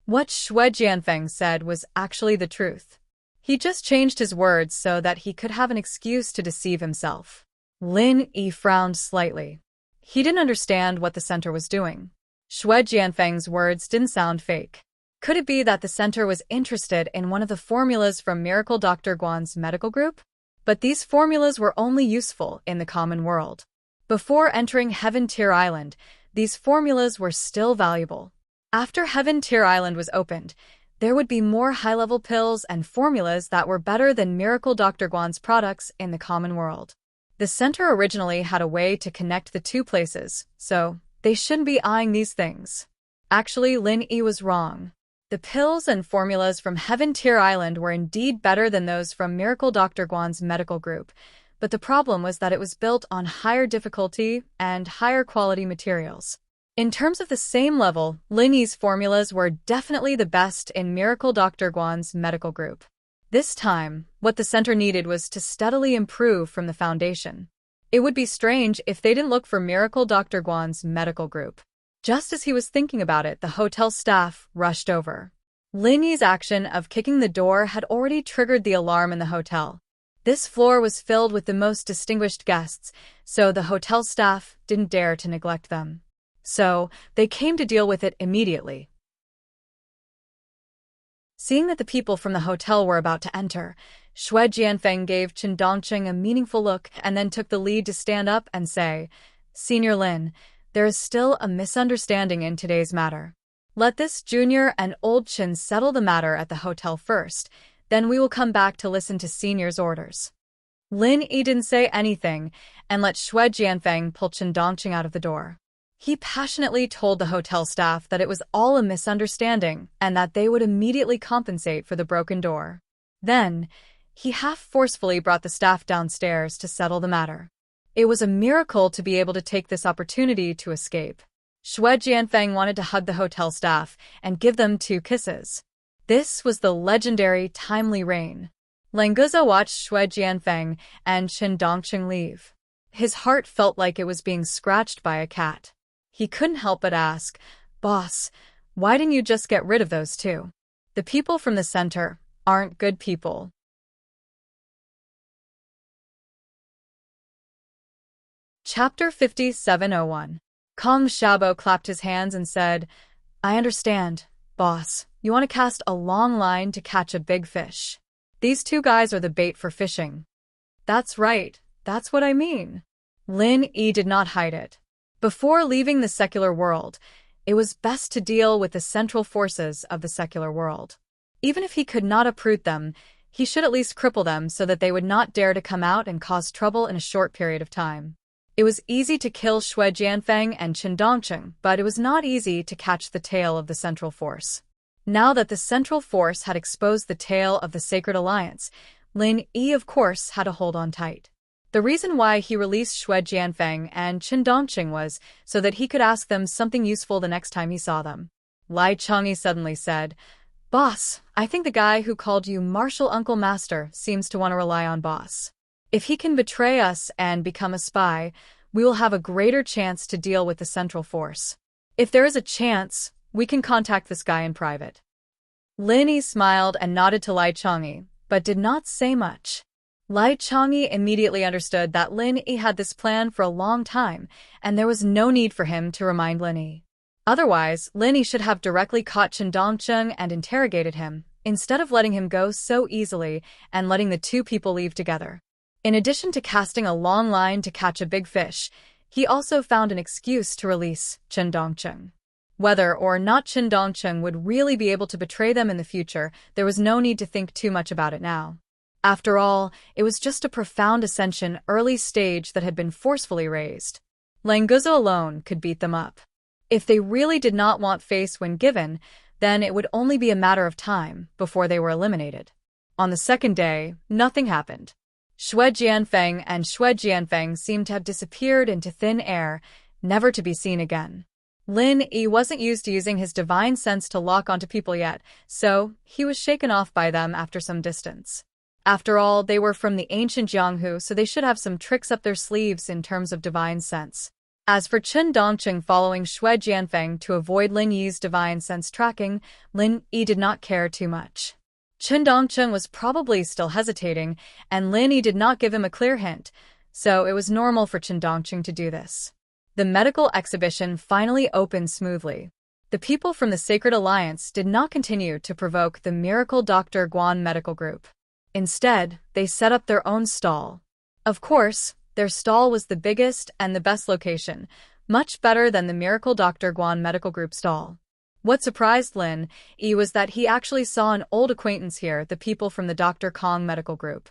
What Xue Jianfeng said was actually the truth. He just changed his words so that he could have an excuse to deceive himself. Lin Yi frowned slightly. He didn't understand what the center was doing. Xue Jianfeng's words didn't sound fake. Could it be that the center was interested in one of the formulas from Miracle Dr. Guan's medical group? But these formulas were only useful in the common world. Before entering Heaven Tier Island, these formulas were still valuable. After Heaven Tier Island was opened, there would be more high-level pills and formulas that were better than Miracle Dr. Guan's products in the common world. The center originally had a way to connect the two places, so they shouldn't be eyeing these things. Actually, Lin Yi was wrong. The pills and formulas from Heaven Tier Island were indeed better than those from Miracle Dr. Guan's medical group, but the problem was that it was built on higher difficulty and higher quality materials. In terms of the same level, Lin Yi's formulas were definitely the best in Miracle Dr. Guan's medical group. This time, what the center needed was to steadily improve from the foundation. It would be strange if they didn't look for Miracle Dr. Guan's medical group. Just as he was thinking about it, the hotel staff rushed over. Lin Yi's action of kicking the door had already triggered the alarm in the hotel. This floor was filled with the most distinguished guests, so the hotel staff didn't dare to neglect them. So, they came to deal with it immediately. Seeing that the people from the hotel were about to enter, Xue Jianfeng gave Chen Dongqing a meaningful look and then took the lead to stand up and say, Senior Lin, there is still a misunderstanding in today's matter. Let this junior and old Chen settle the matter at the hotel first, then we will come back to listen to Senior's orders. Lin Yi didn't say anything and let Xue Jianfeng pull Chen Dongqing out of the door. He passionately told the hotel staff that it was all a misunderstanding and that they would immediately compensate for the broken door. Then, he half-forcefully brought the staff downstairs to settle the matter. It was a miracle to be able to take this opportunity to escape. Xue Jianfeng wanted to hug the hotel staff and give them 2 kisses. This was the legendary timely rain. Languza watched Xue Jianfeng and Chen Dongqing leave. His heart felt like it was being scratched by a cat. He couldn't help but ask, "Boss, why didn't you just get rid of those 2? The people from the center aren't good people." Chapter 5701. Kong Xiaobo clapped his hands and said, "I understand, boss. You want to cast a long line to catch a big fish. These 2 guys are the bait for fishing." "That's right. That's what I mean." Lin Yi did not hide it. Before leaving the secular world, it was best to deal with the central forces of the secular world. Even if he could not uproot them, he should at least cripple them so that they would not dare to come out and cause trouble in a short period of time. It was easy to kill Xue Jianfeng and Chen Dongqing, but it was not easy to catch the tail of the central force. Now that the central force had exposed the tail of the Sacred Alliance, Lin Yi of course had to hold on tight. The reason why he released Xue Jianfeng and Chen Dongqing was so that he could ask them something useful the next time he saw them. Lai Changyi suddenly said, "Boss, I think the guy who called you Martial Uncle Master seems to want to rely on Boss. If he can betray us and become a spy, we will have a greater chance to deal with the central force. If there is a chance, we can contact this guy in private." Lin Yi smiled and nodded to Lai Changyi, but did not say much. Lai Changyi immediately understood that Lin Yi had this plan for a long time, and there was no need for him to remind Lin Yi. Otherwise, Lin Yi should have directly caught Chen Dongqing and interrogated him, instead of letting him go so easily and letting the 2 people leave together. In addition to casting a long line to catch a big fish, he also found an excuse to release Chen Dongqing. Whether or not Chen Dongqing would really be able to betray them in the future, there was no need to think too much about it now. After all, it was just a profound ascension early stage that had been forcefully raised. Languza alone could beat them up. If they really did not want face when given, then it would only be a matter of time before they were eliminated. On the second day, nothing happened. Xue Jianfeng and Xue Jianfeng seemed to have disappeared into thin air, never to be seen again. Lin Yi wasn't used to using his divine sense to lock onto people yet, so he was shaken off by them after some distance. After all, they were from the ancient Jianghu, so they should have some tricks up their sleeves in terms of divine sense. As for Chen Dongqing following Xue Jianfeng to avoid Lin Yi's divine sense tracking, Lin Yi did not care too much. Chen Dongqing was probably still hesitating, and Lin Yi did not give him a clear hint, so it was normal for Chen Dongqing to do this. The medical exhibition finally opened smoothly. The people from the Sacred Alliance did not continue to provoke the Miracle Dr. Guan Medical Group. Instead, they set up their own stall. Of course, their stall was the biggest and the best location, much better than the Miracle Dr. Guan Medical Group stall. What surprised Lin Yi was that he actually saw an old acquaintance here, the people from the Dr. Kong Medical Group.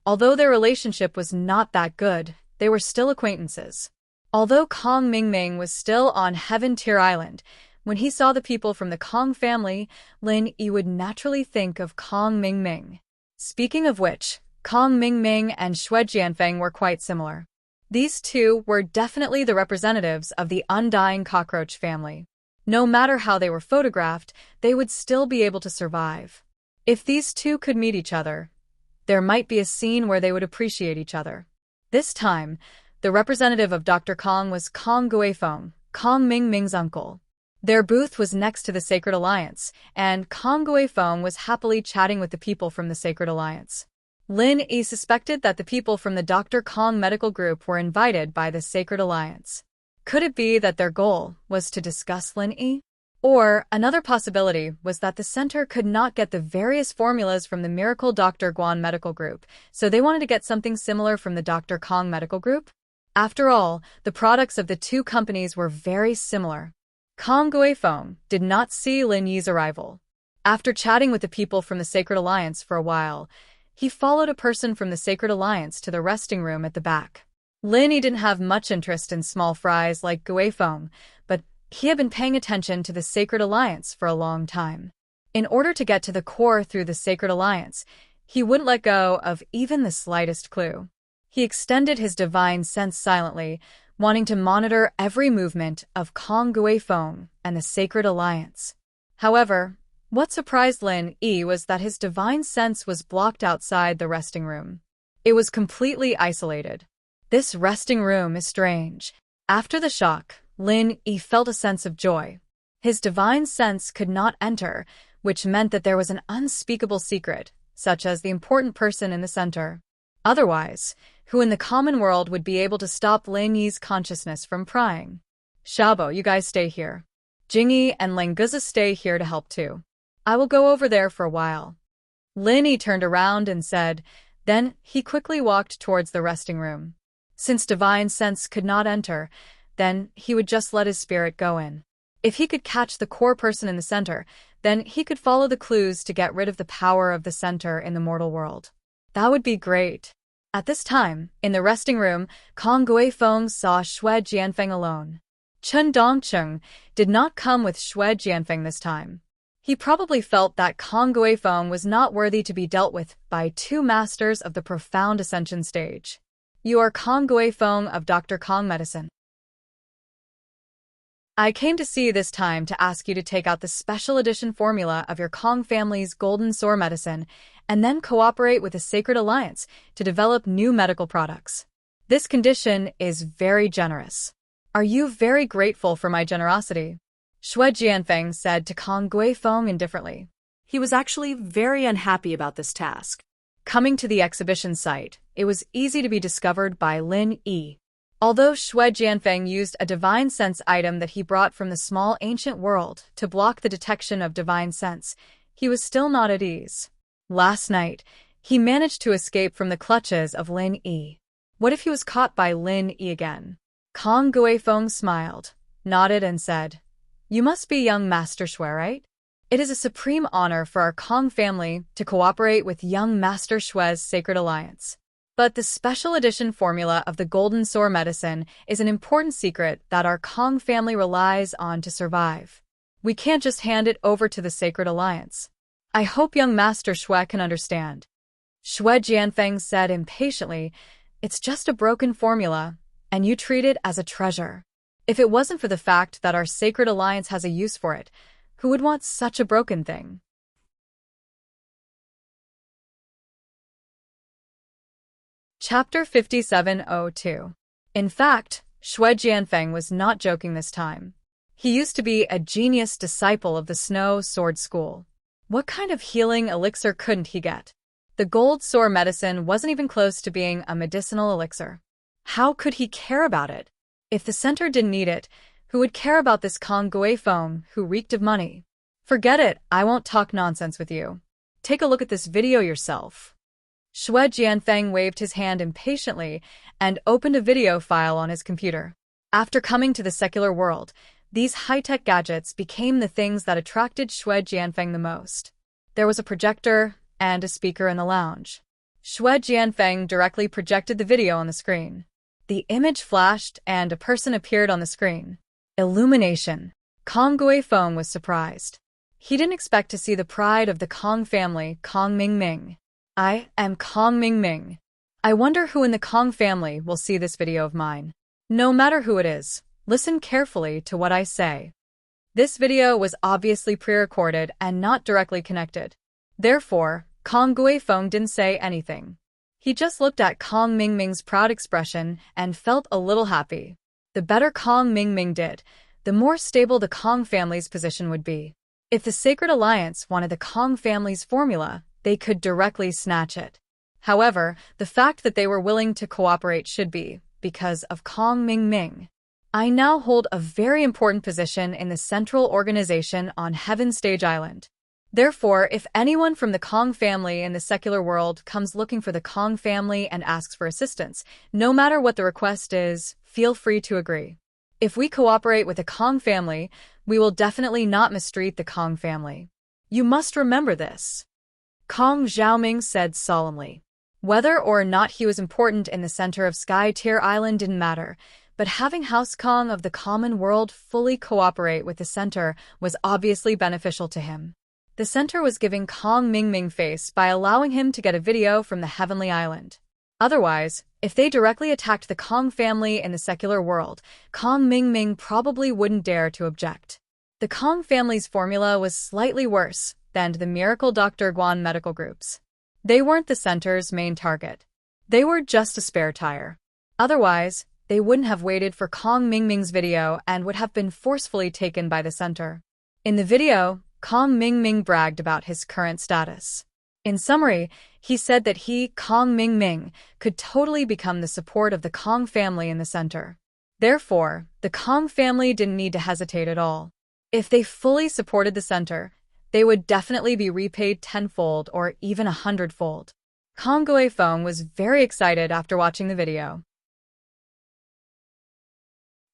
Although their relationship was not that good, they were still acquaintances. Although Kong Mingming was still on Heaven Tier Island, when he saw the people from the Kong family, Lin Yi would naturally think of Kong Mingming. Speaking of which, Kong Mingming and Xue Jianfeng were quite similar. These 2 were definitely the representatives of the undying cockroach family. No matter how they were photographed, they would still be able to survive. If these 2 could meet each other, there might be a scene where they would appreciate each other. This time, the representative of Dr. Kong was Kong Guifeng, Kong Mingming's uncle. Their booth was next to the Sacred Alliance, and Kong Guifeng was happily chatting with the people from the Sacred Alliance. Lin Yi suspected that the people from the Dr. Kong Medical Group were invited by the Sacred Alliance. Could it be that their goal was to discuss Lin Yi? Or another possibility was that the center could not get the various formulas from the Miracle Dr. Guan Medical Group, so they wanted to get something similar from the Dr. Kong Medical Group? After all, the products of the 2 companies were very similar. Kong Guifeng did not see Lin Yi's arrival. After chatting with the people from the Sacred Alliance for a while, he followed a person from the Sacred Alliance to the resting room at the back. Lin Yi didn't have much interest in small fries like Guifeng, but he had been paying attention to the Sacred Alliance for a long time. In order to get to the core through the Sacred Alliance, he wouldn't let go of even the slightest clue. He extended his divine sense silently, wanting to monitor every movement of Kong Guifeng and the Sacred Alliance. However, what surprised Lin Yi was that his divine sense was blocked outside the resting room. It was completely isolated. This resting room is strange. After the shock, Lin Yi felt a sense of joy. His divine sense could not enter, which meant that there was an unspeakable secret, such as the important person in the center. Otherwise, who in the common world would be able to stop Lin Yi's consciousness from prying? Xiaobo, you guys stay here. Jingyi and Langguzi stay here to help too. I will go over there for a while. Lin Yi turned around and said, then he quickly walked towards the resting room. Since divine sense could not enter, then he would just let his spirit go in. If he could catch the core person in the center, then he could follow the clues to get rid of the power of the center in the mortal world. That would be great. At this time, in the resting room, Kong Guifeng saw Xue Jianfeng alone. Chen Dongcheng did not come with Xue Jianfeng this time. He probably felt that Kong Guifeng was not worthy to be dealt with by two masters of the profound ascension stage. You are Kong Guifeng of Dr. Kong Medicine. I came to see you this time to ask you to take out the special edition formula of your Kong family's Golden Sword medicine and then cooperate with the Sacred Alliance to develop new medical products. This condition is very generous. Are you very grateful for my generosity? Xue Jianfeng said to Kong Guifeng indifferently. He was actually very unhappy about this task. Coming to the exhibition site, it was easy to be discovered by Lin Yi. Although Xue Jianfeng used a divine sense item that he brought from the small ancient world to block the detection of divine sense, he was still not at ease. Last night, he managed to escape from the clutches of Lin Yi. What if he was caught by Lin Yi again? Kong Guifeng smiled, nodded and said, you must be young Master Xue, right? It is a supreme honor for our Kong family to cooperate with young Master Xue's Sacred Alliance. But the special edition formula of the Golden Sword medicine is an important secret that our Kong family relies on to survive. We can't just hand it over to the Sacred Alliance. I hope young Master Xue can understand. Xue Jianfeng said impatiently, it's just a broken formula, and you treat it as a treasure. If it wasn't for the fact that our Sacred Alliance has a use for it, who would want such a broken thing? Chapter 5702. In fact, Xue Jianfeng was not joking this time. He used to be a genius disciple of the Snow Sword School. What kind of healing elixir couldn't he get? The gold sword medicine wasn't even close to being a medicinal elixir. How could he care about it? If the center didn't need it, who would care about this Kong Guifeng who reeked of money? Forget it, I won't talk nonsense with you. Take a look at this video yourself. Xue Jianfeng waved his hand impatiently and opened a video file on his computer. After coming to the secular world, these high-tech gadgets became the things that attracted Xue Jianfeng the most. There was a projector and a speaker in the lounge. Xue Jianfeng directly projected the video on the screen. The image flashed and a person appeared on the screen. Illumination. Kong Guifeng was surprised. He didn't expect to see the pride of the Kong family, Kong Mingming. I am Kong Mingming. I wonder who in the Kong family will see this video of mine. No matter who it is, listen carefully to what I say. This video was obviously pre-recorded and not directly connected. Therefore, Kong Guifeng didn't say anything. He just looked at Kong Mingming's proud expression and felt a little happy. The better Kong Mingming did, the more stable the Kong family's position would be. If the Sacred Alliance wanted the Kong family's formula, they could directly snatch it. However, the fact that they were willing to cooperate should be because of Kong Mingming. I now hold a very important position in the central organization on Heaven Stage Island. Therefore, if anyone from the Kong family in the secular world comes looking for the Kong family and asks for assistance, no matter what the request is, feel free to agree. If we cooperate with the Kong family, we will definitely not mistreat the Kong family. You must remember this. Kong Xiaoming said solemnly. Whether or not he was important in the center of Sky Tier Island didn't matter, but having House Kong of the common world fully cooperate with the center was obviously beneficial to him. The center was giving Kong Mingming face by allowing him to get a video from the Heavenly Island. Otherwise, if they directly attacked the Kong family in the secular world, Kong Mingming probably wouldn't dare to object. The Kong family's formula was slightly worse than the Miracle Dr. Guan medical groups. They weren't the center's main target. They were just a spare tire. Otherwise, they wouldn't have waited for Kong Mingming's video and would have been forcefully taken by the center. In the video, Kong Mingming bragged about his current status. In summary, he said that he, Kong Mingming, could totally become the support of the Kong family in the center. Therefore, the Kong family didn't need to hesitate at all. If they fully supported the center, they would definitely be repaid tenfold or even 100-fold. Kong Guifeng was very excited after watching the video.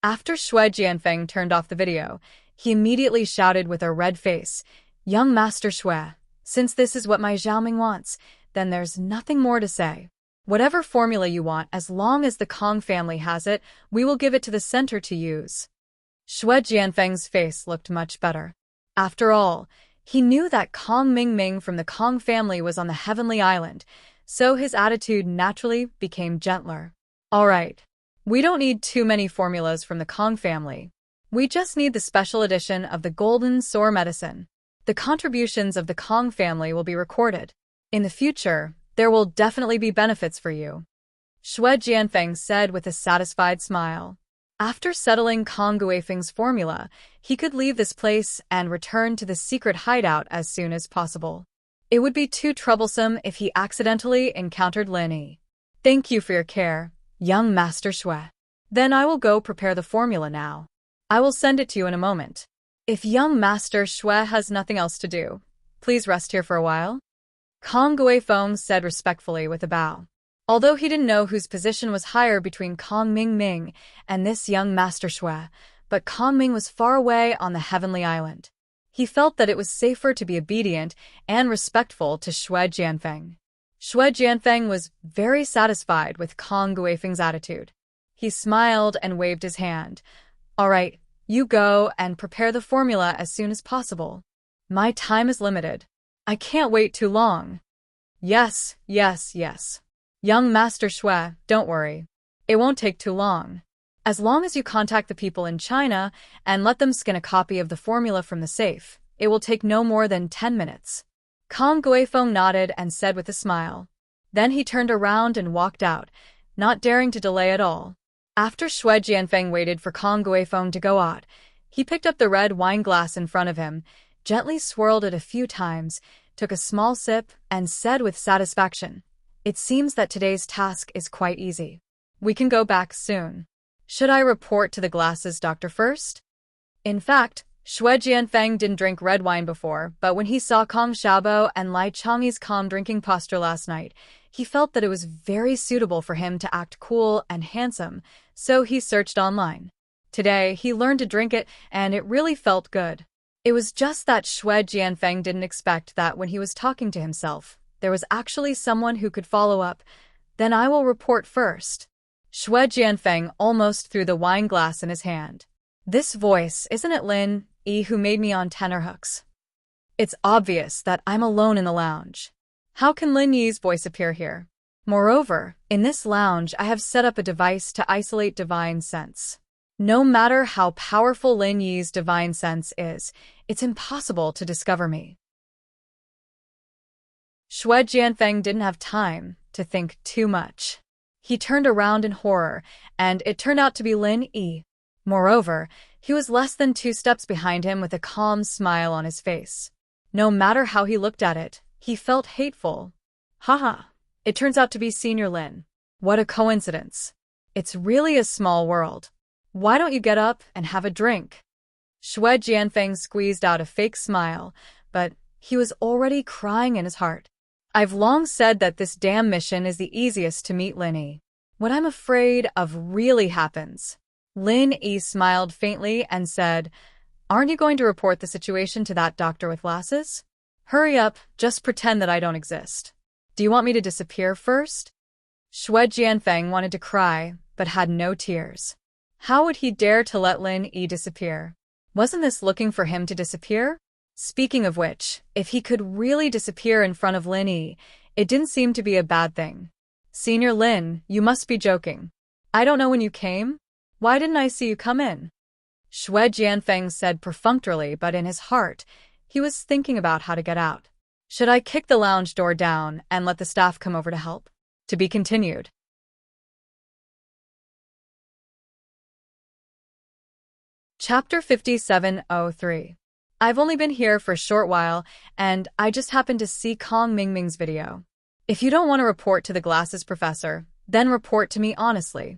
After Xue Jianfeng turned off the video, he immediately shouted with a red face, "Young Master Xue, since this is what my Xiaoming wants, then there's nothing more to say. Whatever formula you want, as long as the Kong family has it, we will give it to the center to use." Xue Jianfeng's face looked much better. After all, he knew that Kong Mingming from the Kong family was on the Heavenly Island, so his attitude naturally became gentler. All right. We don't need too many formulas from the Kong family. We just need the special edition of the Golden Sore Medicine. The contributions of the Kong family will be recorded. In the future, there will definitely be benefits for you. Xue Jianfeng said with a satisfied smile. After settling Kong Guifeng's formula, he could leave this place and return to the secret hideout as soon as possible. It would be too troublesome if he accidentally encountered Lin Yi. Thank you for your care, young Master Xue. Then I will go prepare the formula now. I will send it to you in a moment. If young Master Xue has nothing else to do, please rest here for a while. Kong Guifeng said respectfully with a bow. Although he didn't know whose position was higher between Kong Mingming and this young Master Xue, but Kong Ming was far away on the Heavenly Island. He felt that it was safer to be obedient and respectful to Xue Jianfeng. Xue Jianfeng was very satisfied with Kong Guifeng's attitude. He smiled and waved his hand. All right, you go and prepare the formula as soon as possible. My time is limited. I can't wait too long. Yes. Young Master Xue, don't worry. It won't take too long. As long as you contact the people in China and let them scan a copy of the formula from the safe, it will take no more than 10 minutes. Kong Guifeng nodded and said with a smile. Then he turned around and walked out, not daring to delay at all. After Xue Jianfeng waited for Kong Guifeng to go out, he picked up the red wine glass in front of him, gently swirled it a few times, took a small sip, and said with satisfaction, "It seems that today's task is quite easy. We can go back soon. Should I report to the glasses doctor first?" In fact, Xue Jianfeng didn't drink red wine before, but when he saw Kong Xiaobo and Lai Changyi's calm drinking posture last night, he felt that it was very suitable for him to act cool and handsome, so he searched online. Today, he learned to drink it, and it really felt good. It was just that Xue Jianfeng didn't expect that when he was talking to himself, there was actually someone who could follow up. Then I will report first. Xue Jianfeng almost threw the wine glass in his hand. This voice, isn't it Lin Yi who made me on tenterhooks? It's obvious that I'm alone in the lounge. How can Lin Yi's voice appear here? Moreover, in this lounge I have set up a device to isolate divine sense. No matter how powerful Lin Yi's divine sense is, it's impossible to discover me. Xue Jianfeng didn't have time to think too much. He turned around in horror, and it turned out to be Lin Yi. Moreover, he was less than 2 steps behind him with a calm smile on his face. No matter how he looked at it, he felt hateful. Haha, it turns out to be Senior Lin. What a coincidence. It's really a small world. Why don't you get up and have a drink? Xue Jianfeng squeezed out a fake smile, but he was already crying in his heart. I've long said that this damn mission is the easiest to meet Lin Yi. What I'm afraid of really happens. Lin Yi smiled faintly and said, Aren't you going to report the situation to that doctor with glasses? Hurry up, just pretend that I don't exist. Do you want me to disappear first? Xue Jianfeng wanted to cry, but had no tears. How would he dare to let Lin Yi disappear? Wasn't this looking for him to disappear? Speaking of which, if he could really disappear in front of Lin Yi, it didn't seem to be a bad thing. Senior Lin, you must be joking. I don't know when you came. Why didn't I see you come in? Xue Jianfeng said perfunctorily, but in his heart, he was thinking about how to get out. Should I kick the lounge door down and let the staff come over to help? To be continued. Chapter 5703. I've only been here for a short while, and I just happened to see Kong Mingming's video. If you don't want to report to the glasses professor, then report to me honestly.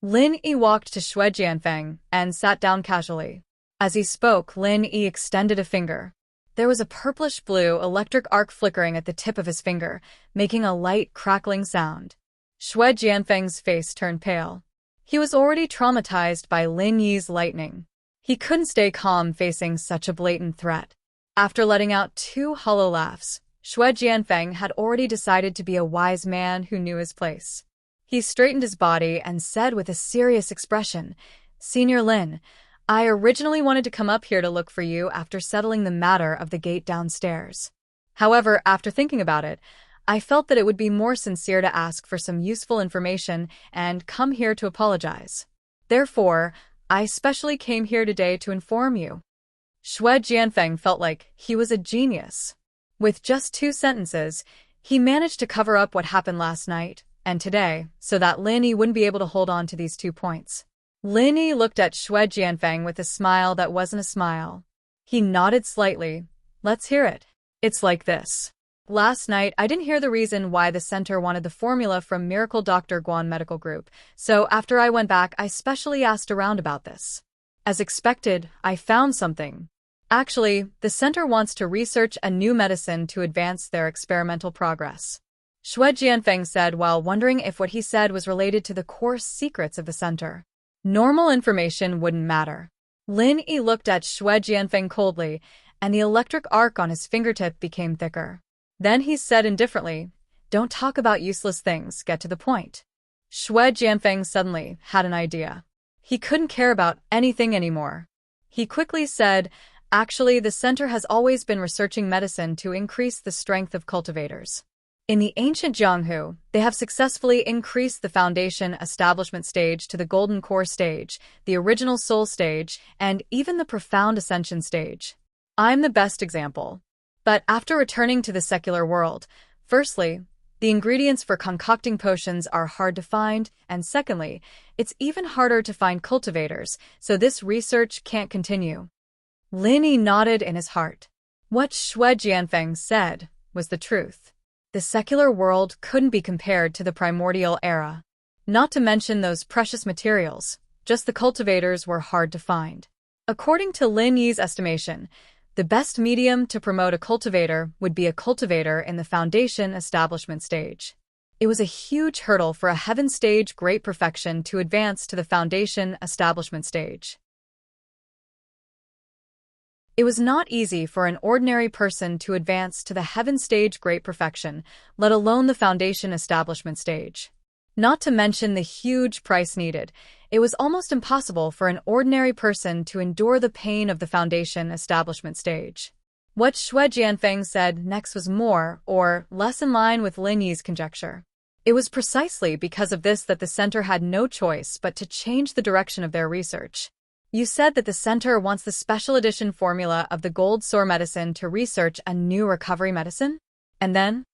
Lin Yi walked to Xue Jianfeng and sat down casually. As he spoke, Lin Yi extended a finger. There was a purplish-blue electric arc flickering at the tip of his finger, making a light, crackling sound. Xue Jianfeng's face turned pale. He was already traumatized by Lin Yi's lightning. He couldn't stay calm facing such a blatant threat. After letting out 2 hollow laughs, Xue Jianfeng had already decided to be a wise man who knew his place. He straightened his body and said with a serious expression, "Senior Lin, I originally wanted to come up here to look for you after settling the matter of the gate downstairs. However, after thinking about it, I felt that it would be more sincere to ask for some useful information and come here to apologize. Therefore, I specially came here today to inform you." Xue Jianfeng felt like he was a genius. With just 2 sentences, he managed to cover up what happened last night and today so that Lin Yi wouldn't be able to hold on to these 2 points. Lin Yi looked at Xue Jianfeng with a smile that wasn't a smile. He nodded slightly. "Let's hear it. It's like this. Last night, I didn't hear the reason why the center wanted the formula from Miracle Dr. Guan Medical Group, so after I went back, I specially asked around about this. As expected, I found something. Actually, the center wants to research a new medicine to advance their experimental progress." Xue Jianfeng said while wondering if what he said was related to the core secrets of the center. Normal information wouldn't matter. Lin Yi looked at Xue Jianfeng coldly, and the electric arc on his fingertip became thicker. Then he said indifferently, "Don't talk about useless things, get to the point." Xue Jianfeng suddenly had an idea. He couldn't care about anything anymore. He quickly said, "Actually, the center has always been researching medicine to increase the strength of cultivators. In the ancient Jianghu, they have successfully increased the foundation establishment stage to the golden core stage, the original soul stage, and even the profound ascension stage. I'm the best example. But after returning to the secular world, firstly, the ingredients for concocting potions are hard to find, and secondly, it's even harder to find cultivators, so this research can't continue." Lin Yi nodded in his heart. What Xue Jianfeng said was the truth. The secular world couldn't be compared to the primordial era. Not to mention those precious materials, just the cultivators were hard to find. According to Lin Yi's estimation, the best medium to promote a cultivator would be a cultivator in the foundation establishment stage. It was a huge hurdle for a heaven stage great perfection to advance to the foundation establishment stage. It was not easy for an ordinary person to advance to the heaven stage great perfection, let alone the foundation establishment stage. Not to mention the huge price needed, it was almost impossible for an ordinary person to endure the pain of the foundation establishment stage. What Xue Jianfeng said next was more or less in line with Lin Yi's conjecture. It was precisely because of this that the center had no choice but to change the direction of their research. "You said that the center wants the special edition formula of the gold sore medicine to research a new recovery medicine? And then?"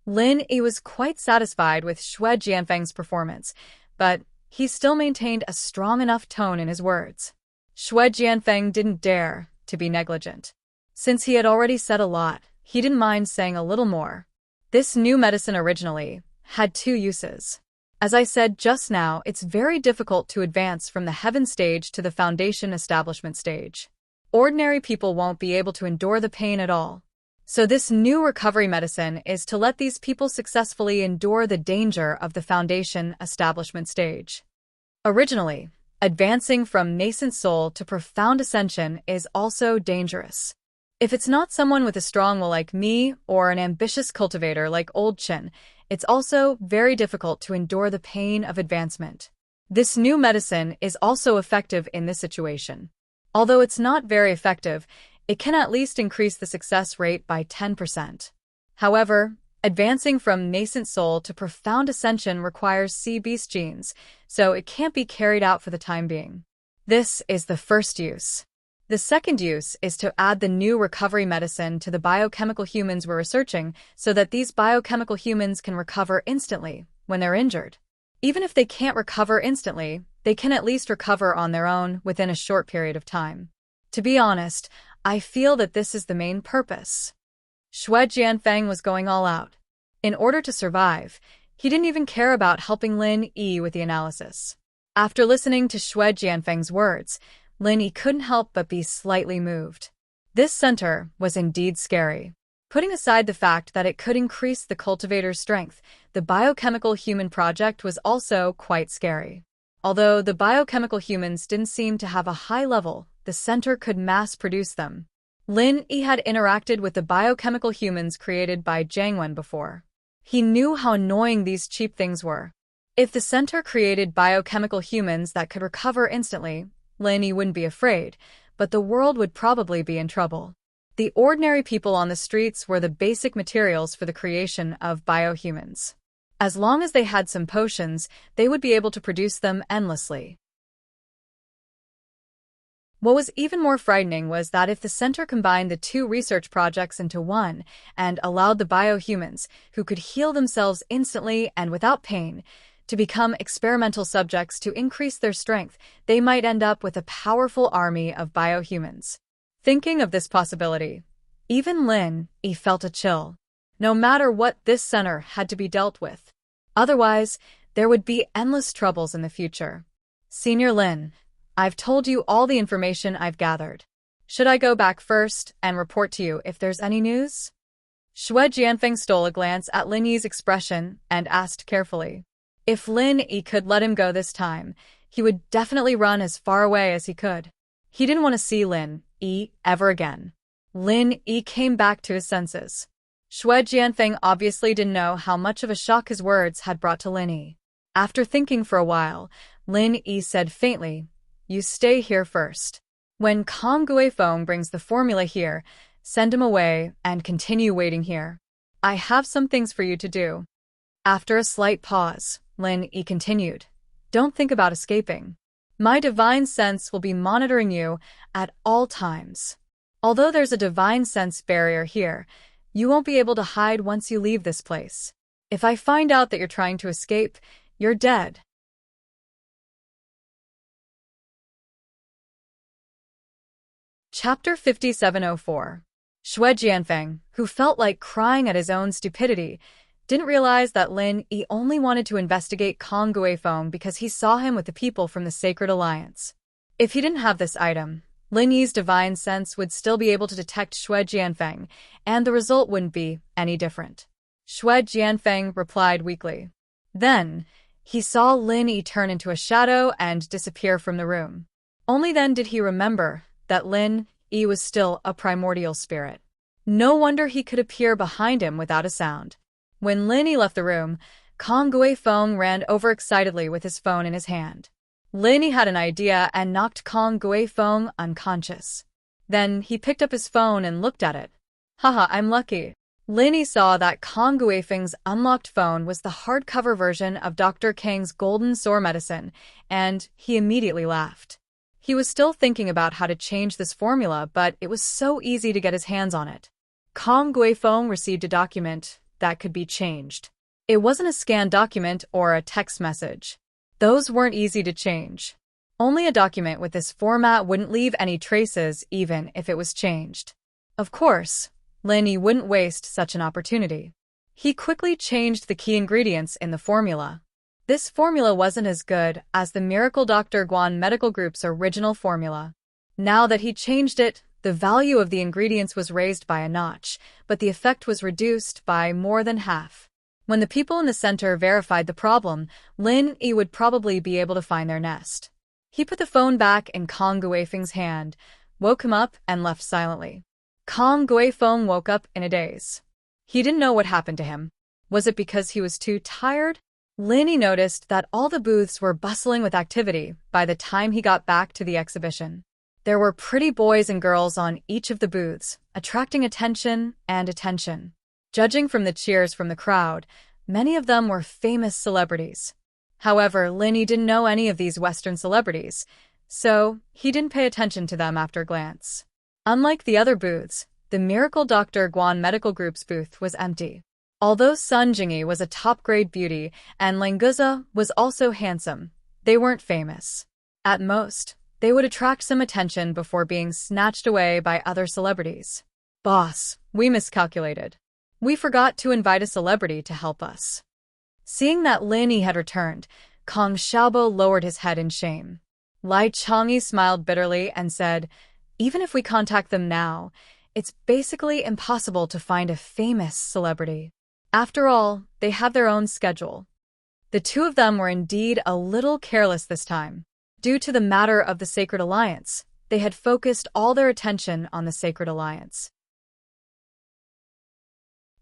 Lin Yi was quite satisfied with Xue Jianfeng's performance, but he still maintained a strong enough tone in his words. Xue Jianfeng didn't dare to be negligent. Since he had already said a lot, he didn't mind saying a little more. This new medicine originally had 2 uses. As I said just now, it's very difficult to advance from the heaven stage to the foundation establishment stage. Ordinary people won't be able to endure the pain at all. So this new recovery medicine is to let these people successfully endure the danger of the foundation establishment stage. Originally, advancing from nascent soul to profound ascension is also dangerous. If it's not someone with a strong will like me or an ambitious cultivator like Old Chin, it's also very difficult to endure the pain of advancement. This new medicine is also effective in this situation. Although it's not very effective, it can at least increase the success rate by 10%. However, advancing from nascent soul to profound ascension requires sea beast genes, so it can't be carried out for the time being. This is the first use. The second use is to add the new recovery medicine to the biochemical humans we're researching so that these biochemical humans can recover instantly when they're injured. Even if they can't recover instantly, they can at least recover on their own within a short period of time. To be honest, I feel that this is the main purpose. Xue Jianfeng was going all out. In order to survive, he didn't even care about helping Lin Yi with the analysis. After listening to Xue Jianfeng's words, Lin Yi couldn't help but be slightly moved. This center was indeed scary. Putting aside the fact that it could increase the cultivator's strength, the biochemical human project was also quite scary. Although the biochemical humans didn't seem to have a high level, the center could mass-produce them. Lin Yi had interacted with the biochemical humans created by Jiang Wen before. He knew how annoying these cheap things were. If the center created biochemical humans that could recover instantly, Lin Yi wouldn't be afraid, but the world would probably be in trouble. The ordinary people on the streets were the basic materials for the creation of biohumans. As long as they had some potions, they would be able to produce them endlessly. What was even more frightening was that if the center combined the two research projects into one and allowed the biohumans, who could heal themselves instantly and without pain, to become experimental subjects to increase their strength, they might end up with a powerful army of biohumans. Thinking of this possibility, even Lin Yi felt a chill. No matter what, this center had to be dealt with. Otherwise, there would be endless troubles in the future. Senior Lin, I've told you all the information I've gathered. Should I go back first and report to you if there's any news? Xue Jianfeng stole a glance at Lin Yi's expression and asked carefully. If Lin Yi could let him go this time, he would definitely run as far away as he could. He didn't want to see Lin Yi ever again. Lin Yi came back to his senses. Xue Jianfeng obviously didn't know how much of a shock his words had brought to Lin Yi. After thinking for a while, Lin Yi said faintly, "You stay here first. When Kong Guifeng brings the formula here, send him away and continue waiting here. I have some things for you to do." After a slight pause, Lin Yi continued, "Don't think about escaping. My divine sense will be monitoring you at all times. Although there's a divine sense barrier here, you won't be able to hide once you leave this place. If I find out that you're trying to escape, you're dead." Chapter 5704. Xue Jianfeng, who felt like crying at his own stupidity, didn't realize that Lin Yi only wanted to investigate Kong Guifeng because he saw him with the people from the Sacred Alliance. If he didn't have this item, Lin Yi's divine sense would still be able to detect Xue Jianfeng, and the result wouldn't be any different. Xue Jianfeng replied weakly. Then, he saw Lin Yi turn into a shadow and disappear from the room. Only then did he remember that Lin Yi was still a primordial spirit. No wonder he could appear behind him without a sound. When Lin Yi left the room, Kong Guifeng ran over excitedly with his phone in his hand. Lin Yi had an idea and knocked Kong Guifeng unconscious. Then he picked up his phone and looked at it. "Haha, I'm lucky." Lin Yi saw that Kong Guifeng's unlocked phone was the hardcover version of Dr. Kang's golden sore medicine, and he immediately laughed. He was still thinking about how to change this formula, but it was so easy to get his hands on it. Kong Guifeng received a document that could be changed. It wasn't a scanned document or a text message. Those weren't easy to change. Only a document with this format wouldn't leave any traces even if it was changed. Of course, Lin Yi wouldn't waste such an opportunity. He quickly changed the key ingredients in the formula. This formula wasn't as good as the Miracle Dr. Guan Medical Group's original formula. Now that he changed it, the value of the ingredients was raised by a notch, but the effect was reduced by more than half. When the people in the center verified the problem, Lin Yi would probably be able to find their nest. He put the phone back in Kong Guifeng's hand, woke him up, and left silently. Kong Guifeng woke up in a daze. He didn't know what happened to him. Was it because he was too tired? Linny noticed that all the booths were bustling with activity by the time he got back to the exhibition. There were pretty boys and girls on each of the booths, attracting attention and attention. Judging from the cheers from the crowd, many of them were famous celebrities. However, Linny didn't know any of these Western celebrities, so he didn't pay attention to them after a glance. Unlike the other booths, the Miracle Dr. Guan Medical Group's booth was empty. Although Sun Jingyi was a top-grade beauty and Languza was also handsome, they weren't famous. At most, they would attract some attention before being snatched away by other celebrities. Boss, we miscalculated. We forgot to invite a celebrity to help us. Seeing that Linny had returned, Kong Xiaobo lowered his head in shame. Lai Changyi smiled bitterly and said, "Even if we contact them now, it's basically impossible to find a famous celebrity. After all, they have their own schedule." The two of them were indeed a little careless this time. Due to the matter of the Sacred Alliance, they had focused all their attention on the Sacred Alliance.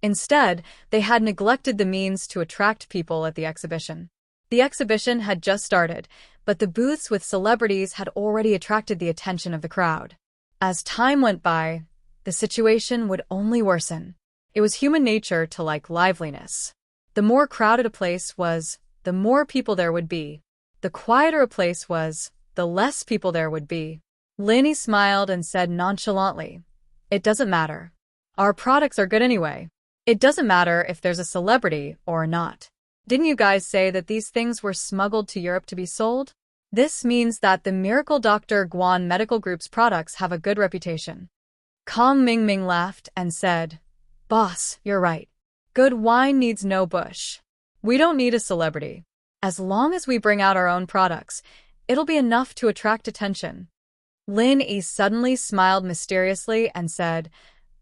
Instead, they had neglected the means to attract people at the exhibition. The exhibition had just started, but the booths with celebrities had already attracted the attention of the crowd. As time went by, the situation would only worsen. It was human nature to like liveliness. The more crowded a place was, the more people there would be. The quieter a place was, the less people there would be. Linny smiled and said nonchalantly, "It doesn't matter. Our products are good anyway. It doesn't matter if there's a celebrity or not. Didn't you guys say that these things were smuggled to Europe to be sold? This means that the Miracle Dr. Guan Medical Group's products have a good reputation." Kong Mingming laughed and said, "Boss, you're right. Good wine needs no bush. We don't need a celebrity. As long as we bring out our own products, it'll be enough to attract attention." Lin Yi suddenly smiled mysteriously and said,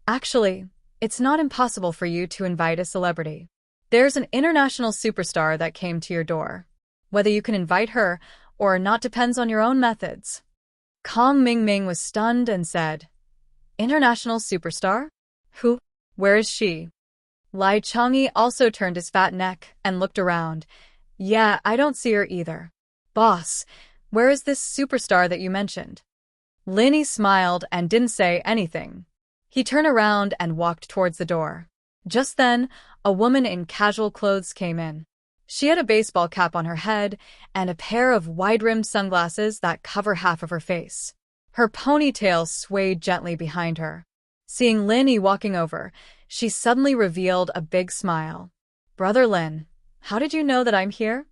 "Actually, it's not impossible for you to invite a celebrity. There's an international superstar that came to your door. Whether you can invite her or not depends on your own methods." Kong Mingming was stunned and said, "International superstar? Who? Where is she?" Lai Changyi also turned his fat neck and looked around. "Yeah, I don't see her either. Boss, where is this superstar that you mentioned?" Linny smiled and didn't say anything. He turned around and walked towards the door. Just then, a woman in casual clothes came in. She had a baseball cap on her head and a pair of wide-rimmed sunglasses that cover half of her face. Her ponytail swayed gently behind her. Seeing Linny walking over, she suddenly revealed a big smile. "Brother Lin, how did you know that I'm here?"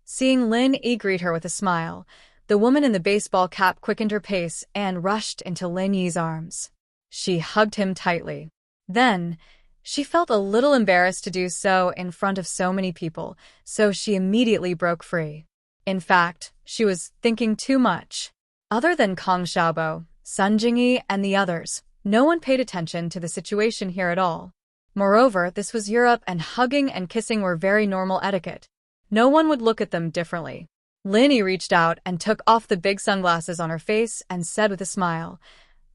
Seeing Lin Yi greet her with a smile, the woman in the baseball cap quickened her pace and rushed into Lin Yi's arms. She hugged him tightly. Then, she felt a little embarrassed to do so in front of so many people, so she immediately broke free. In fact, she was thinking too much. Other than Kong Xiaobo, Sun Jingyi, and the others, no one paid attention to the situation here at all. Moreover, this was Europe and hugging and kissing were very normal etiquette. No one would look at them differently. Linny reached out and took off the big sunglasses on her face and said with a smile,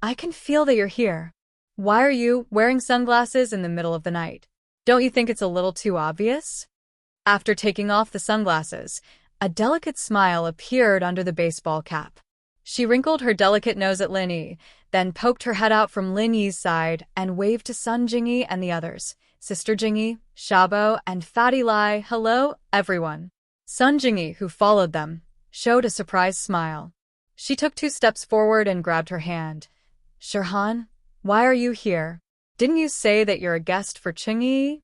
"I can feel that you're here. Why are you wearing sunglasses in the middle of the night? Don't you think it's a little too obvious?" After taking off the sunglasses, a delicate smile appeared under the baseball cap. She wrinkled her delicate nose at Lin Yi, then poked her head out from Lin Yi's side and waved to Sun Jingyi and the others, Sister Jingyi, Xiaobo, and Fatty Lai. "Hello, everyone." Sun Jingyi, who followed them, showed a surprised smile. She took 2 steps forward and grabbed her hand. "Shirhan, why are you here? Didn't you say that you're a guest for Qingyi?"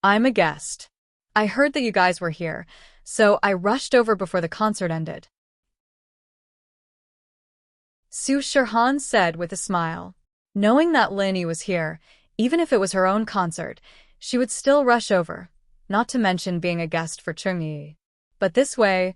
"I'm a guest. I heard that you guys were here, so I rushed over before the concert ended," Su Shirhan said with a smile. Knowing that Lin Yi was here, even if it was her own concert, she would still rush over, not to mention being a guest for Qingyi. But this way,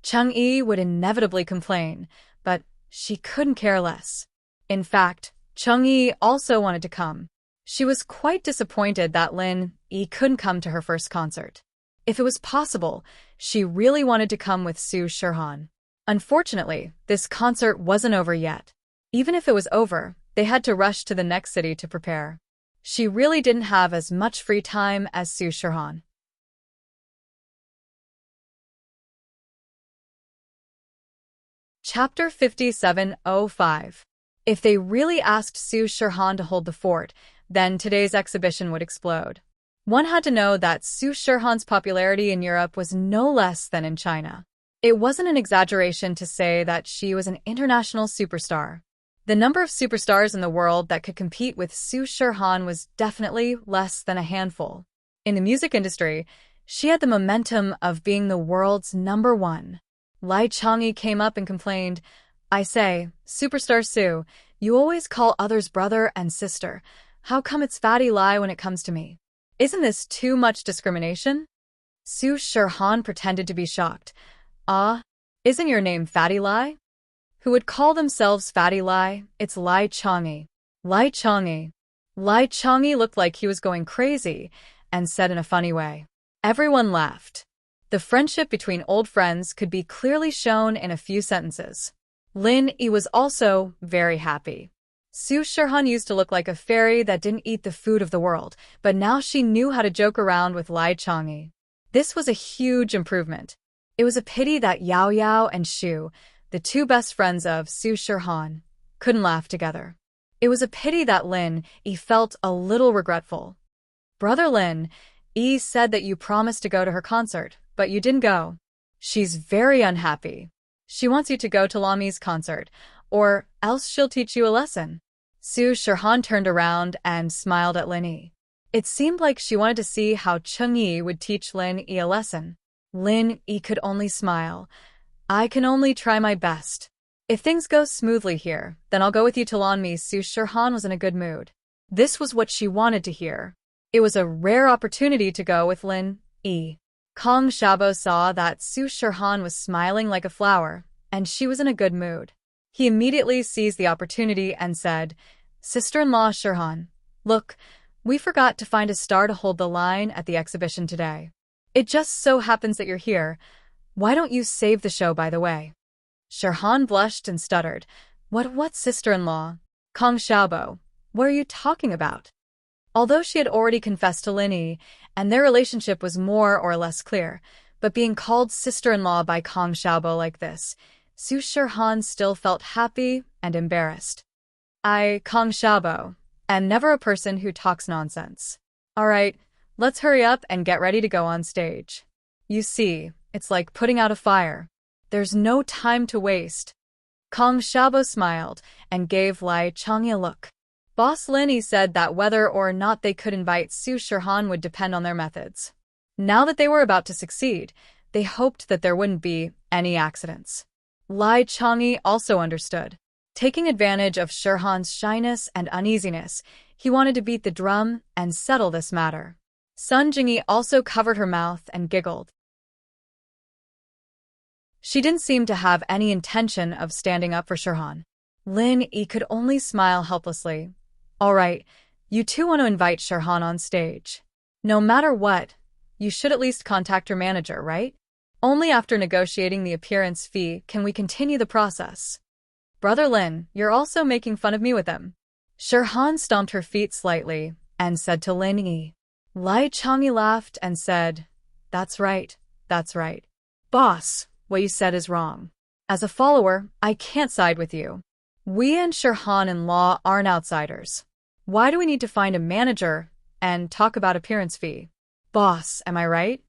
Qingyi would inevitably complain, but she couldn't care less. In fact, Qingyi also wanted to come. She was quite disappointed that Lin Yi couldn't come to her first concert. If it was possible, she really wanted to come with Su Shirhan. Unfortunately, this concert wasn't over yet. Even if it was over, They had to rush to the next city to prepare. She really didn't have as much free time as Su Shirhan. Chapter 5705. If they really asked Su Shirhan to hold the fort, then today's exhibition would explode. One had to know that Su Shirhan's popularity in Europe was no less than in China. It wasn't an exaggeration to say that she was an international superstar. The number of superstars in the world that could compete with Su Shirhan was definitely less than a handful. In the music industry, she had the momentum of being the world's #1. Lai Chang'e came up and complained, "I say, Superstar Su, you always call others brother and sister. How come it's Fatty Lai when it comes to me? Isn't this too much discrimination?" Su Shirhan pretended to be shocked. Isn't your name Fatty Lai? Who would call themselves Fatty Lai? It's Lai Chang'e. Lai Chang'e. Lai Chang'e looked like he was going crazy and said in a funny way. Everyone laughed. The friendship between old friends could be clearly shown in a few sentences. Lin Yi was also very happy. Su Shirhan used to look like a fairy that didn't eat the food of the world, but now she knew how to joke around with Lai Chang'e. This was a huge improvement. It was a pity that Yao Yao and Shu, the two best friends of Su Shirhan, couldn't laugh together. It was a pity that Lin Yi felt a little regretful. Brother Lin Yi said that you promised to go to her concert, but you didn't go. She's very unhappy. She wants you to go to Lami's concert, or else she'll teach you a lesson. Su Shirhan turned around and smiled at Lin Yi. It seemed like she wanted to see how Cheng Yi would teach Lin Yi a lesson. Lin Yi could only smile. I can only try my best. If things go smoothly here, then I'll go with you to Lanmi. Su Shirhan was in a good mood. This was what she wanted to hear. It was a rare opportunity to go with Lin Yi. Kong Xiaobo saw that Su Shirhan was smiling like a flower, and she was in a good mood. He immediately seized the opportunity and said, "Sister-in-law Shirhan, look, we forgot to find a star to hold the line at the exhibition today. It just so happens that you're here. Why don't you save the show by the way?" Shirhan blushed and stuttered. What sister-in-law? Kong Xiaobo, what are you talking about? Although she had already confessed to Lin Yi, and their relationship was more or less clear, but being called sister-in-law by Kong Xiaobo like this, Su Shirhan still felt happy and embarrassed. Kong Xiaobo, am never a person who talks nonsense. All right, let's hurry up and get ready to go on stage. You see, it's like putting out a fire. There's no time to waste. Kong Xiaobo smiled and gave Lai Chang'e a look. Boss Lin Yi said that whether or not they could invite Su Shirhan would depend on their methods. Now that they were about to succeed, they hoped that there wouldn't be any accidents. Lai Chang'e also understood. Taking advantage of Shirhan's shyness and uneasiness, he wanted to beat the drum and settle this matter. Sun Jingyi also covered her mouth and giggled. She didn't seem to have any intention of standing up for Shirhan. Lin Yi could only smile helplessly. All right, you two want to invite Shirhan on stage. No matter what, you should at least contact her manager, right? Only after negotiating the appearance fee can we continue the process. Brother Lin, you're also making fun of me with them. Shirhan stomped her feet slightly and said to Lin Yi. Lai Chang'e laughed and said, That's right. Boss, what you said is wrong. As a follower, I can't side with you. We and Shirhan-in-law aren't outsiders. Why do we need to find a manager and talk about appearance fee? Boss, am I right?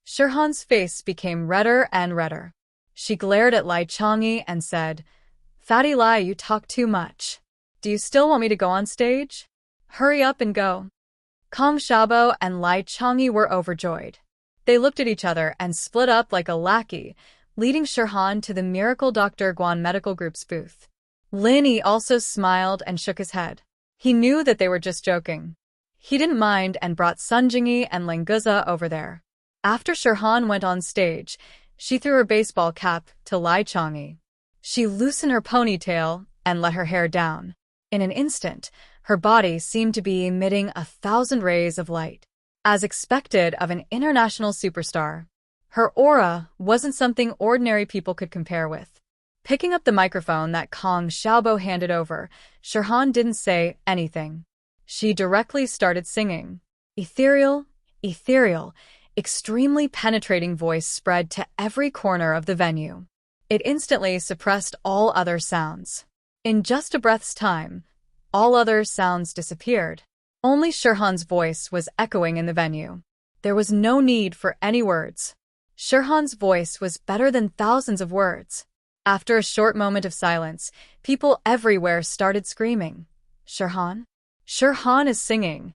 Shirhan's face became redder and redder. She glared at Lai Chang'e and said, Fatty Lai, you talk too much. Do you still want me to go on stage? Hurry up and go. Kong Xiaobo and Lai Chang'e were overjoyed. They looked at each other and split up like a lackey, leading Shirhan to the Miracle Dr. Guan Medical Group's booth. Lin Yi also smiled and shook his head. He knew that they were just joking. He didn't mind and brought Sun Jingyi and Lenguza over there. After Shirhan went on stage, she threw her baseball cap to Lai Chang'e. She loosened her ponytail and let her hair down. In an instant, her body seemed to be emitting 1,000 rays of light. As expected of an international superstar, her aura wasn't something ordinary people could compare with. Picking up the microphone that Kang Xiaobo handed over, Shirhan didn't say anything. She directly started singing. Ethereal, ethereal, extremely penetrating voice spread to every corner of the venue. It instantly suppressed all other sounds. In just a breath's time, all other sounds disappeared. Only Shirhan's voice was echoing in the venue. There was no need for any words. Shirhan's voice was better than thousands of words. After a short moment of silence, people everywhere started screaming. Shirhan? Shirhan is singing.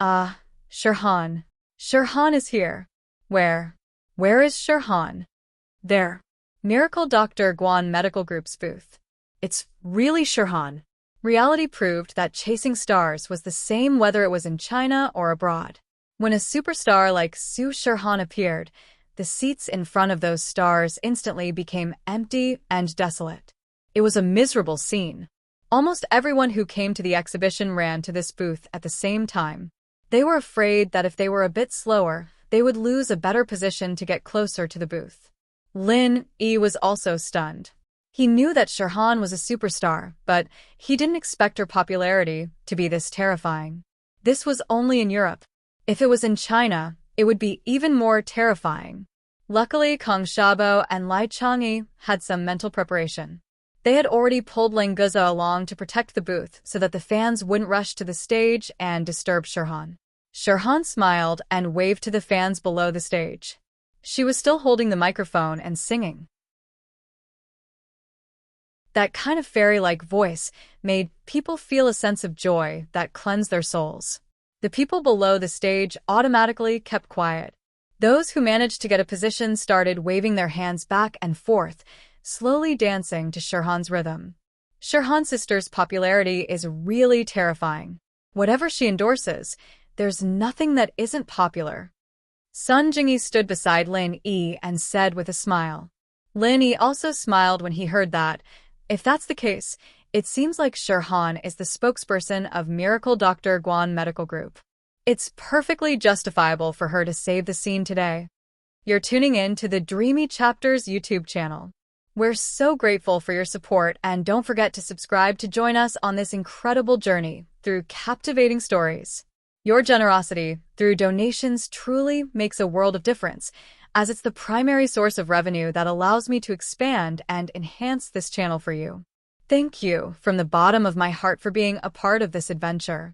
Shirhan. Shirhan is here. Where? Where is Shirhan? There. Miracle Dr. Guan Medical Group's booth. It's really Shirhan. Reality proved that chasing stars was the same whether it was in China or abroad. When a superstar like Su Shirhan appeared, the seats in front of those stars instantly became empty and desolate. It was a miserable scene. Almost everyone who came to the exhibition ran to this booth at the same time. They were afraid that if they were a bit slower, they would lose a better position to get closer to the booth. Lin Yi was also stunned. He knew that Shirhan was a superstar, but he didn't expect her popularity to be this terrifying. This was only in Europe. If it was in China, it would be even more terrifying. Luckily, Kang Xiaobo and Lai Changyi had some mental preparation. They had already pulled Ling Guza along to protect the booth so that the fans wouldn't rush to the stage and disturb Shirhan. Shirhan smiled and waved to the fans below the stage. She was still holding the microphone and singing. That kind of fairy-like voice made people feel a sense of joy that cleansed their souls. The people below the stage automatically kept quiet. Those who managed to get a position started waving their hands back and forth, slowly dancing to Shirhan's rhythm. Shirhan's sister's popularity is really terrifying. Whatever she endorses, there's nothing that isn't popular. Sun Jingyi stood beside Lin Yi and said with a smile. Lin Yi also smiled when he heard that. If that's the case, it seems like Shirhan is the spokesperson of Miracle Dr. Guan Medical Group. It's perfectly justifiable for her to save the scene today. You're tuning in to the Dreamy Chapters YouTube channel. We're so grateful for your support, and don't forget to subscribe to join us on this incredible journey through captivating stories. Your generosity through donations truly makes a world of difference, as it's the primary source of revenue that allows me to expand and enhance this channel for you. Thank you from the bottom of my heart for being a part of this adventure.